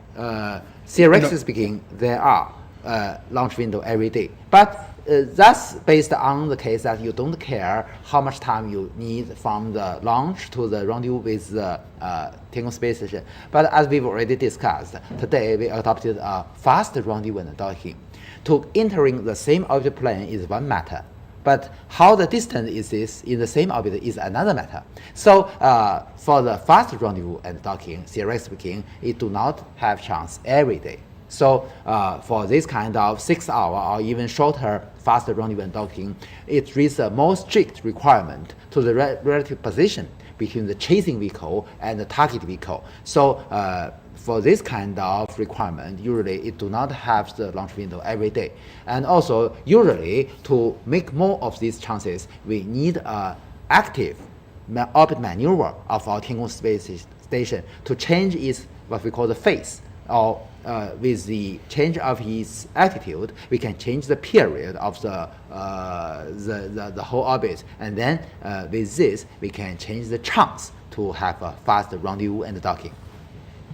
A: Theoretically speaking, there are launch window every day, but that's based on the case that you don't care how much time you need from the launch to the rendezvous with the Tiangong space station. But as we've already discussed, today we adopted a fast rendezvous and docking. To entering the same orbit plane is one matter, but how the distance is this in the same orbit is another matter. So for the fast rendezvous and docking, theoretically speaking, it do not have chance every day. So for this kind of 6-hour or even shorter fast rendezvous and docking, it is a more strict requirement to the relative position between the chasing vehicle and the target vehicle. So for this kind of requirement, usually it do not have the launch window every day. And also, usually to make more of these chances, we need active orbit maneuver of our Tiangong space station to change its what we call the phase, or with the change of its altitude, we can change the period of the whole orbit, and then with this, we can change the chance to have a fast rendezvous and docking.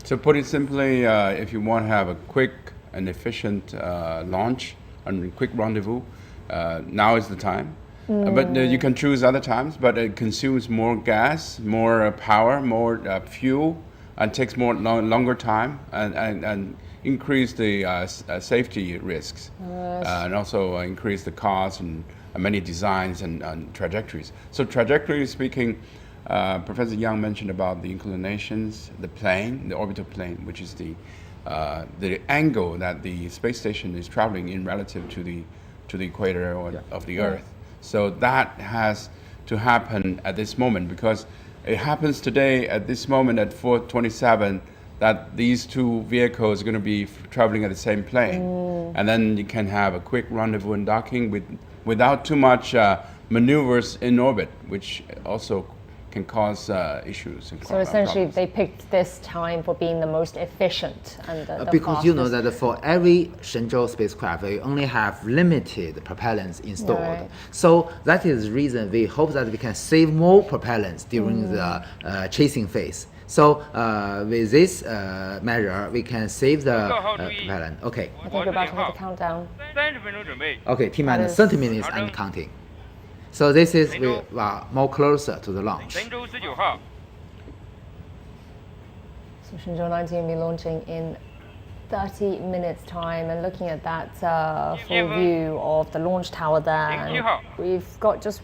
C: So put it simply, if you want to have a quick and efficient launch and quick rendezvous, now is the time. But you can choose other times, but it consumes more gas, more power, more fuel, and takes longer time, and increase the safety risks, and also increase the cost and many designs and trajectories. So trajectory speaking, Professor Yang mentioned about the inclinations, the plane, the orbital plane, which is the angle that the space station is traveling in relative to the equator of the Earth. So that has to happen at this moment, because it happens today at this moment at 4:27 that these two vehicles are going to be traveling at the same plane. And then you can have a quick rendezvous and docking without too much maneuvers in orbit, which also can cause issues.
B: So essentially, they picked this time for being the most efficient and the
A: because
B: fastest.
A: you know that for every Shenzhou spacecraft, we only have limited propellants installed.
B: Right.
A: So that is the reason we hope that we can save more propellants during the chasing phase. So with this measure, we can save the propellant. Okay.
B: I think we're about to hit the countdown.
A: Okay, T minus 30 minutes and counting. So this is we are more closer to the launch.
B: So Shenzhou 19 will be launching in 30 minutes time, and looking at that full view of the launch tower there, and we've got just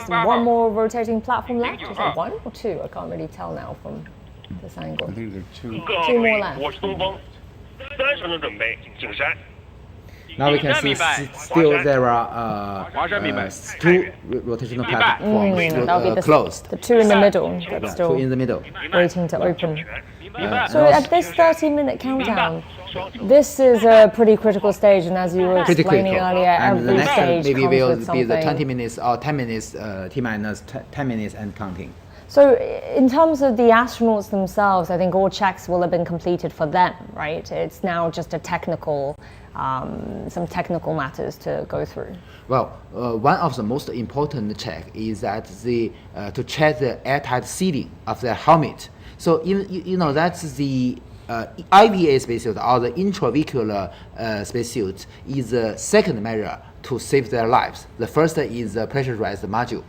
B: one more rotating platform left. Is it one or two? I can't really tell now from this angle.
C: I think there are two.
B: Two more left.
A: Now we can see still there are two rotational platforms closed.
B: The two in the middle that's still
A: two in the middle.
B: waiting to open. So at this 30-minute countdown, this is a pretty critical stage, and as you were explaining earlier,
A: and the
B: every
A: next
B: stage
A: maybe
B: comes
A: will
B: with
A: be
B: something.
A: the 20 minutes or 10 minutes, T minus 10 minutes and counting.
B: So in terms of the astronauts themselves, I think all checks will have been completed for them, right? It's now just a technical, some technical matters to go through.
A: Well, one of the most important check is that to check the airtight sealing of the helmet. So you know that's the IVA spacesuit or the intravehicular spacesuit is the second measure to save their lives. The first is the pressurized module.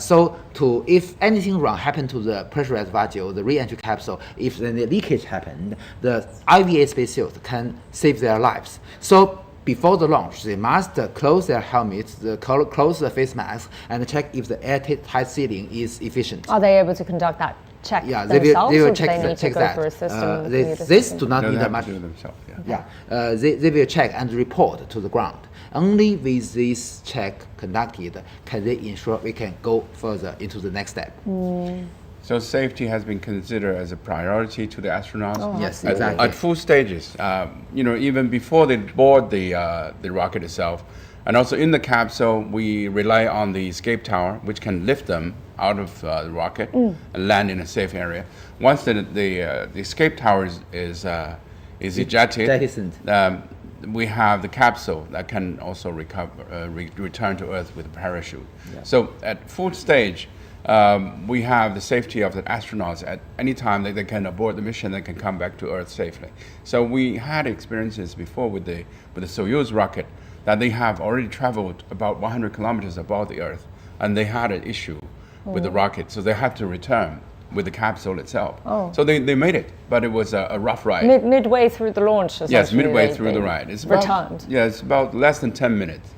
A: So if anything wrong happened to the pressurized module, the re-entry capsule, if any leakage happened, the IVA spacesuit can save their lives. So before the launch, they must close their helmets, close the face mask, and check if the airtight sealing is efficient.
B: Are they able to conduct that check
A: Yeah,
B: themselves,
A: they will
B: or do
A: check
B: they need to go
A: that.
B: through a system?
A: This do not need much.
C: Do themselves.
A: Yeah, they will check and report to the ground. Only with this check conducted can they ensure we can go further into the next step.
C: So safety has been considered as a priority to the astronauts.
B: Oh,
A: yes,
C: At-
A: exactly.
C: At full stages, even before they board the rocket itself, and also in the capsule, we rely on the escape tower, which can lift them out of the rocket and land in a safe area. Once the escape tower is ejected,
A: Jettisoned.
C: we have the capsule that can also return to Earth with a parachute.
A: Yeah.
C: So at full stage, we have the safety of the astronauts. At any time they can abort the mission, they can come back to Earth safely. So we had experiences before with the Soyuz rocket that they have already traveled about 100 kilometers above the Earth, and they had an issue with the rocket, so they had to return with the capsule itself.
B: Oh.
C: So they made it, but it was a rough ride.
B: Midway through the launch,
C: Yes,
B: essentially,
C: midway through the ride. It's
B: returned.
C: about, it's about less than 10 minutes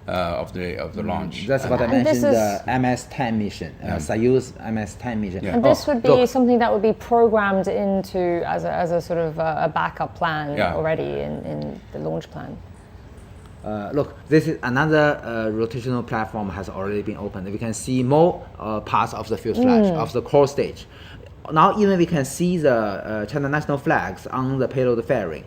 C: of the launch.
A: That's what I
B: And this
A: mentioned,
B: is-
A: the MS-10 mission, Soyuz MS-10 mission.
C: Yeah.
B: And this would be
A: look,
B: something that would be programmed into as a sort of a backup plan already in the launch plan.
A: Look, this is another rotational platform has already been opened. We can see more parts of the fuselage of the core stage. Now even we can see the China national flags on the payload fairing.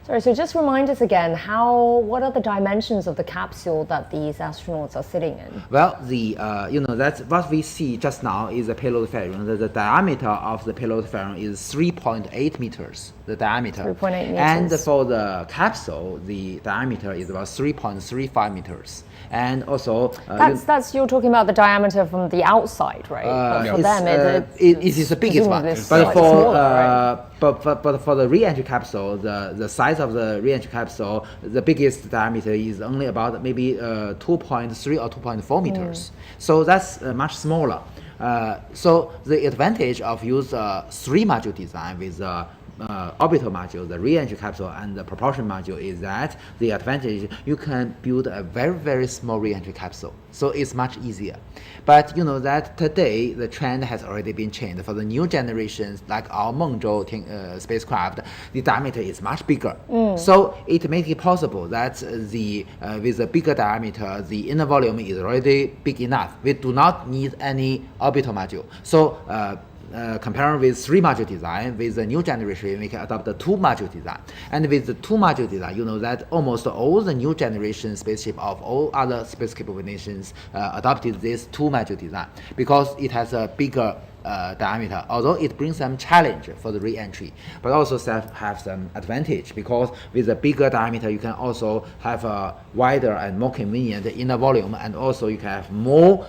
B: Sorry, so just remind us again, what are the dimensions of the capsule that these astronauts are sitting in?
A: Well, that's what we see just now is the payload fairing. The diameter of the payload fairing is 3.8 meters. The diameter.
B: 3.8 meters.
A: And for the capsule, the diameter is about 3.35 meters. And also,
B: That's you're talking about the diameter from the outside, right? But for them,
A: it is the biggest one.
B: presumably
A: But
B: smaller, right?
A: but for the re-entry capsule, the size of the re-entry capsule, the biggest diameter is only about maybe 2.3 or 2.4 meters. So that's much smaller. So the advantage of use 3-module design with orbital module, the re-entry capsule, and the propulsion module is that the advantage you can build a very, very small re-entry capsule. So it's much easier. But you know that today the trend has already been changed. For the new generations, like our Mengzhou spacecraft, the diameter is much bigger. So it makes it possible that with a bigger diameter, the inner volume is already big enough. We do not need any orbital module. So comparing with 3-module design, with the new generation, we can adopt the 2-module design. And with the 2-module design, you know that almost all the new generation spaceship of all other space capable nations adopted this 2-module design because it has a bigger diameter, although it brings some challenge for the re-entry, but also have some advantage because with a bigger diameter you can also have a wider and more convenient inner volume, and also you can have more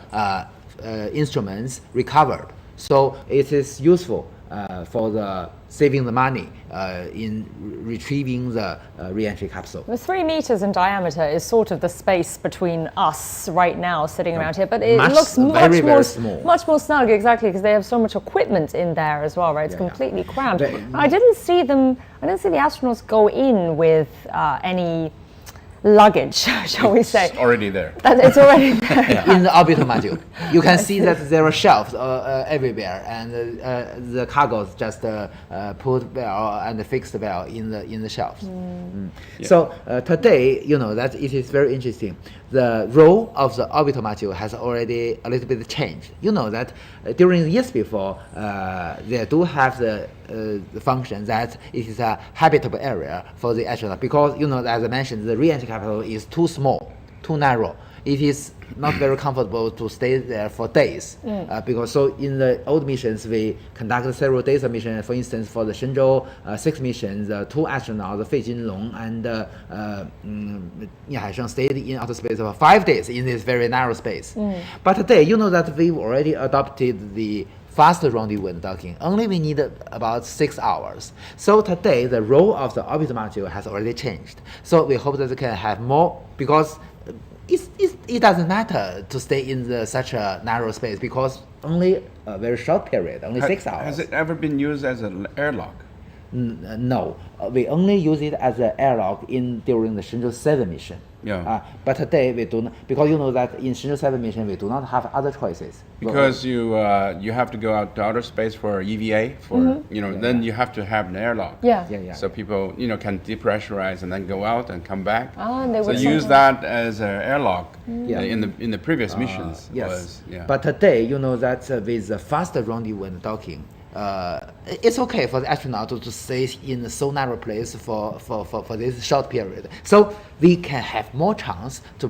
A: instruments recovered. So it is useful for the saving the money in retrieving the re-entry capsule.
B: The 3 meters in diameter is sort of the space between us right now sitting around here, but it looks
A: very small.
B: Much more snug, exactly, because they have so much equipment in there as well, right? It's completely crammed. I didn't see the astronauts go in with any luggage, shall we say.
C: It's already there.
B: It's already there.
A: In the orbital module. You can see that there are shelves everywhere, and the cargoes just put well and fixed well in the shelves.
C: Yeah.
A: So today, you know that it is very interesting. The role of the orbital module has already a little bit changed. You know that during the years before, they do have the function that it is a habitable area for the astronaut because, you know, as I mentioned, the re-entry capsule is too small, too narrow. It is not very comfortable to stay there for days because so in the old missions we conducted several days of mission. For instance, for the Shenzhou 6 mission, the 2 astronauts, Fei Jinlong and Ye Haisheng, stayed in outer space for 5 days in this very narrow space. But today, you know that we've already adopted the faster rendezvous and docking. Only we need about 6 hours. So today, the role of the orbital module has already changed. So we hope that we can have more, because it doesn't matter to stay in such a narrow space because only a very short period, only 6 hours.
C: Has it ever been used as an airlock?
A: No, we only use it as an airlock during the Shenzhou 7 mission.
C: Yeah.
A: But today we do not, because you know that in Shenzhou 7 mission we do not have other choices.
C: Because you have to go out to outer space for EVA, then you have to have an airlock.
B: Yeah.
C: So people can depressurize and then go out and come back.
B: And they
C: so use that as an airlock in the previous missions.
A: Yes. But today, you know that with the faster rendezvous and docking, it's okay for the astronaut to stay in a so narrow place for this short period. So we can have more chance to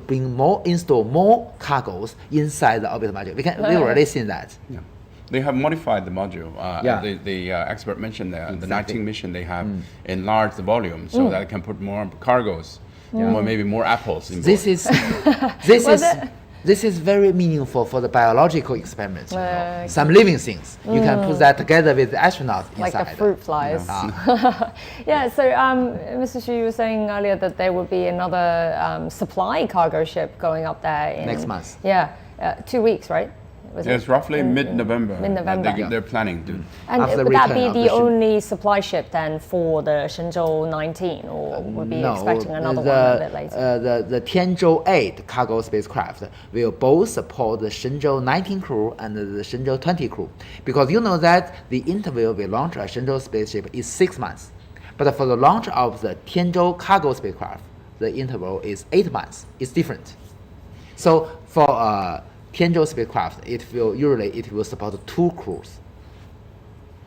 A: install more cargoes inside the orbital module. We've already seen that.
C: Yeah. They have modified the module. The expert mentioned that the 19 mission they have enlarged the volume so that it can put more cargoes, maybe more apples in board.
A: This is very meaningful for the biological experiments. Some living things. You can put that together with the astronauts inside.
B: Like the fruit flies. Yeah, so Mr. Xu, you were saying earlier that there will be another supply cargo ship going up there
A: next month.
B: Yeah, 2 weeks, right?
C: It's roughly mid-November. They're planning to.
B: And would that be the only supply ship then for the Shenzhou 19, or would be expecting another one a bit later?
A: The Tiangong 8 cargo spacecraft will both support the Shenzhou 19 crew and the Shenzhou 20 crew, because you know that the interval we launch a Shenzhou spaceship is 6 months, but for the launch of the Tiangong cargo spacecraft, the interval is 8 months. It's different. So for Tiangong spacecraft, it will support 2 crews.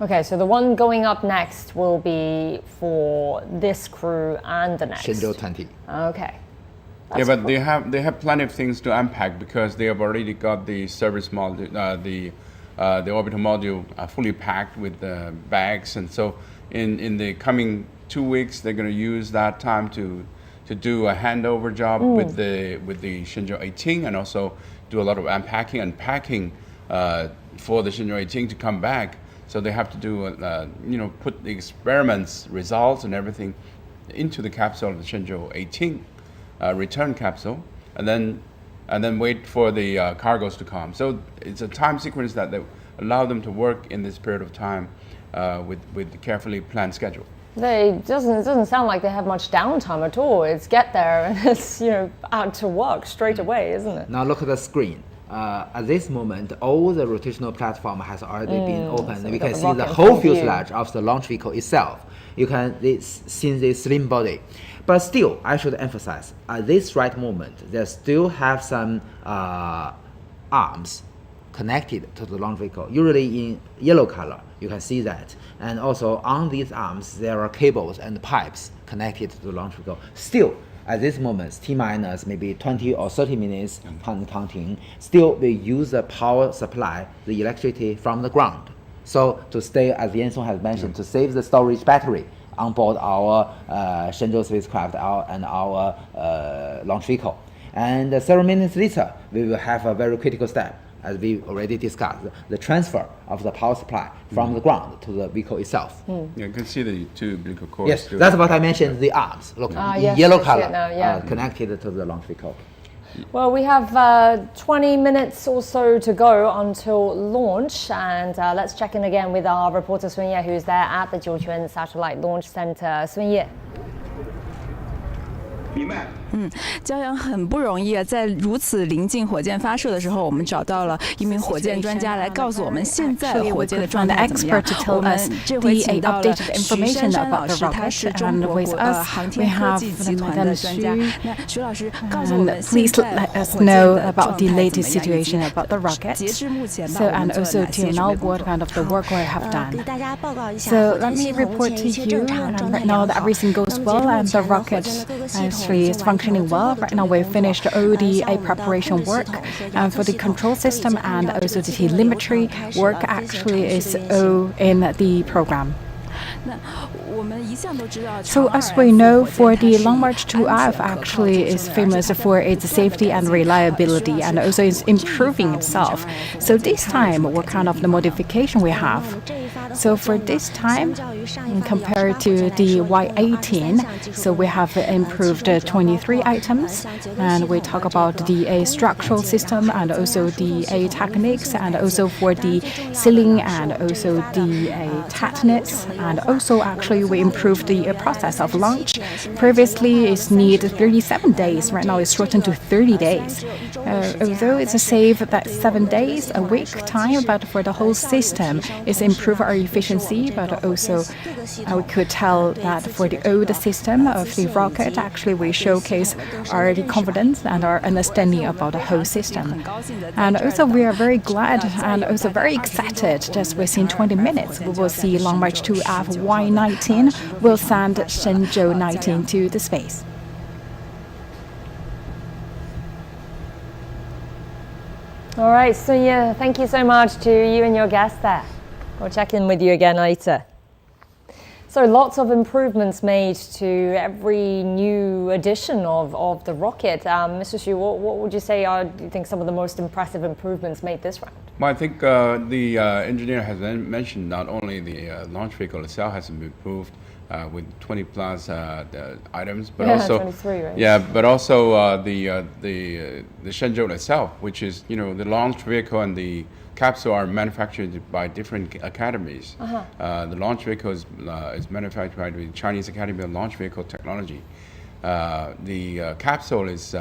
B: Okay, so the one going up next will be for this crew and the next.
A: Shenzhou 20.
B: Okay.
C: But they have plenty of things to unpack because they have already got the service module, the orbital module fully packed with the bags, and so in the coming 2 weeks they're going to use that time to do a handover job with the Shenzhou 18, and also do a lot of unpacking and packing for the Shenzhou 18 to come back. So they have to do, put the experiments, results, and everything into the capsule of the Shenzhou 18 return capsule, and then wait for the cargoes to come. So it's a time sequence that allow them to work in this period of time with a carefully planned schedule.
B: It doesn't sound like they have much downtime at all. It's get there and it's out to work straight away, isn't it?
A: Now look at the screen. At this moment, all the rotational platform has already been opened.
B: So
A: we can see the whole fuselage of the launch vehicle itself. You can see the slim body. But still, I should emphasize, at this right moment, they still have some arms connected to the launch vehicle, usually in yellow color. You can see that. And also on these arms, there are cables and pipes connected to the launch vehicle. Still, at this moment, T-minus maybe 20 or 30 minutes counting, still we use the power supply, the electricity from the ground. So to stay, as Yansong has mentioned, to save the storage battery on board our Shenzhou spacecraft and our launch vehicle. And several minutes later, we will have a very critical step, as we already discussed, the transfer of the power supply from the ground to the vehicle itself.
C: Yeah, you can see the two umbilical cords.
A: Yes, that's what I mentioned, the arms. Look,
B: yes,
A: yellow
B: I see it
A: color,
B: now, yeah.
A: connected to the launch vehicle.
B: Well, we have 20 minutes or so to go until launch, and let's check in again with our reporter Sun Ye, who's there at the Jiuquan Satellite Launch Center. Sun Ye.
U: 骄阳很不容易啊，在如此临近火箭发射的时候，我们找到了一名火箭专家来告诉我们现在火箭的状态怎么样。我们这回请到了徐珊珊老师，他是中国航天科技集团的专家。那徐老师告诉我们现在火箭的状态怎么样？截至目前吧，我们做了哪些准备工作？给大家报告一下，
F: So let me report to you right now that everything goes well and the rocket actually is functioning well. Right now we finished ODA preparation work and for the control system and also the telemetry work actually is all in the program. So as we know, for the Long March 2F actually is famous for its safety and reliability and also is improving itself. So this time, what kind of the modification we have? So for this time, compared to the Y18, so we have improved 23 items, and we talk about the structural system and also the techniques, and also for the sealing and also the tetanus, and also actually we improved the process of launch. Previously it needed 37 days, right now it's shortened to 30 days. Although it's a save that 7 days a week time, but for the whole system it's improve our efficiency, but also we could tell that for the old system of the rocket, actually we showcase our confidence and our understanding about the whole system. And also we are very glad and also very excited that within 20 minutes we will see Long March 2F Y19 will send Shenzhou 19 to the space.
B: All right, so yeah, thank you so much to you and your guests there. We'll check in with you again later. So lots of improvements made to every new edition of the rocket. Mr. Xu, what would you say are, do you think, some of the most impressive improvements made this round?
C: Well, I think the engineer has mentioned not only the launch vehicle itself has been improved with 20 plus items, but also
B: 23, right?
C: Yeah, but also the Shenzhou itself, which is the launch vehicle and the capsule are manufactured by different academies. The launch vehicle is manufactured by the Chinese Academy of Launch Vehicle Technology. The capsule is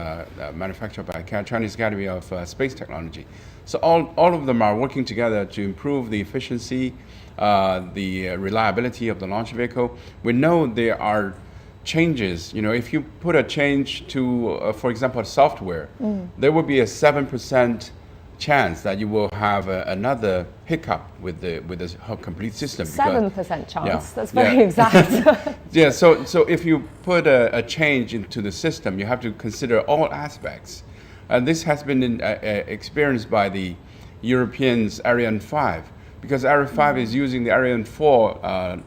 C: manufactured by Chinese Academy of Space Technology. So all of them are working together to improve the efficiency, the reliability of the launch vehicle. We know there are changes. If you put a change to, for example, software, there will be a 7% chance that you will have another hiccup with the complete system.
B: 7% chance.
C: Yeah,
B: That's very exact.
C: Yeah. So if you put a change into the system, you have to consider all aspects, and this has been experienced by the Europeans Ariane 5, because Ariane 5 is using the Ariane 4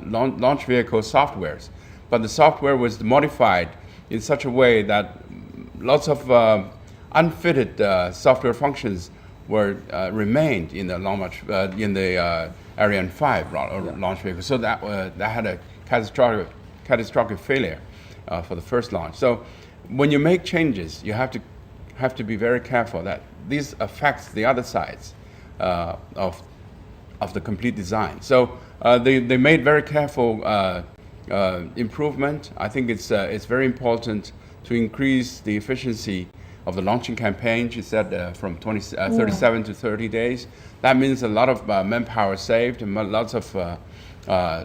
C: launch vehicle softwares, but the software was modified in such a way that lots of unfitted software functions were remained in the Ariane 5 launch vehicle. So that had a catastrophic failure for the first launch. So when you make changes, you have to be very careful that this affects the other sides of the complete design. So they made very careful improvement. I think it's very important to increase the efficiency of the launching campaign. She said from 37 to 30 days. That means a lot of manpower saved, and lots of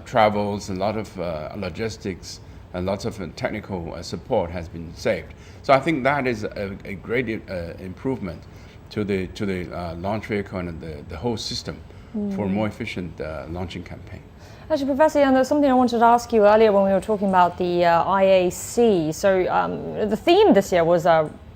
C: travels, and a lot of logistics, and lots of technical support has been saved. So I think that is a great improvement. to the launch vehicle and the whole system for a more efficient launching campaign.
B: Actually, Professor Yang, there's something I wanted to ask you earlier when we were talking about the IAC. So the theme this year was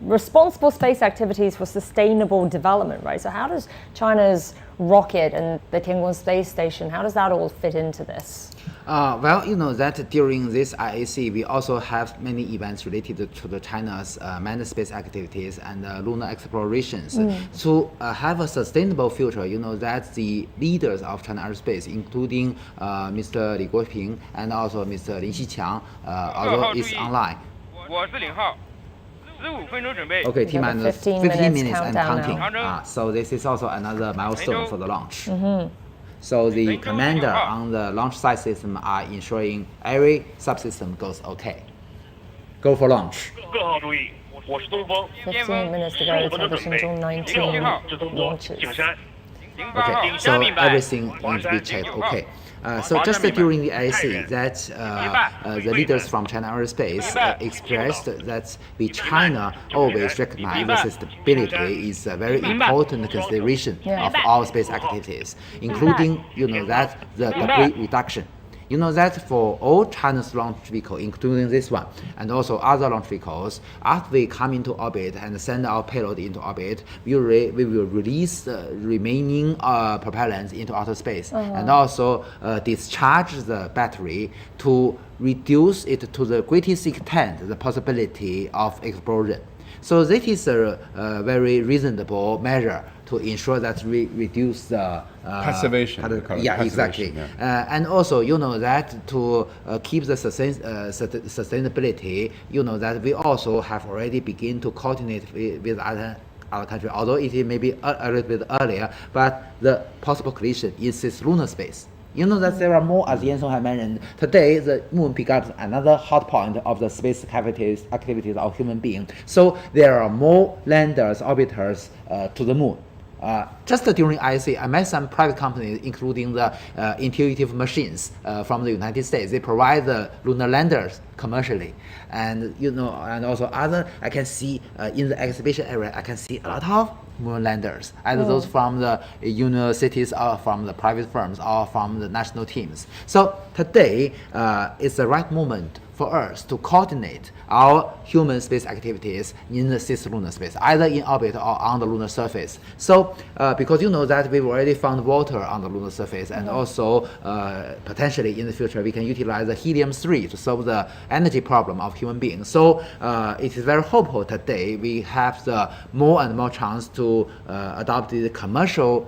B: responsible space activities for sustainable development, right? So how does China's rocket and the Tiangong space station, how does that all fit into this?
A: Well, you know that during this IAC, we also have many events related to the China's manned space activities and lunar explorations. To have a sustainable future, you know that the leaders of China Aerospace, including Mr. Li Guoping and also Mr. Lin Xiqiang, although it's online. Okay, T-minus 15 minutes and counting. So this is also another milestone for the launch. So the commander on the launch site system are ensuring every subsystem goes okay. Go for launch.
B: 15 minutes to go to the Shenzhou 19 launches.
A: Okay, so everything needs to be checked okay. So just during the IAC, that the leaders from China Aerospace expressed that the China always recognize the sustainability is a very important consideration of all space activities, including, you know, that the debris reduction. You know that for all China's launch vehicles, including this one, and also other launch vehicles, after we come into orbit and send our payload into orbit, we will release the remaining propellants into outer space and also discharge the battery to reduce it to the greatest extent the possibility of explosion. So this is a very reasonable measure to ensure that we reduce the
C: passivation.
A: Yeah, exactly.
C: Yeah.
A: And also, you know that to keep the sustainability, you know that we also have already begun to coordinate with other countries, although it may be a little bit earlier, but the possible collision is this lunar space. You know that there are more, as Yan Song had mentioned. Today, the moon becomes another hot point of the space activities of human beings. So there are more landers, orbiters to the moon. Just during IAC, I met some private companies, including the Intuitive Machines from the United States. They provide the lunar landers commercially, and you know, and also other. I can see in the exhibition area, I can see a lot of moon landers, either those from the universities or from the private firms or from the national teams. So today is the right moment for us to coordinate our human space activities in the cislunar space, either in orbit or on the lunar surface. So because you know that we've already found water on the lunar surface, and also potentially in the future we can utilize the helium-3 to solve the energy problem of human beings. So it is very hopeful today we have the more and more chance to adopt the commercial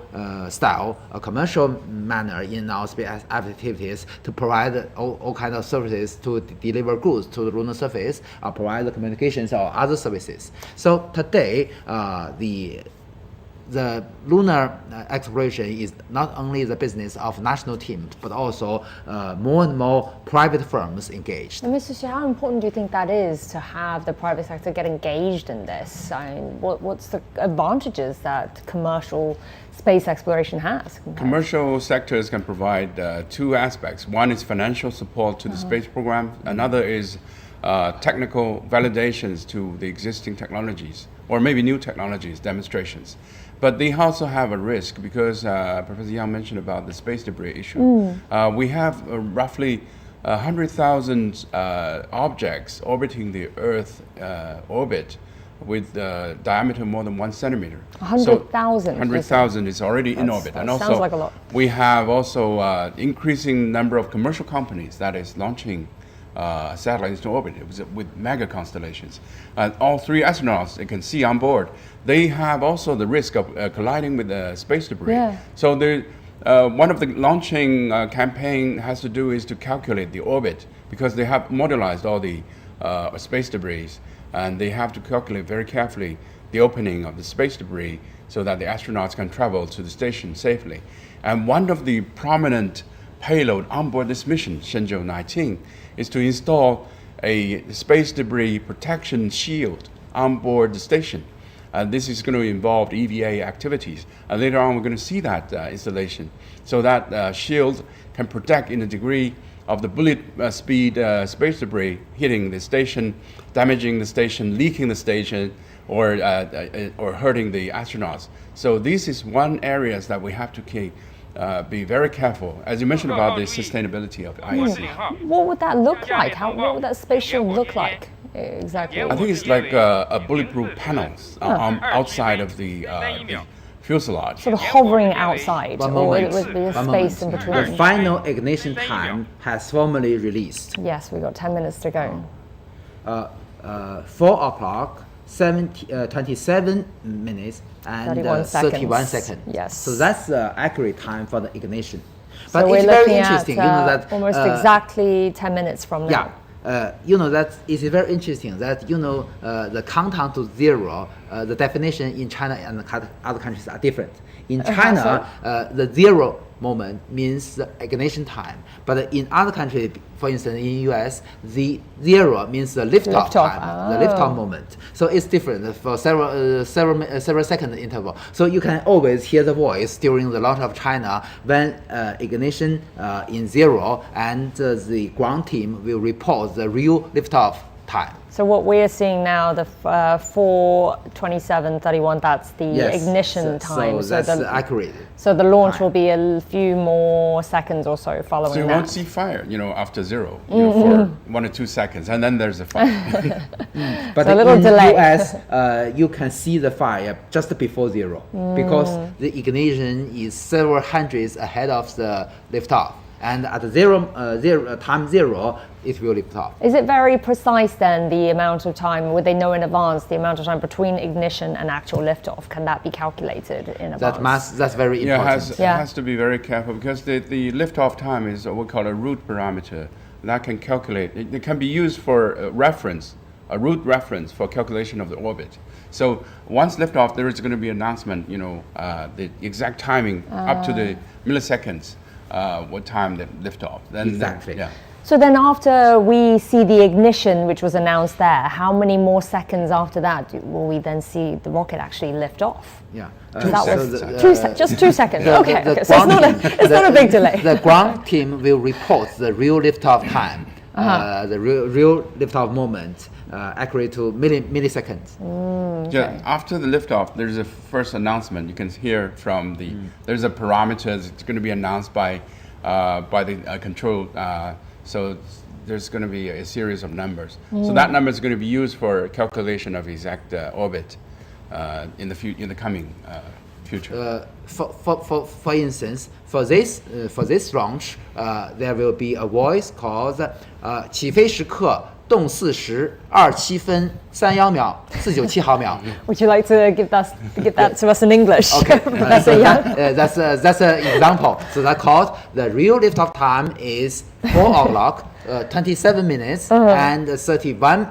A: style, a commercial manner in our space activities to provide all kinds of services to deliver goods to the lunar surface, or provide the communications or other services. So today, the lunar exploration is not only the business of national teams, but also more and more private firms engaged.
B: And Mr. Xu, how important do you think that is to have the private sector get engaged in this? I mean, what's the advantages that commercial space exploration has?
C: Commercial sectors can provide two aspects. One is financial support to the space program. Another is technical validations to the existing technologies, or maybe new technologies, demonstrations. But they also have a risk because Professor Yang mentioned about the space debris issue. We have roughly 100,000 objects orbiting the Earth orbit with diameter more than 1 centimeter.
B: 100,000.
C: 100,000 is already in orbit.
B: That
C: and also
B: sounds like a lot.
C: We have also increasing number of commercial companies that is launching satellites to orbit with mega constellations. All three astronauts you can see on board, they have also the risk of colliding with space debris.
B: Yeah.
C: So one of the launching campaign has to do is to calculate the orbit, because they have modelized all the space debris, and they have to calculate very carefully the opening of the space debris so that the astronauts can travel to the station safely. And one of the prominent payload on board this mission, Shenzhou 19, is to install a space debris protection shield on board the station. This is going to involve EVA activities. Later on, we're going to see that installation. So that shield can protect in a degree of the bullet speed space debris hitting the station, damaging the station, leaking the station, or hurting the astronauts. So this is one areas that we have to be very careful. As you mentioned about the sustainability of IAC.
B: What would that look like? What would that space shield look like exactly?
C: I think it's like a bulletproof panels outside of the fuselage.
B: Sort of hovering outside,
A: One
B: or
A: moment.
B: with the
A: One
B: space
A: moment.
B: in between.
A: The final ignition time has formally released.
B: Yes, we've got 10 minutes to go.
A: 4 o'clock, 27 minutes and 31 seconds.
B: Yes.
A: So that's the accurate time for the ignition.
B: So
A: But
B: we're
A: it's very
B: looking
A: interesting,
B: at
A: that
B: almost exactly 10 minutes from now.
A: Yeah. That it is very interesting that the countdown to zero, the definition in China and other countries are different. In China, the zero moment means the ignition time, but in other countries, for instance, in US, the zero means the liftoff time, the liftoff moment. So it's different for several second interval. So you can always hear the voice during the launch of China when ignition in zero, and the ground team will report the real liftoff time.
B: So what we're seeing now, the 4:27:31, that's the ignition time.
A: So that's accurate.
B: So the launch will be a few more seconds or so following
C: that. So you won't see fire, after zero, for 1 or 2 seconds, and then there's a fire.
A: But
B: so a little
A: in
B: delay.
A: US, you can see the fire just before zero because the ignition is several hundreds ahead of the liftoff. And at time zero, it will lift off.
B: Is it very precise then, the amount of time? Would they know in advance the amount of time between ignition and actual liftoff? Can that be calculated in advance?
A: That's very important.
C: It has to be very careful because the liftoff time is what we call a root parameter. That can calculate. It can be used for a root reference for calculation of the orbit. So once liftoff, there is going to be announcement, the exact timing up to the milliseconds. What time the liftoff?
A: Exactly.
B: So then after we see the ignition, which was announced there, how many more seconds after that will we then see the rocket actually lift off?
A: Yeah.
B: Just 2 seconds. Okay, so it's not a big delay.
A: The ground team will report the real liftoff time, the real liftoff moment, accurate to milliseconds.
C: Yeah, after the liftoff, there's a first announcement. You can hear from there's a parameters. It's going to be announced by the control. So there's going to be a series of numbers. So that number is going to be used for calculation of exact orbit in the coming future.
A: For instance, for this launch, there will be a voice called 起飞时刻动4时27分31秒497毫秒.
B: Would you like to give that to us in English?
A: Okay.
B: Professor Yang?
A: That's an example. So that called the real liftoff time is 4 o'clock, 27 minutes and 31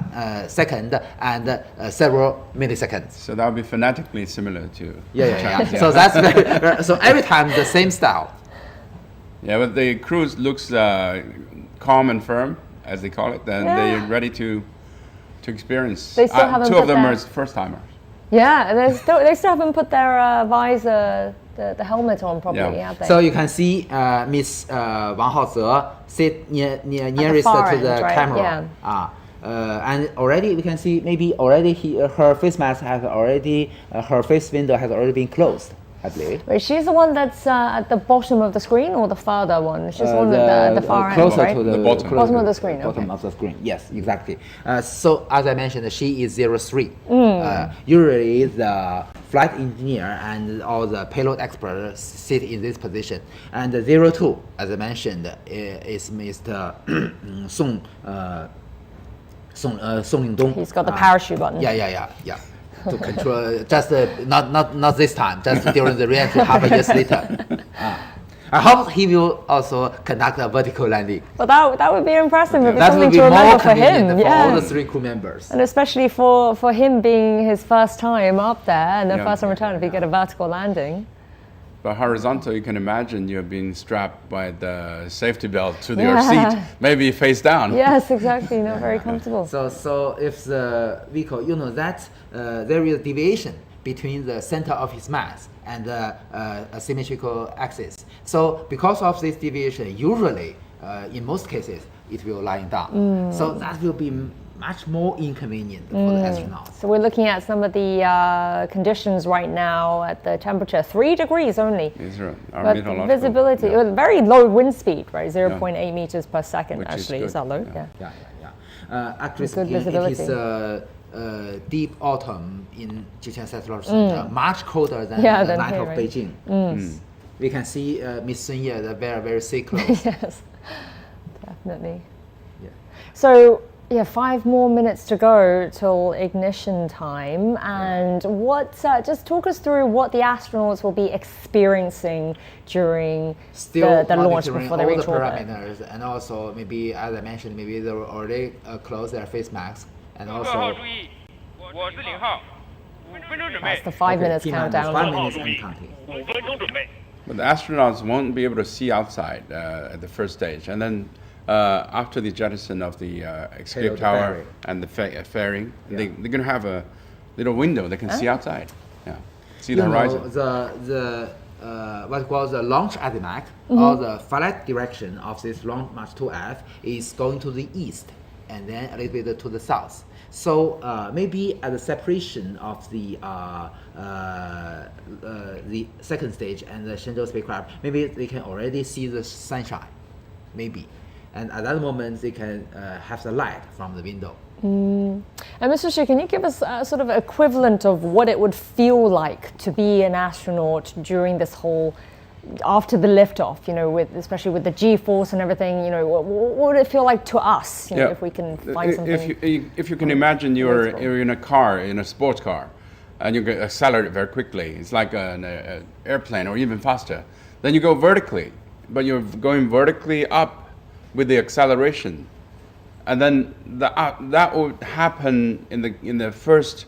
A: second and several milliseconds.
C: So that would be phonetically similar to
A: Chinese. So that's so every time the same style.
C: Yeah, but the cruise looks calm and firm, as they call it, and they're ready to experience.
B: They still haven't
C: two of them
B: their...
C: are first timers.
B: Yeah, they still haven't put their visor, the helmet on properly, have they?
A: So you can see Miss Wang Haoze sit nearest to the camera. And already we can see maybe already her face mask has already her face window has already been closed, I believe.
B: Wait, she's the one that's at the bottom of the screen, or the farther one? She's the one at the far end, right?
A: To the
B: bottom of the screen.
A: Bottom of the screen. Yes, exactly. So as I mentioned, she is 03. Usually the flight engineer and all the payload experts sit in this position. And 02, as I mentioned, is Mr. Song Lingdong.
B: He's got the parachute button.
A: Yeah. To control, just not this time, just during the reentry half a year later. I hope he will also conduct a vertical landing.
B: But that would be impressive. It'd be
A: that
B: something
A: would be
B: to remember
A: more
B: for him.
A: For all the 3 crew members.
B: And especially for him being his first time up there and the first time return, if you get a vertical landing.
C: But horizontal, you can imagine you're being strapped by the safety belt to your seat, maybe face down.
B: Yes, exactly. Not very comfortable.
A: So if the vehicle, that there is a deviation between the center of his mass and the symmetrical axis. So because of this deviation, usually in most cases it will lie down. So that will be much more inconvenient for the astronauts.
B: So we're looking at some of the conditions right now at the temperature, 3 degrees only.
C: These are our
B: But
C: meteorological,
B: visibility, very low wind speed, right? 0.8 meters per second,
C: Which
B: actually.
C: is
B: Is that low?
A: Yeah. Actually,
B: Good
A: speaking, it
B: visibility.
A: is deep autumn in Jiuquan Satellite Center, much colder than
B: Yeah,
A: the
B: than
A: night
B: here,
A: of
B: right?
A: Beijing. We can see Miss Sun Ye, the very, very sick close.
B: Yes, definitely. So, 5 more minutes to go till ignition time. And what, just talk us through what the astronauts will be experiencing during the launch before they reach
A: all the
B: orbit.
A: parameters, and also maybe, as I mentioned, maybe they will already close their face masks, and also.
B: That's the 5 minutes countdown.
A: 5 minutes and counting.
C: But the astronauts won't be able to see outside at the first stage, and then after the jettison of the escape tower and the fairing, they're going to have a little window they can see outside. Yeah, see the horizon.
A: The what we call the launch azimuth, or the flight direction of this Long March 2F is going to the east, and then a little bit to the south. So maybe at the separation of the second stage and the Shenzhou spacecraft, maybe they can already see the sunshine, maybe. And at that moment, they can have the light from the window.
B: And Mr. Xu, can you give us a sort of equivalent of what it would feel like to be an astronaut during this whole, after the liftoff, especially with the G-force and everything, what would it feel like to us, if we can find something?
C: If you can imagine you're in a car, in a sports car, and you accelerate very quickly, it's like an airplane or even faster. Then you go vertically, but you're going vertically up with the acceleration, and then that would happen in the first,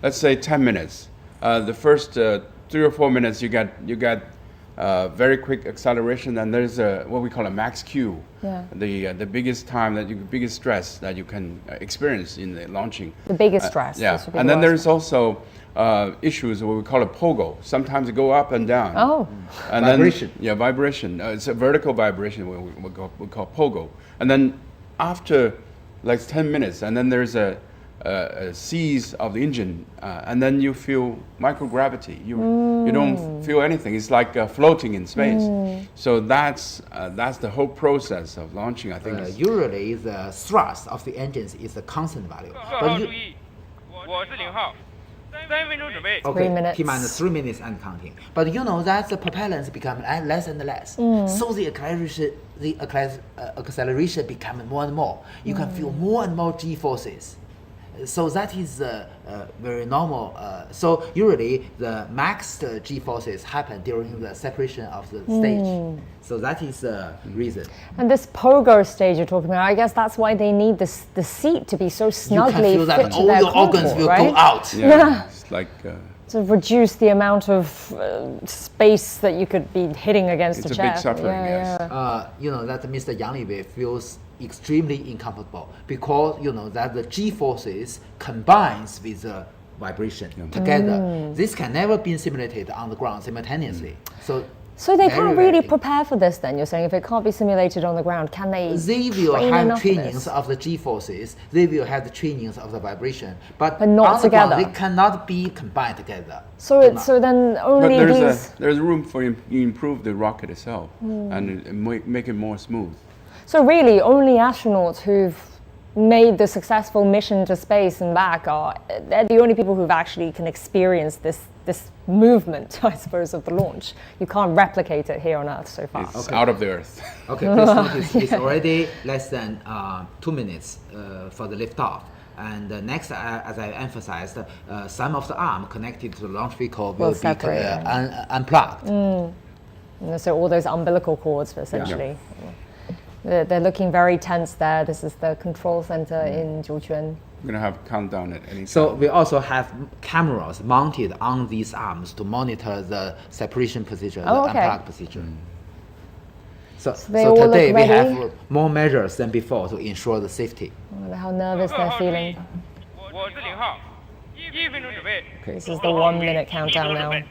C: let's say, 10 minutes. The first 3 or 4 minutes, you get very quick acceleration, and there's what we call a max Q, the biggest time biggest stress that you can experience in the launching.
B: The biggest stress.
C: Yeah, and then there's also issues what we call a pogo. Sometimes it go up and down.
B: Oh.
C: And
A: vibration.
C: Then, vibration. It's a vertical vibration we call pogo. And then after like 10 minutes, and then there's a seize of the engine, and then you feel microgravity. You don't feel anything. It's like floating in space. So that's the whole process of launching. I think
A: usually the thrust of the engines is the constant value. But okay,
B: 3 minutes.
A: T-minus 3 minutes and counting. But that the propellants become less and less. So the acceleration becomes more and more. You can feel more and more G-forces. So that is very normal. So usually the max G-forces happen during the separation of the stage. So that is the reason.
B: And this pogo stage you're talking about, I guess that's why they need the seat to be so snugly
A: you can feel
B: fit
A: that
B: to
A: all
B: their
A: your organs
B: contour,
A: will
B: right?
A: go out.
C: Yeah. It's like
B: to reduce the amount of space that you could be hitting against
C: it's
B: a
C: a
B: chair.
C: big suffering. Yes.
A: That Mr. Yang Liwei feels extremely uncomfortable because that the G-forces combines with the vibration together. This can never be simulated on the ground simultaneously.
B: So they can't really prepare for this then, you're saying? If it can't be simulated on the ground, can they
A: They will
B: train
A: have
B: enough for
A: trainings
B: this?
A: of the G-forces. They will have the trainings of the vibration. But
B: not
A: on the ground,
B: together.
A: they cannot be combined together.
B: So then
C: But
B: only these...
C: there's room for you improve the rocket itself and make it more smooth.
B: So really, only astronauts who've made the successful mission to space and back they're the only people who've actually can experience this movement, I suppose, of the launch. You can't replicate it here on Earth so far.
C: It's out of the Earth.
A: Okay, please notice it's already less than 2 minutes for the liftoff. And next, as I emphasized, some of the arm connected to the launch vehicle will be unplugged.
B: And so all those umbilical cords, essentially. They're looking very tense there. This is the control center in Jiuquan.
C: We're going to have countdown at any time.
A: So we also have cameras mounted on these arms to monitor the separation procedure, the unplug procedure. So today we have more measures than before to ensure the safety.
B: I wonder how nervous they're feeling. Okay, this is the 1 minute countdown now.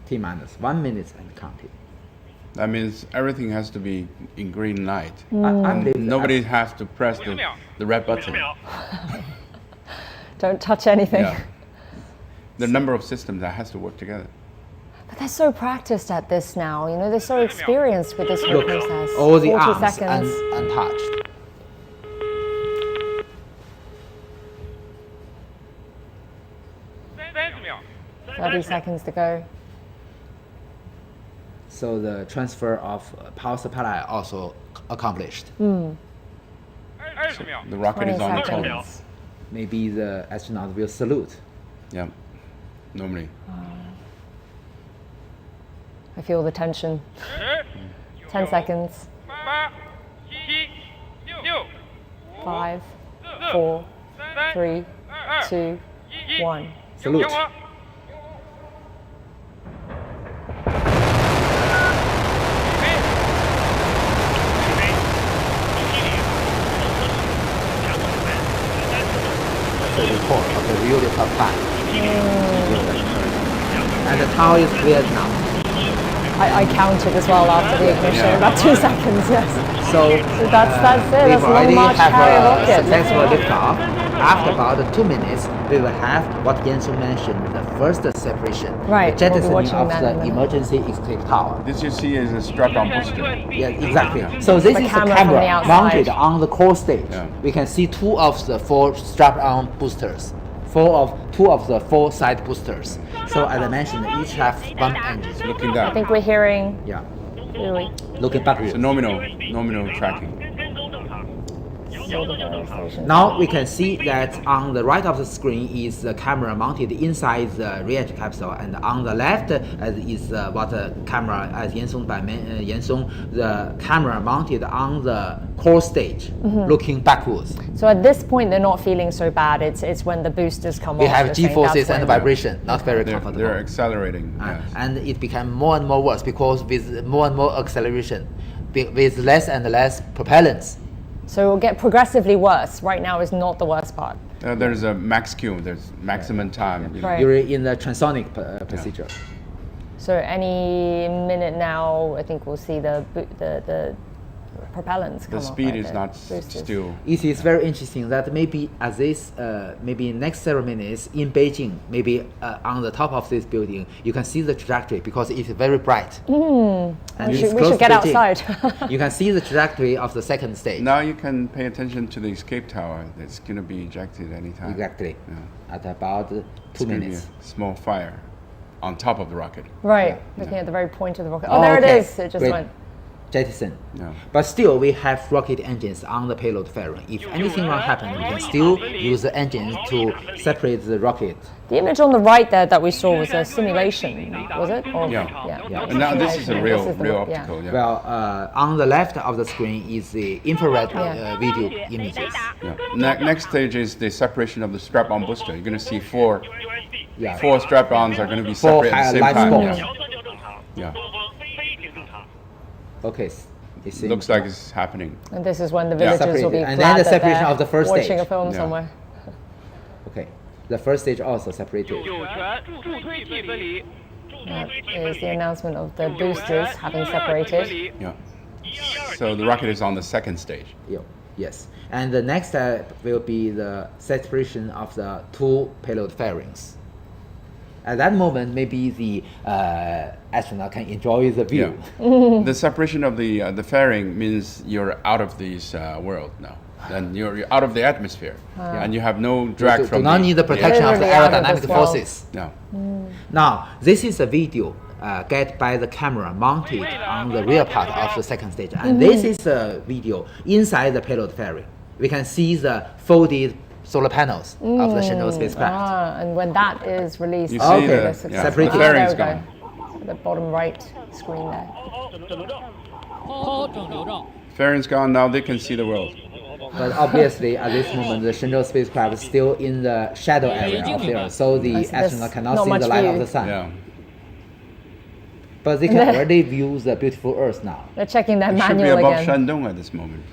A: T-minus 1 minute and counting.
C: That means everything has to be in green light.
A: Mm.
C: Nobody has to press the red button.
B: Don't touch anything.
C: Yeah. The number of systems that has to work together.
B: But they're so practiced at this now, you know, they're so experienced with this whole
A: Look,
B: process.
A: all the
B: 40
A: arms
B: seconds.
A: untouched.
B: Mm. 30 seconds to go.
A: So the transfer of power supply also accomplished.
B: Mm.
C: So the rocket is on its own.
B: Seconds.
A: Maybe the astronaut will salute.
C: Yeah, normally.
B: I feel the tension. 10 seconds. 5, 4, 3, 2, 1.
A: Salute. The report of the real LIFTOFF flight. And the tower is cleared now.
B: I counted as well after the ignition, about 2 seconds, yes.
A: So
B: that's it,
A: we've
B: that's a long
A: already
B: march
A: have
B: carrier
A: a
B: rocket.
A: successful liftoff. After about 2 minutes, we will have what Yansu mentioned, the first separation,
B: Right,
A: the jettisoning
B: we'll be watching
A: of
B: that
A: the
B: in a minute.
A: emergency escape tower.
C: This you see is a strap-on booster.
A: Yeah, exactly. So this
B: The
A: is the
B: camera from the
A: camera
B: outside.
A: mounted on the core stage.
C: Yeah.
A: We can see 2 of the 4 strap-on boosters, 2 of the 4 side boosters. So as I mentioned, each have 1 engine.
C: Looking
B: I
C: down.
B: think we're hearing.
A: Yeah.
B: Really?
A: Looking backwards.
C: So nominal tracking.
A: Now we can see that on the right of the screen is the camera mounted inside the re-entry capsule, and on the left is what the camera, as Yansong by Yansong, the camera mounted on the core stage, looking backwards.
B: So at this point, they're not feeling so bad. It's when the boosters come
A: We
B: off.
A: have
B: they're saying
A: G-forces
B: that's
A: and
B: when-
A: vibration, not very comfortable.
C: They're accelerating. Yes.
A: And it became more and more worse because with more and more acceleration, with less and less propellants.
B: So it will get progressively worse. Right now is not the worst part.
C: There's a max Q. There's maximum time. You know.
B: Right.
A: You're in the transonic procedure.
B: So any minute now, I think we'll see the propellants come
C: The
B: off,
C: speed
B: right,
C: is
B: the
C: not
B: boosters.
C: still.
A: It is very interesting that maybe at this, maybe next ceremonies in Beijing, maybe on the top of this building, you can see the trajectory because it's very bright.
B: Mm.
A: And
B: We
A: it's
B: should
A: close
B: get
A: to Beijing.
B: outside.
A: You can see the trajectory of the second stage.
C: Now you can pay attention to the escape tower. It's going to be ejected anytime.
A: Exactly.
C: Yeah.
A: At about 2
C: It's gonna be
A: minutes.
C: a small fire on top of the rocket.
B: Right, looking at the very point of the rocket. Oh, there it is. It just
A: Great.
B: went.
A: Jettison.
C: Yeah.
A: But still, we have rocket engines on the payload fairing. If anything wrong happens, we can still use the engines to separate the rocket.
B: The image on the right there that we saw was a simulation, was it? Or,
C: Yeah. And now this is a real optical. Yeah.
A: Well, on the left of the screen is the infrared video images.
C: Yeah. Next stage is the separation of the strap-on booster. You're going to see 4 strap-ons are going to be
A: 4
C: separated at the
A: live
C: same time.
A: spots.
C: Yeah.
A: Okay. It
C: Looks like it's happening.
B: And this is when the
A: Yeah.
B: villagers will be
A: And
B: glad
A: then the
B: that
A: separation
B: they're
A: of the first
B: watching
A: stage.
B: a film
C: Yeah.
B: somewhere.
A: Okay. The first stage also separated.
B: That is the announcement of the boosters having separated.
C: Yeah. So the rocket is on the second stage.
A: Yes. And the next step will be the separation of the 2 payload fairings. At that moment, maybe the astronaut can enjoy the view.
C: Yeah. The separation of the fairing means you're out of this world now. Then you're out of the atmosphere, and you have no drag
A: You
C: from.
A: do not need the protection of the aerodynamic forces.
C: No.
A: Now, this is a video get by the camera mounted on the rear part of the second stage, and this is a video inside the payload fairing. We can see the folded solar panels of the Shenzhou spacecraft.
B: And when that is released,
C: You see the
A: separated.
C: fairing's
B: there we
C: gone.
B: go. The bottom right screen there.
C: Fairing's gone. Now they can see the world.
A: But obviously, at this moment, the Shenzhou spacecraft is still in the shadow area of the Earth, so the astronaut cannot
B: not
A: see
B: much
A: the light
B: view.
A: of the sun.
C: Yeah.
A: But they can already view the beautiful Earth now.
B: They're checking their
C: It should be
B: manual
C: above
B: again.
C: Shandong at this moment.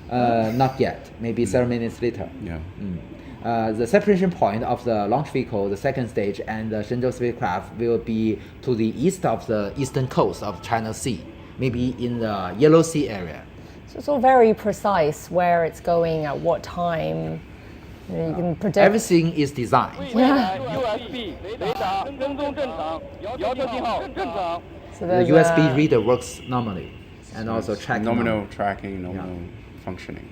A: Not yet. Maybe 7 minutes later.
C: Yeah.
A: The separation point of the launch vehicle, the second stage, and the Shenzhou spacecraft will be to the east of the eastern coast of China Sea, maybe in the Yellow Sea area.
B: So it's all very precise where it's going at what time. You can predict.
A: Everything is designed.
B: So
A: the USB reader works normally, and also tracking.
C: Nominal tracking, nominal functioning.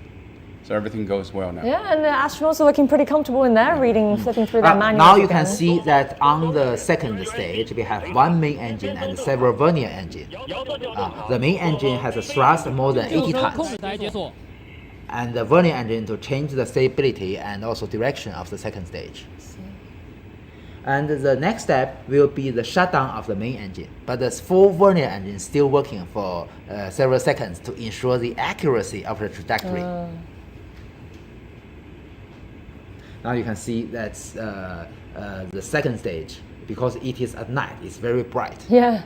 C: So everything goes well now.
B: Yeah, and the astronauts are looking pretty comfortable in there, flipping through their manuals.
A: Now you
B: again.
A: can see that on the second stage, we have one main engine and several vernier engines. The main engine has a thrust more than 80 tons. And the vernier engine to change the stability and also direction of the second stage. And the next step will be the shutdown of the main engine. But the full vernier engine is still working for several seconds to ensure the accuracy of the trajectory. Now you can see that's the second stage, because it is at night, it's very bright.
B: Yeah.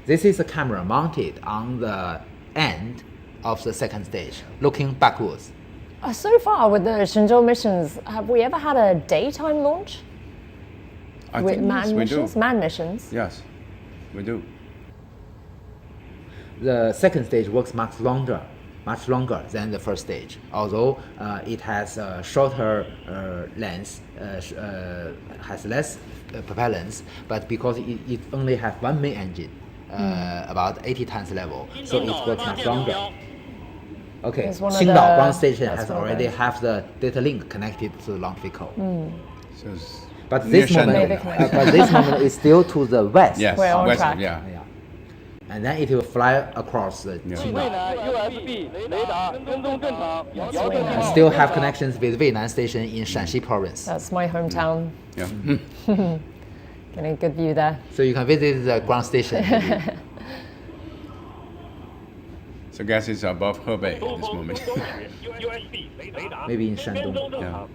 A: This is a camera mounted on the end of the second stage, looking backwards.
B: So far with the Shenzhou missions, have we ever had a daytime launch?
C: I
B: with
C: think
B: manned missions?
C: we do.
B: Manned missions?
C: Yes, we do.
A: The second stage works much longer than the first stage, although it has a shorter length, has less propellants, but because it only has one main engine, about 80 tons level, so it works much longer. Okay, Qingdao ground station has already have the data link connected to the launch vehicle. But this moment is still to the west.
C: Yes,
B: we're on
C: west,
B: track.
C: Yeah.
A: And then it will fly across the Qingdao. And still have connections with Weinan Station in Shanxi province.
B: That's my hometown.
C: Yeah.
B: Getting a good view there.
A: So you can visit the ground station.
C: So gas is above Hebei at this moment.
A: Maybe in Shandong.
C: Yeah.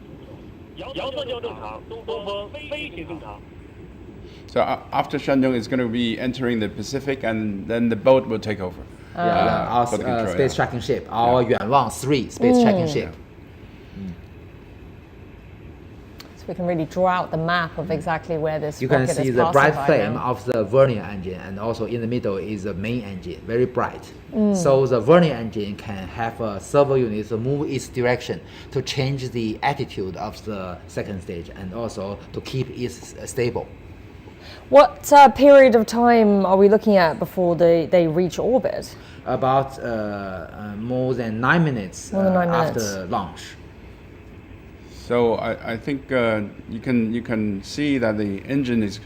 C: So after Shenzhou, it's going to be entering the Pacific, and then the boat will take over.
A: Our space tracking ship, our Yuanwang 3 space tracking ship.
B: So we can really draw out the map of exactly where this
A: You can
B: rocket
A: see
B: is
A: the bright
B: passing by
A: flame
B: now.
A: of the vernier engine, and also in the middle is the main engine, very bright. So the vernier engine can have a servo unit to move its direction to change the attitude of the second stage, and also to keep it stable.
B: What period of time are we looking at before they reach orbit?
A: About more than 9 minutes after launch.
C: So I think you can see that the engine is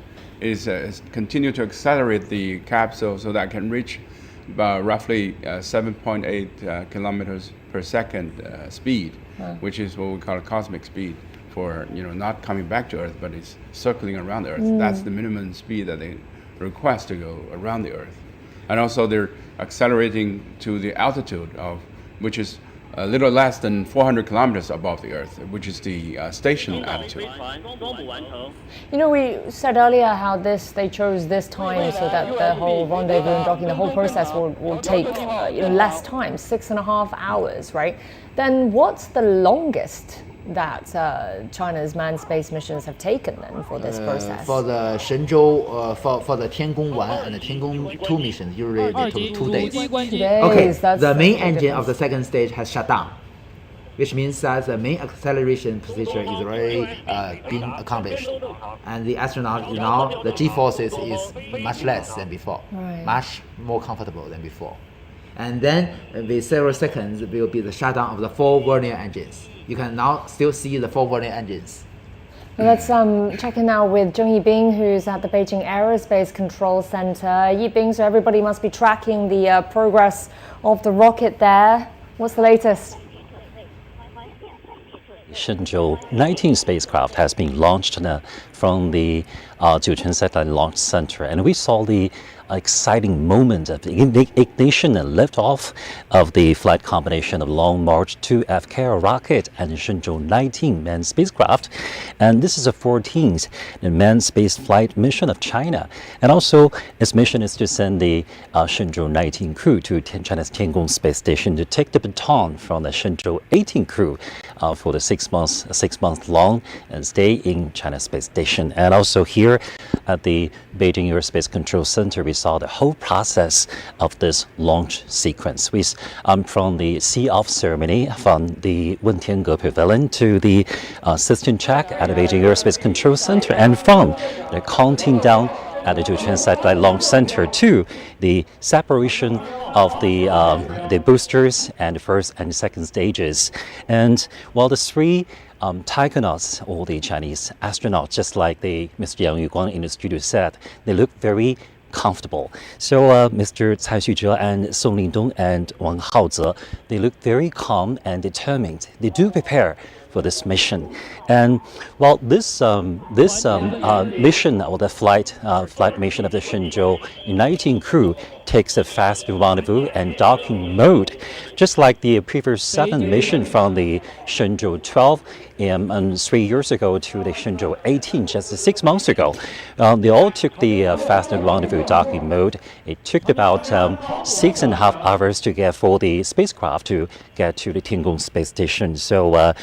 C: continue to accelerate the capsule so that it can reach roughly 7.8 kilometers per second speed, which is what we call a cosmic speed for not coming back to Earth, but it's circling around the Earth. That's the minimum speed that they request to go around the Earth, and also they're accelerating to the altitude of which is a little less than 400 kilometers above the Earth, which is the station altitude.
B: We said earlier how they chose this time so that the whole rendezvous and docking, the whole process will take less time, 6.5 hours, right? Then what's the longest that China's manned space missions have taken then for this process?
A: For the Shenzhou, for the Tiangong 1 and the Tiangong 2 missions, usually they took 2 days.
B: 2 days.
A: Okay,
B: That's
A: the main
B: big
A: engine
B: difference.
A: of the second stage has shut down, which means that the main acceleration procedure is already being accomplished. And the astronaut now, the G-forces is much less than before, much more comfortable than before. And then with several seconds will be the shutdown of the 4 vernier engines. You can now still see the 4 vernier engines.
B: Well, let's check in now with Zheng Yibing, who's at the Beijing Aerospace Control Center. Yibing, so everybody must be tracking the progress of the rocket there. What's the latest?
G: Shenzhou 19 spacecraft has been launched from the Jiuquan Satellite Launch Center, and we saw the exciting moment of the ignition and liftoff of the flight combination of Long March 2F carrier rocket and Shenzhou 19 manned spacecraft. And this is the 14th manned space flight mission of China. And also, its mission is to send the Shenzhou 19 crew to China's Tiangong space station to take the baton from the Shenzhou 18 crew for the 6 months long and stay in China's space station. And also here, at the Beijing Aerospace Control Center, we saw the whole process of this launch sequence. We from the see-off ceremony from the Wentiangge Pavilion to the system check at the Beijing Aerospace Control Center, and from the counting down at the Jiuquan Satellite Launch Center to the separation of the boosters and the first and second stages. And while the three taikonauts, or the Chinese astronauts, just like Mr. Yang Jiuquan in the studio said, they look very comfortable. So Mr. Cai Xuzhe and Song Lingdong and Wang Haoze, they look very calm and determined. They do prepare for this mission. And well, this mission, or the flight mission of the Shenzhou 19 crew, takes a fast rendezvous and docking mode, just like the previous 7 mission from the Shenzhou 12 3 years ago to the Shenzhou 18 just 6 months ago. They all took the fast rendezvous docking mode. It took about 6.5 hours to get for the spacecraft to get to the Tiangong space station. So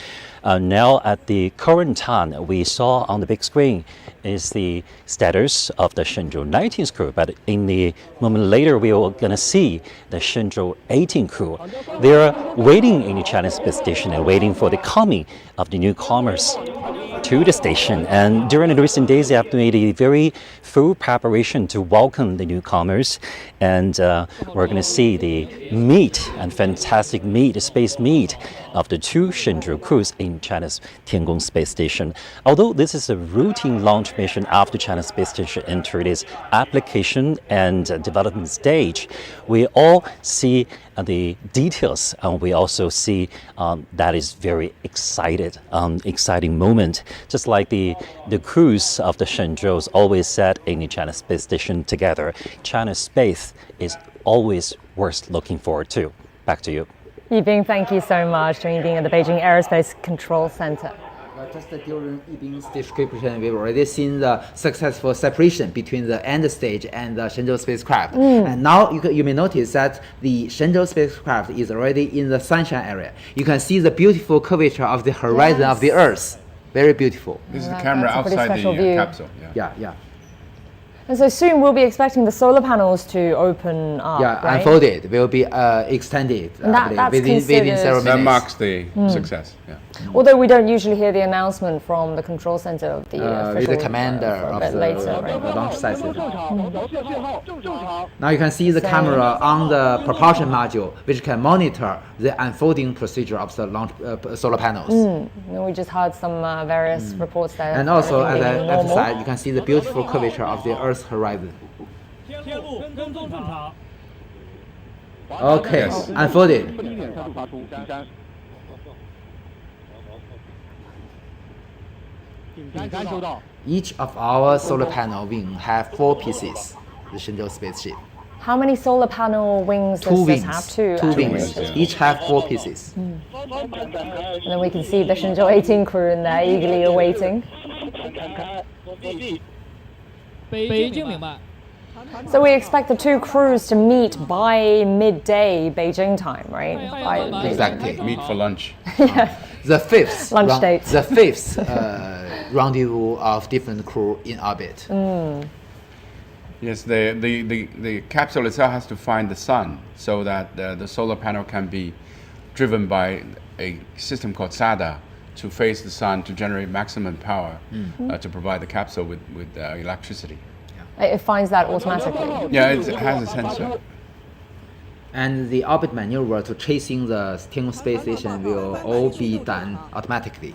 G: now at the current time, we saw on the big screen is the status of the Shenzhou 19 crew, but in the moment later we are going to see the Shenzhou 18 crew. They're waiting in the Chinese space station and waiting for the coming of the newcomers to the station. And during the recent days, they have made a very full preparation to welcome the newcomers. And we're going to see the meet and fantastic meet, space meet of the 2 Shenzhou crews in China's Tiangong space station. Although this is a routine launch mission after China's space station entered its application and development stage, we all see the details, and we also see that is very exciting moment. Just like the crews of the Shenzhou always said in the China space station together, China's space is always worth looking forward to. Back to you.
B: Yibing, thank you so much for being at the Beijing Aerospace Control Center.
A: Just during Yibing's description, we've already seen the successful separation between the end stage and the Shenzhou spacecraft. And now you may notice that the Shenzhou spacecraft is already in the sunshine area. You can see the beautiful curvature of the horizon of the Earth. Very beautiful.
C: This is the camera outside the capsule.
A: Yeah.
B: And so soon we'll be expecting the solar panels to open up, right?
A: Unfolded, will be extended within several minutes.
C: That marks the success. Yeah.
B: Although we don't usually hear the announcement from the control center of the official,
A: with the commander of the launch site system. Now you can see the camera on the propulsion module, which can monitor the unfolding procedure of the launch solar panels.
B: And we just heard some various reports there.
A: And also, as I emphasized, you can see the beautiful curvature of the Earth's horizon. Okay, unfolded. Each of our solar panel wing have 4 pieces, the Shenzhou spaceship.
B: How many solar panel wings does this have? Two
A: wings. Each have 4 pieces.
B: And then we can see the Shenzhou 18 crew in there eagerly awaiting. So we expect the 2 crews to meet by midday Beijing time, right?
A: Exactly.
C: Meet for lunch.
A: The 5th
B: lunch date.
A: The 5th rendezvous of different crew in orbit.
C: Yes, the capsule itself has to find the sun so that the solar panel can be driven by a system called SADA to face the sun to generate maximum power to provide the capsule with electricity.
B: It finds that automatically?
C: Yeah, it has a sensor.
A: And the orbit maneuver to chasing the Tiangong space station will all be done automatically.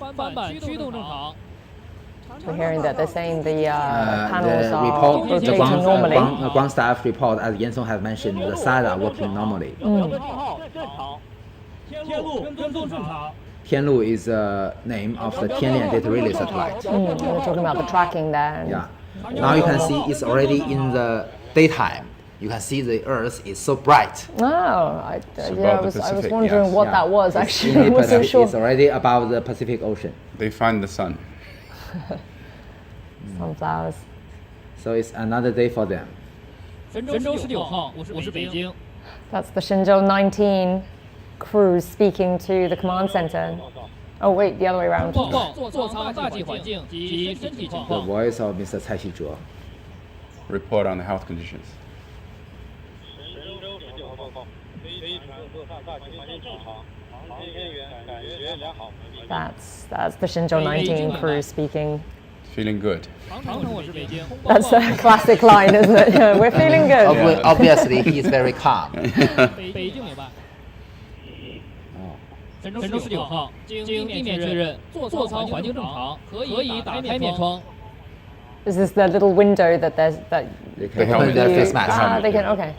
B: We're hearing that they're saying the panels are rotating normally.
A: The ground staff report, as Yan Song has mentioned, the SADA working normally. Tianlu is the name of the Tianlian data relay satellite.
B: We're talking about the tracking there.
A: Yeah. Now you can see it's already in the daytime. You can see the Earth is so bright.
B: Oh, I was wondering what that was actually. I wasn't sure.
A: It's already above the Pacific Ocean.
C: They find the sun.
B: Sunflowers.
A: So it's another day for them.
B: That's the Shenzhou 19 crew speaking to the command center. Oh wait, the other way around.
A: The voice of Mr. Cai Xuzhe.
C: report on the health conditions.
B: That's the Shenzhou 19 crew speaking.
C: Feeling good.
B: That's a classic line, isn't it? Yeah, we're feeling good.
C: Yeah.
A: Obviously, he's very calm.
S: 神舟19号经地面确认，座舱环境正常，可以打开面窗。
B: Is this the little window that there's that?
A: They can open their face mask.
B: They can. Okay.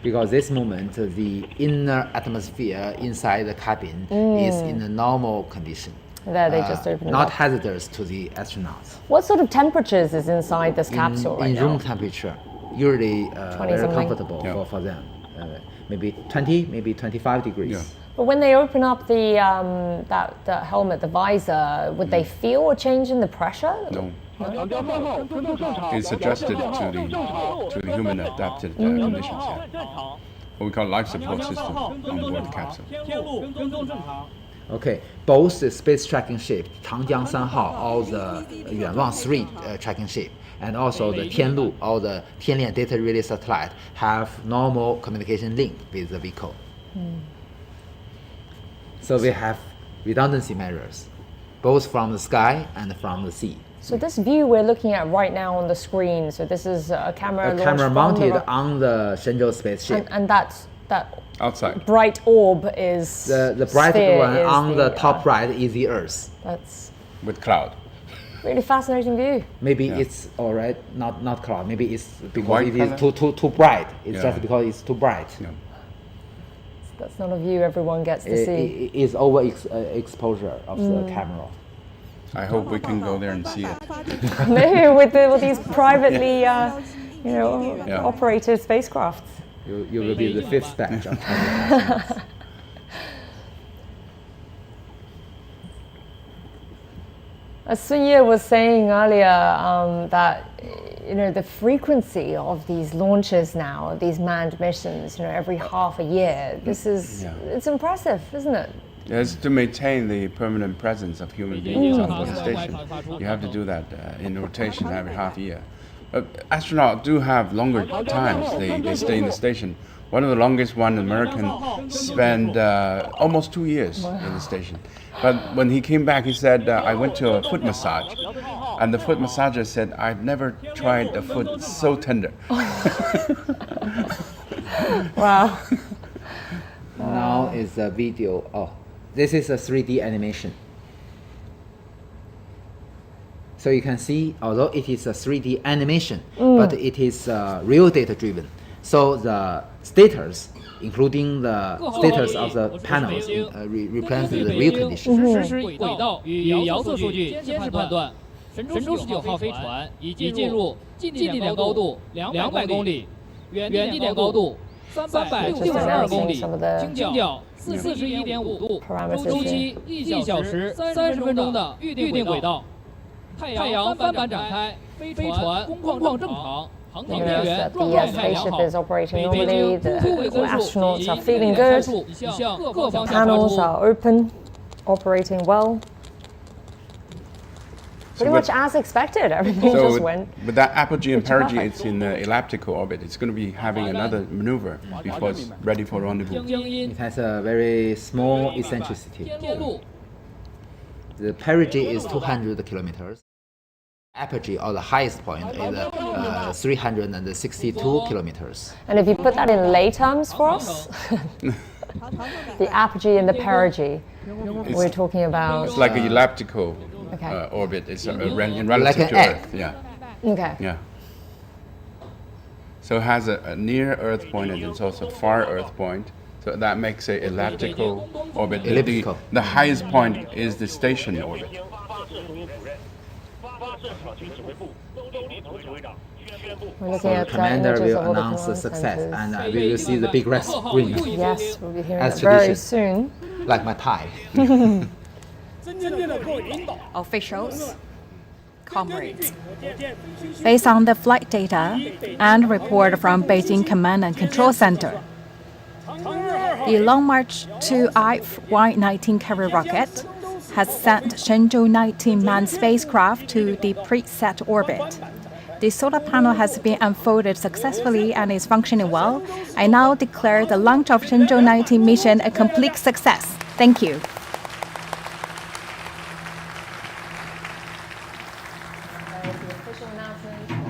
A: Because this moment, the inner atmosphere inside the cabin is in a normal condition.
B: There, they just open it
A: not
B: up.
A: hazardous to the astronauts.
B: What sort of temperatures is inside this capsule right
A: in
B: now?
A: room temperature, usually very
B: something.
A: comfortable for them. Maybe 20, maybe 25 degrees.
C: Yeah.
B: But when they open up the that helmet, the visor, would they feel a change in the pressure?
C: No. It's adjusted to the human adapted conditions. Yeah. What we call life support system on board the capsule.
A: Okay, both the space tracking ship Tiangong 3号, all the 远望 3 tracking ship, and also the Tianlu, all the Tianlian data relay satellite, have normal communication link with the vehicle. So we have redundancy measures, both from the sky and from the sea.
B: So this view we're looking at right now on the screen, so this is a camera launched
A: camera
B: from
A: mounted on the Shenzhou spaceship.
B: And that
C: outside
B: bright orb is
A: the bright one on the top right is the Earth.
B: That's
C: with cloud.
B: Really fascinating view.
A: Maybe it's alright, not cloud. Maybe it's because
C: white
A: it is too bright. It's just because it's too bright.
C: Yeah.
B: That's not a view everyone gets to see.
A: It is over exposure of the camera.
C: I hope we can go there and see it.
B: Maybe with these privately, operated spacecrafts.
A: You will be the 5th batch of cameras.
B: As Sun Ye was saying earlier, that the frequency of these launches now, these manned missions, every half a year. This is it's impressive, isn't it?
C: Yes, to maintain the permanent presence of human beings on board the station, you have to do that in rotation every half year. Astronauts do have longer times. They stay in the station. One of the longest one, an American, spent almost 2 years in the station. But when he came back, he said, I went to a foot massage. And the foot massager said, I've never tried a foot so tender.
B: Wow.
A: Now is a video. Oh, this is a 3D animation. So you can see, although it is a 3D animation, but it is real data driven. So the status, including the status of the panels, represents the real condition.
S: 实时轨道与遥测数据监视判断，神舟19号飞船已进入近地点高度200公里，远地点高度362公里，倾角41.5度，周期1小时30分钟的预定轨道。太阳帆板展开，飞船工况正常。
B: The spaceship is operating normally, the astronauts are feeling good, the panels are open, operating well. Pretty much as expected, everything just went.
C: With that apogee and perigee, it's in the elliptical orbit. It's going to be having another maneuver before it's ready for rendezvous.
A: It has a very small eccentricity. The perigee is 200 kilometers. Apogee, or the highest point, is 362 kilometers.
B: And if you put that in lay terms for us, the apogee and the perigee, we're talking about...
C: It's like an elliptical orbit. It's in relative to Earth. Yeah.
B: Okay.
C: Yeah. So it has a near Earth point and it's also far Earth point. So that makes an elliptical orbit.
A: Elliptical.
C: The highest point is the station orbit.
A: So the commander will announce the success, and we will see the big red screen.
B: Yes, we'll be hearing it very soon.
A: Like my tie.
H: Officials, comrades.
F: Based on the flight data and report from Beijing Command and Control Center, the Long March 2 Y-19 carrier rocket has sent Shenzhou 19 manned spacecraft to the preset orbit. The solar panel has been unfolded successfully and is functioning well. I now declare the launch of Shenzhou 19 mission a complete success. Thank you.
B: The official announcement.